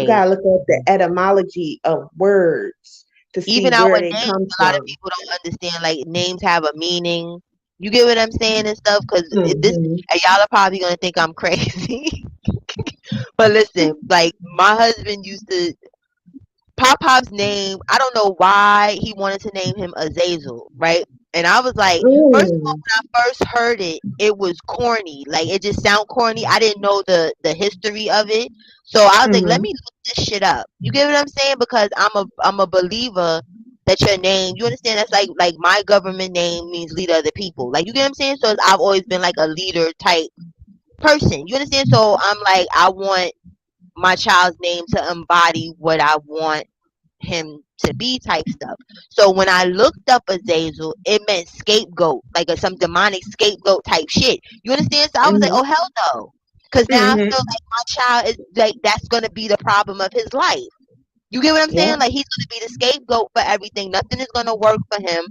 You Right. gotta look at the etymology of words to see Even our where they names, come a lot of from. people don't understand. Like names have a meaning. You get what I'm saying and stuff. Because this, Hmm. and y'all are probably gonna think I'm crazy. But listen, like my husband used to Pop Pop's name. I don't know why he wanted to name him Azazel, right? And I was like, first of all, Mm. when I first heard it, it was corny. Like it just sound corny. I didn't know the history of it, so I was like, let Hmm. me look this shit up. You get what I'm saying? Because I'm a believer that your name. You understand? That's like my government name means leader of the people. Like you get what I'm saying? So I've always been like a leader type person. You understand? So I'm like, I want my child's name to embody what I want him to be type stuff. So when I looked up Azazel, it meant scapegoat, like some demonic scapegoat type shit. You understand? So I was like, Hmm. oh hell no. Cause now I Hmm. feel like my child is like that's gonna be the problem of his life. You get what I'm Yeah. saying? Like he's gonna be the scapegoat for everything. Nothing is gonna work for him.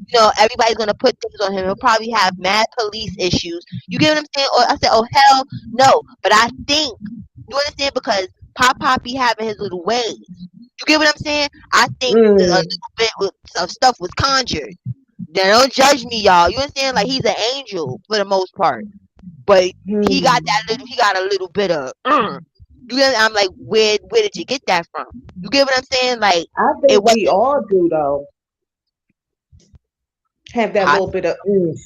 You know, everybody's gonna put things on him. He'll probably have mad police issues. You get what I'm saying? Or I said, oh hell no. But I think you understand because Pop be having his little ways. You get what I'm saying? I think a little Mm. bit of stuff was conjured. Now don't judge me, y'all. You understand? Like he's an angel for the most part, but Hmm. he got a little bit of. You get, I'm like, where did you get that from? You get what I'm saying? Like I it think we wasn't all do though. Have that little possible. bit of oomph.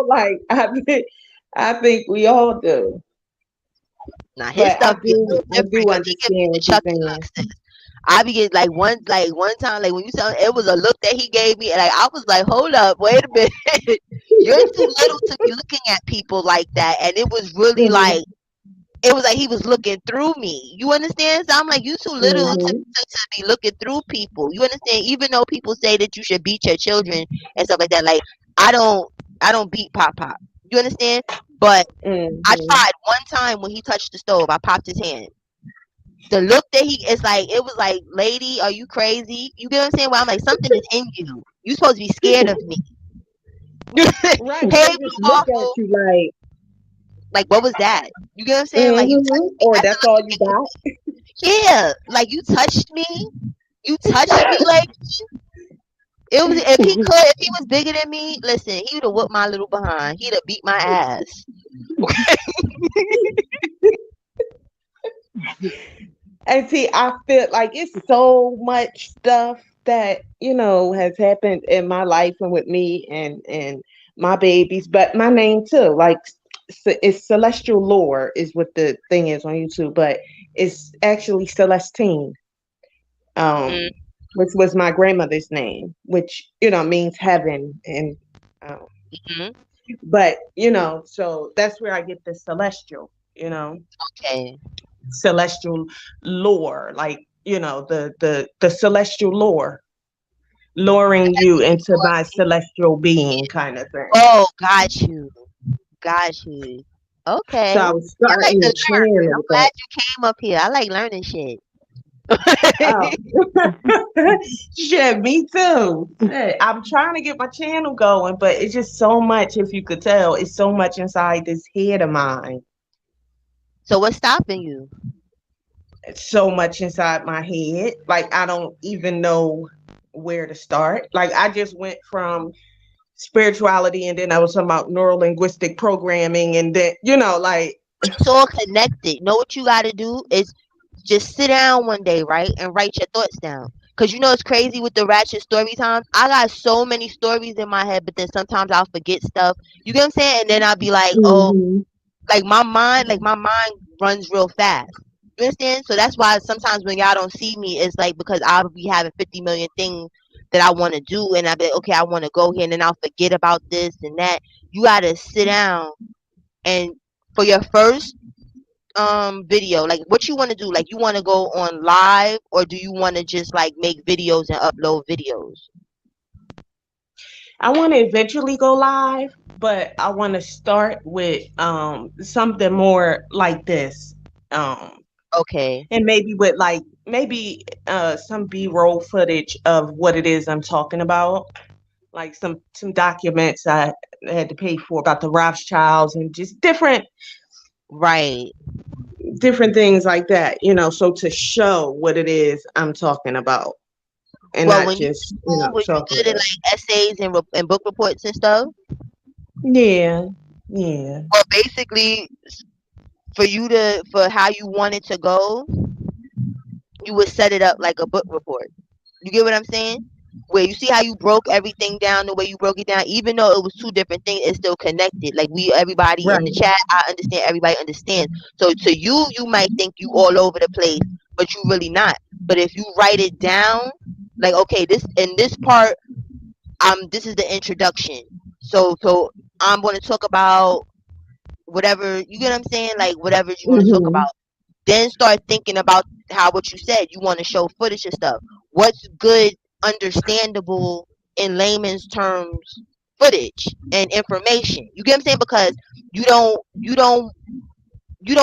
Like I think we all do. Now his But stuff be a little I different do because he give me understand the what you're Chucky look, saying. sis. I be getting like one time like when you saw it was a look that he gave me and like I was like, hold up, wait a minute. You're too little to be looking at people like that. And it was really Hmm. like it was like he was looking through me. You understand? So I'm like, you too little Hmm. to be looking through people. You understand? Even though people say that you should beat your children and stuff like that, like I don't I don't beat Pop. You understand? But I Hmm. tried one time when he touched the stove, I popped his hand. The look that he it's like it was like, lady, are you crazy? You get what I'm saying? Well, I'm like, something is in you. You supposed to be scared of me. Right. Hey, They just blue look at waffle. you like, Like, what was that? You get what I'm saying? Like, you touched hmm, me. or That's the that's all you got. look. Yeah, like you touched me. You touched me like it was. If he was bigger than me, listen, he would have whooped my little behind. He'd have beat my ass. And see, I feel like it's so much stuff that, has happened in my life and with me and my babies, but my name too. Like it's Celestial Lore is what the thing is on YouTube, but it's actually Celestine, Mm, which was my grandmother's name, which, means heaven and um, mhm. but so that's where I get the celestial, Okay. celestial lore, like the celestial lore, luring you into my celestial being kind of thing. Oh, got you. Got you. So Okay. I was I like starting to to learn. channel I'm glad that. you came up here. I like learning shit. Oh. Shit, me too. Shit, I'm trying to get my channel going, but it's just so much, if you could tell, it's so much inside this head of mine. So what's stopping you? It's so much inside my head. Like I don't even know where to start. Like I just went from spirituality and then I was talking about neuro linguistic programming and then like It's all connected. Know what you got to do is just sit down one day, right, and write your thoughts down. Cause you know it's crazy with the ratchet story times. I got so many stories in my head, but then sometimes I'll forget stuff. You get what I'm saying? And then I'll be like, oh, hmm like my mind runs real fast. You understand? So that's why sometimes when y'all don't see me, it's like because I'll be having 50 million things that I want to do, and I'll be like, okay, I want to go here, and then I'll forget about this and that. You gotta sit down and for your first video, like what you want to do, like you want to go on live or do you want to just like make videos and upload videos? I want to eventually go live, but I want to start with something more like this. Um Okay. and maybe with like maybe some B-roll footage of what it is I'm talking about. Like some documents I had to pay for about the Rothschilds and just Right. different things like that, so to show what it is I'm talking about and Well, not when you just, school, were you talk good at it up. like essays and book reports and stuff? Yeah, yeah. Well, basically, for how you want it to go, you would set it up like a book report. You get what I'm saying? Where you see how you broke everything down the way you broke it down, even though it was two different things, it's still connected. Like everybody in the Right. chat, I understand, everybody understands. So to you, you might think you all over the place, but you really not. But if you write it down, like okay, this in this part, this is the introduction. So I'm going to talk about whatever you get what I'm saying, like whatever you want to talk hmm about. Then start thinking about how what you said. You want to show footage and stuff. What's good, understandable in layman's terms, footage and information. You get what I'm saying? Because you don't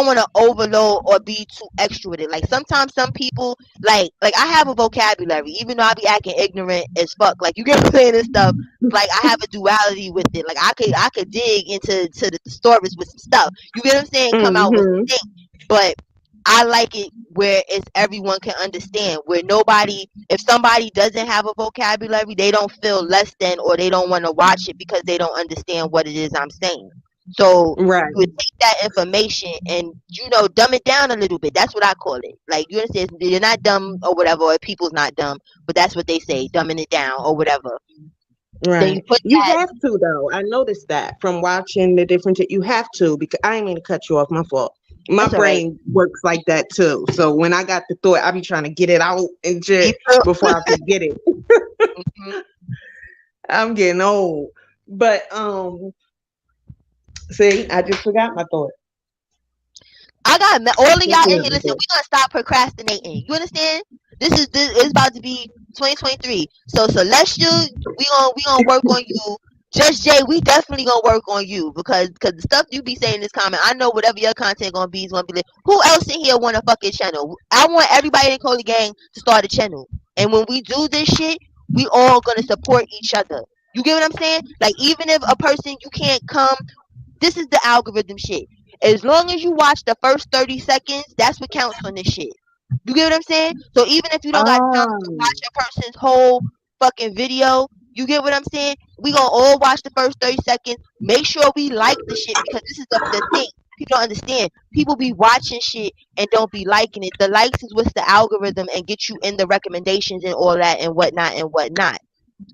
want to overload or be too extra with it. Like sometimes some people like I have a vocabulary, even though I be acting ignorant as fuck. Like you get what I'm saying and stuff. Like I have a duality with it. Like I could dig into the stories with some stuff. You get what I'm saying? Come out with hmm some things. But I like it where it's everyone can understand. Where nobody, if somebody doesn't have a vocabulary, they don't feel less than or they don't want to watch it because they don't understand what it is I'm saying. So Right. you would take that information and dumb it down a little bit. That's what I call it. Like you understand, you're not dumb or whatever, or people's not dumb, but that's what they say, dumbing it down or whatever. Then you Right. put You that. have to though. I noticed that from watching the different you have to because I didn't mean to cut you off, my fault. My That's all right. brain works like that too. So when I got the thought, I be trying to get it out and You shit feel? before I forget it. Mhm. I'm getting old. But see, I just forgot my thought. All I of y'all just in forgot here. my Listen, thought. we're gonna stop procrastinating. You understand? This is about to be 2023. So Celestial, we gonna work on you. Just Jay, we definitely gonna work on you because the stuff you be saying in this comment, I know whatever your content gonna be is gonna be like, who else in here want a fucking channel? I want everybody in Cody Gang to start a channel. And when we do this shit, we all gonna support each other. You get what I'm saying? Like even if a person you can't come, this is the algorithm shit. As long as you watch the first 30 seconds, that's what counts on this shit. You get what I'm saying? So even if you don't got time to Um, watch a person's whole fucking video, you get what I'm saying? We gonna all watch the first 30 seconds. Make sure we like the shit because this is the thing. People don't understand. People be watching shit and don't be liking it. The likes is what's the algorithm and get you in the recommendations and all that and whatnot and whatnot.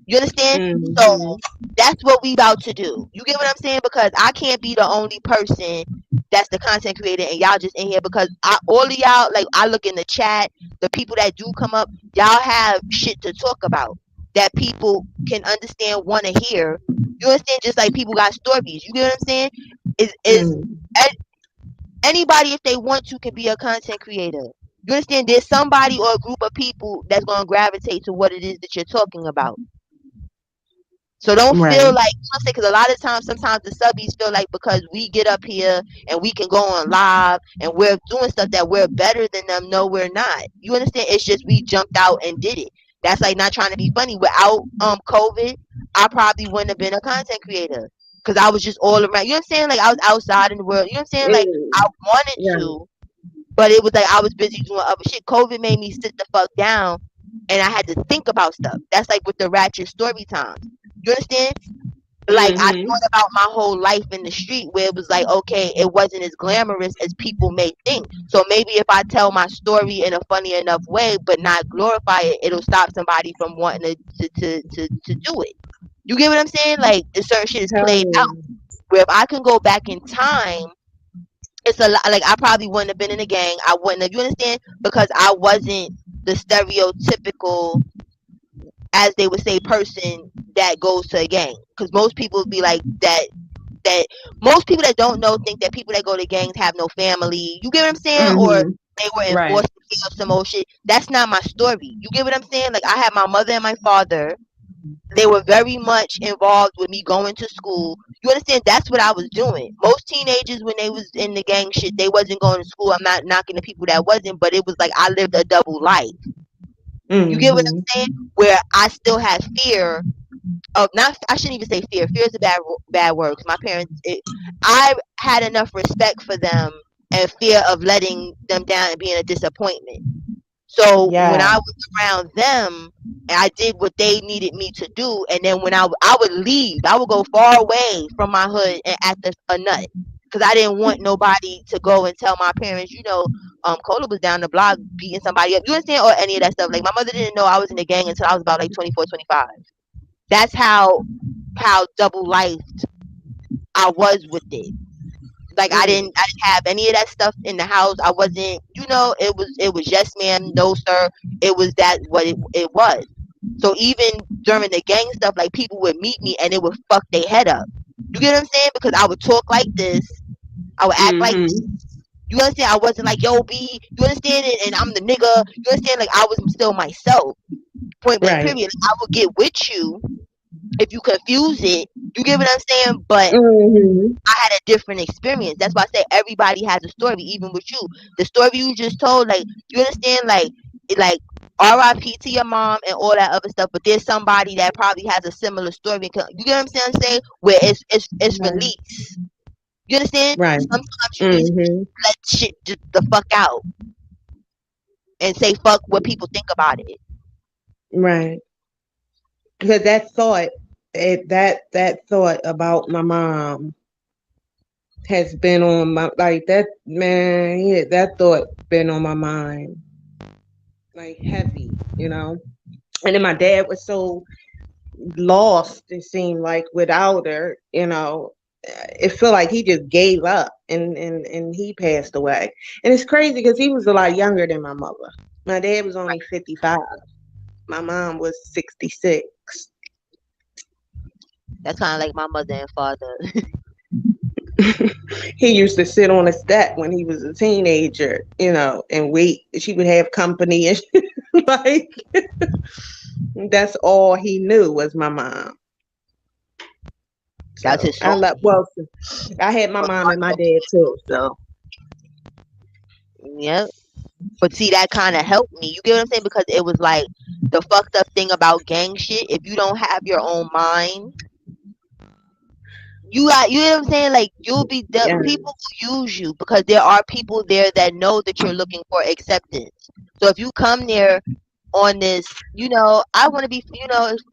You understand? So hmm that's what we about to do. You get what I'm saying? Because I can't be the only person that's the content creator and y'all just in here because all of y'all, like I look in the chat, the people that do come up, y'all have shit to talk about that people can understand, want to hear. You understand? Just like people got stories. You get what I'm saying? Is hmm anybody if they want to can be a content creator. You understand? There's somebody or a group of people that's gonna gravitate to what it is that you're talking about. So don't feel Right. like, I say, because a lot of times, sometimes the subbies feel like because we get up here and we can go on live and we're doing stuff that we're better than them. No, we're not. You understand? It's just we jumped out and did it. That's like not trying to be funny. Without COVID, I probably wouldn't have been a content creator because I was just all around. You know what I'm saying? Like I was outside in the world. You know what I'm saying? Like I Mm, wanted right. to, but it was like I was busy doing other shit. COVID made me sit the fuck down and I had to think about stuff. That's like with the ratchet story times. You understand? Like I Mm-hmm. thought about my whole life in the street where it was like, okay, it wasn't as glamorous as people may think. So maybe if I tell my story in a funny enough way but not glorify it, it'll stop somebody from wanting to do it. You get what I'm saying? Like the certain shit is Hell played out. yeah. Where if I can go back in time, it's a lot. Like I probably wouldn't have been in a gang. I wouldn't have. You understand? Because I wasn't the stereotypical, as they would say, person that goes to a gang. Because most people would be like that. That most people that don't know think that people that go to gangs have no family. You get what I'm saying? Or Mm-hmm. they were Right. enforced to give some old shit. That's not my story. You get what I'm saying? Like I had my mother and my father. They were very much involved with me going to school. You understand? That's what I was doing. Most teenagers, when they was in the gang shit, they wasn't going to school. I'm not knocking the people that wasn't, but it was like I lived a double life. You get what Mm-hmm. I'm saying? Where I still had fear of not. I shouldn't even say fear. Fear is a bad word. 'Cause my parents, I had enough respect for them and fear of letting them down and being a disappointment. So when Yeah. I was around them, I did what they needed me to do, and then when I would leave, I would go far away from my hood and act a nut, because I didn't want nobody to go and tell my parents, Cola was down the block beating somebody up. You understand? Or any of that stuff. Like my mother didn't know I was in the gang until I was about like 24, 25. That's how double life I was with it. Like Mm. I didn't have any of that stuff in the house. I wasn't, it was yes ma'am, no sir. It was that what it was. So even during the gang stuff, like people would meet me and it would fuck their head up. You get what I'm saying? Because I would talk like this, I would act like Mm-hmm. you understand. I wasn't like yo B. You understand it? And I'm the nigga. You understand? Like I was still myself. Point blank. Right. Period. I would get with you if you confuse it. You get what I'm saying? But Mm-hmm. I had a different experience. That's why I say everybody has a story, even with you. The story you just told, like you understand, like R.I.P. to your mom and all that other stuff. But there's somebody that probably has a similar story. You get what I'm saying? Say where it's Right. release. You understand? Right. Sometimes you just Mm-hmm. let shit just the fuck out and say fuck what people think about it. Right. Because that thought about my mom has been on my like that man, yeah, that thought been on my mind like heavy. And then my dad was so lost, it seemed like without her. It felt like he just gave up and he passed away. And it's crazy because he was a lot younger than my mother. My dad was only 55. My mom was 66. That's kind of like my mother and father. He used to sit on a step when he was a teenager, and wait. She would have company and like that's all he knew was my mom. That's So his I soul. love well, I had my mom and my dad too. So Yep. But see, that kind of helped me. You get what I'm saying? Because it was like the fucked up thing about gang shit. If you don't have your own mind, you know what I'm saying? Like you'll be the yeah. people will use you because there are people there that know that you're looking for acceptance. So if you come there on this, I want to be,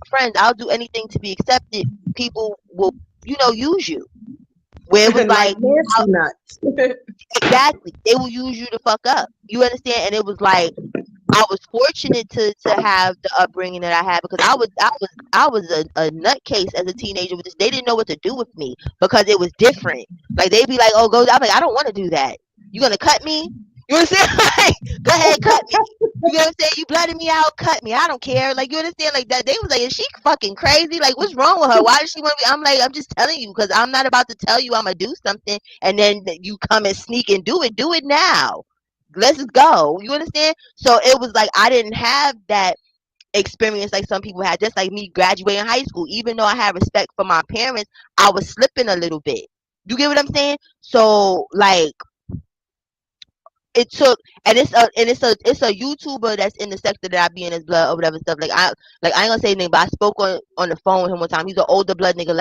friends. I'll do anything to be accepted. People will, use you. Where it was Like like, Nancy nuts. exactly, they will use you to fuck up. You understand? And it was like I was fortunate to have the upbringing that I had because I was a nutcase as a teenager with this. They didn't know what to do with me because it was different. Like they'd be like, "Oh, go." I'm like, "I don't want to do that. You gonna cut me? You understand? Like, go ahead, cut me. You know what I'm saying? You blooded me out, cut me. I don't care. Like you understand? Like that. They was like, "Is she fucking crazy? Like what's wrong with her? Why does she want to be?" I'm like, "I'm just telling you because I'm not about to tell you I'm gonna do something and then you come and sneak and do it. Do it now." Let's go. You understand? So it was like I didn't have that experience like some people had, just like me graduating high school. Even though I had respect for my parents, I was slipping a little bit. You get what I'm saying? So like it took, and it's a YouTuber that's in the sector that I be in his blood or whatever stuff. Like I ain't gonna say his name, but I spoke on the phone with him one time. He's an older blood nigga.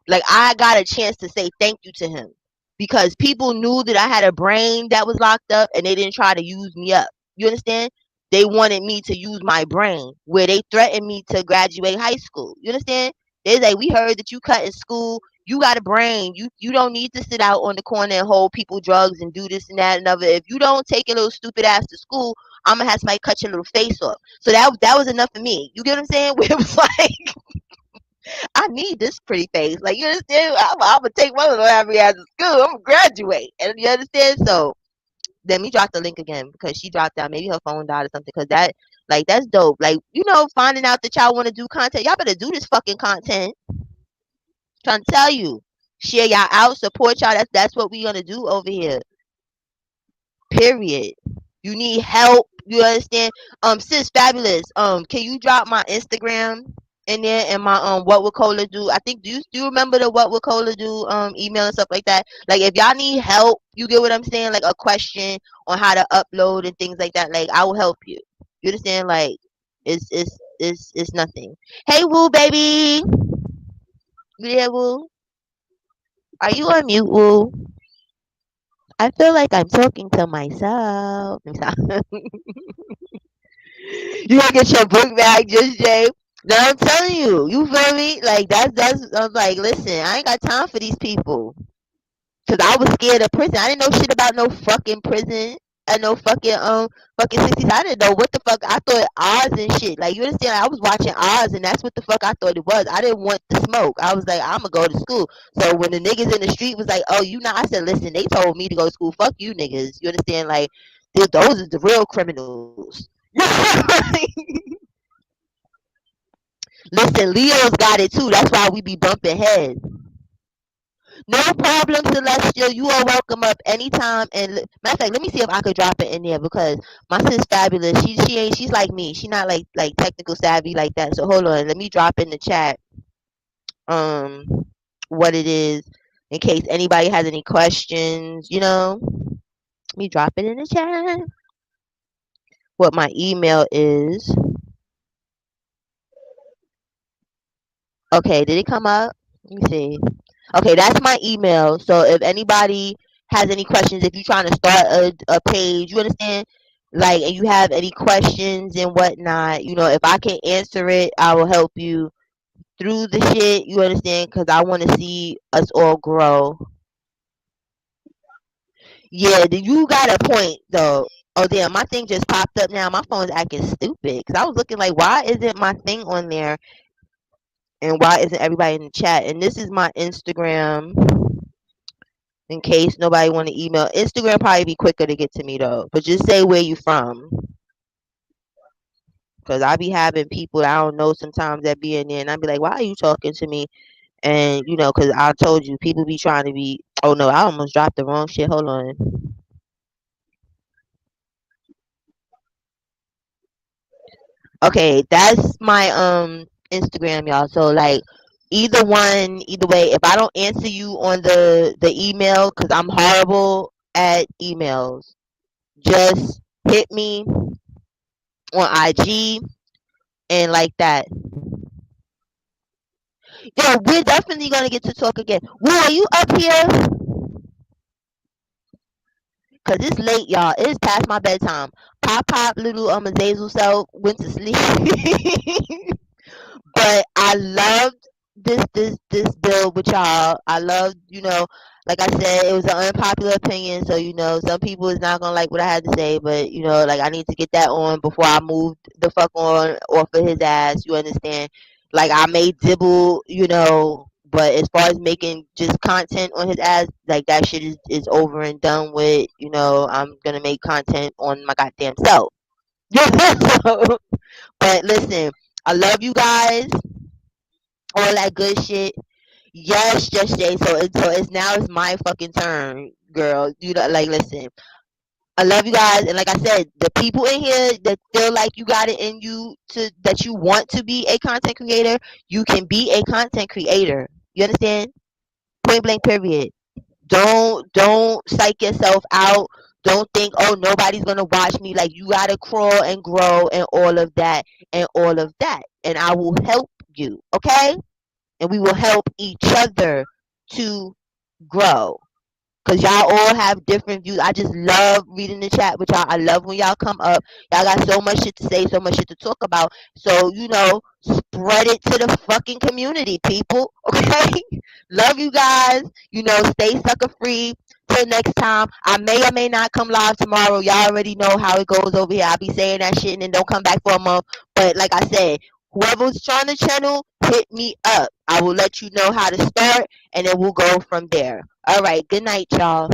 Like I got a chance to say thank you to him because people knew that I had a brain that was locked up and they didn't try to use me up. You understand? They wanted me to use my brain where they threatened me to graduate high school. You understand? They like, we heard that you cut in school. You got a brain. You don't need to sit out on the corner and hold people drugs and do this and that and other. If you don't take your little stupid ass to school, I'm gonna have somebody cut your little face off. So that was enough for me. You get what I'm saying? Where it was like, I need this pretty face. Like, you understand? I'm gonna take my little happy ass to school. I'm gonna graduate. And you understand? So let me drop the link again because she dropped out. Maybe her phone died or something. Cause that, like, that's dope. Like, finding out that y'all want to do content. Y'all better do this fucking content. Trying to tell you, share y'all out, support y'all. That's what we gonna do over here. Period. You need help. You understand? Sis Fabulous. Can you drop my Instagram in there and my what would Cola do? I think do you remember the what would Cola do email and stuff like that? Like if y'all need help, you get what I'm saying? Like a question on how to upload and things like that. Like I will help you. You understand? Like it's nothing. Hey Woo baby. You there, Woo? Are you on mute, Woo? I feel like I'm talking to myself. You gonna get your book back, just Jay. Now I'm telling you, you feel me? Like that's. I'm like, listen, I ain't got time for these people. Cause I was scared of prison. I didn't know shit about no fucking prison. And no fucking 60s. I didn't know what the fuck. I thought Oz and shit. Like you understand? Like, I was watching Oz and that's what the fuck I thought it was. I didn't want the smoke. I was like, I'ma go to school. So when the niggas in the street was like, oh, you know, I said, listen, they told me to go to school. Fuck you niggas. You understand? Like those are the real criminals. Listen, Leo's got it too. That's why we be bumping heads. No problem, Celestial. You are welcome up anytime. And matter of fact, let me see if I could drop it in there because my sis Fabulous. She's like me. She not like technical savvy like that. So hold on. Let me drop in the chat um what it is in case anybody has any questions. Let me drop it in the chat. What my email is. Okay, did it come up? Let me see. Okay, that's my email. So if anybody has any questions, if you're trying to start a page, you understand? Like, and you have any questions and whatnot, if I can answer it, I will help you through the shit, you understand? Because I want to see us all grow. Yeah, you got a point, though. Oh, damn, my thing just popped up now. My phone's acting stupid. Because I was looking like, why isn't my thing on there? And why isn't everybody in the chat? And this is my Instagram. In case nobody want to email. Instagram probably be quicker to get to me though. But just say where you from. Cause I be having people that I don't know sometimes that be in there and I be like, why are you talking to me? And cause I told you people be trying to be, oh no, I almost dropped the wrong shit. Hold on. Okay, that's my Instagram, y'all. So like either way, if I don't answer you on the email, cause I'm horrible at emails, just hit me on IG and like that. Yo, we're definitely gonna get to talk again. Woo, are you up here? Cause it's late, y'all. It's past my bedtime. Pop, little Azazel self went to sleep. But I loved this bill with y'all. I loved, like I said, it was an unpopular opinion, so some people is not gonna like what I had to say, but like I need to get that on before I move the fuck on off of his ass. You understand? Like I made Dibble, but as far as making just content on his ass, like that shit is over and done with. I'm gonna make content on my goddamn self. So, but listen, I love you guys, all that good shit. Yes, just Jay. So it's now it's my fucking turn, girl. Like listen. I love you guys, and like I said, the people in here that feel like you got it in you to that you want to be a content creator, you can be a content creator. You understand? Point blank. Period. Don't psych yourself out. Don't think, oh, nobody's gonna watch me. Like, you gotta crawl and grow and all of that and all of that. And I will help you, okay? And we will help each other to grow. Cause y'all all have different views. I just love reading the chat with y'all. I love when y'all come up. Y'all got so much shit to say, so much shit to talk about. So, spread it to the fucking community, people. Okay? Love you guys. Stay sucker free. Till next time. I may or may not come live tomorrow. Y'all already know how it goes over here. I'll be saying that shit and then don't come back for a month. But like I said, whoever's trying the channel, hit me up. I will let you know how to start and then we'll go from there. All right. Good night, y'all.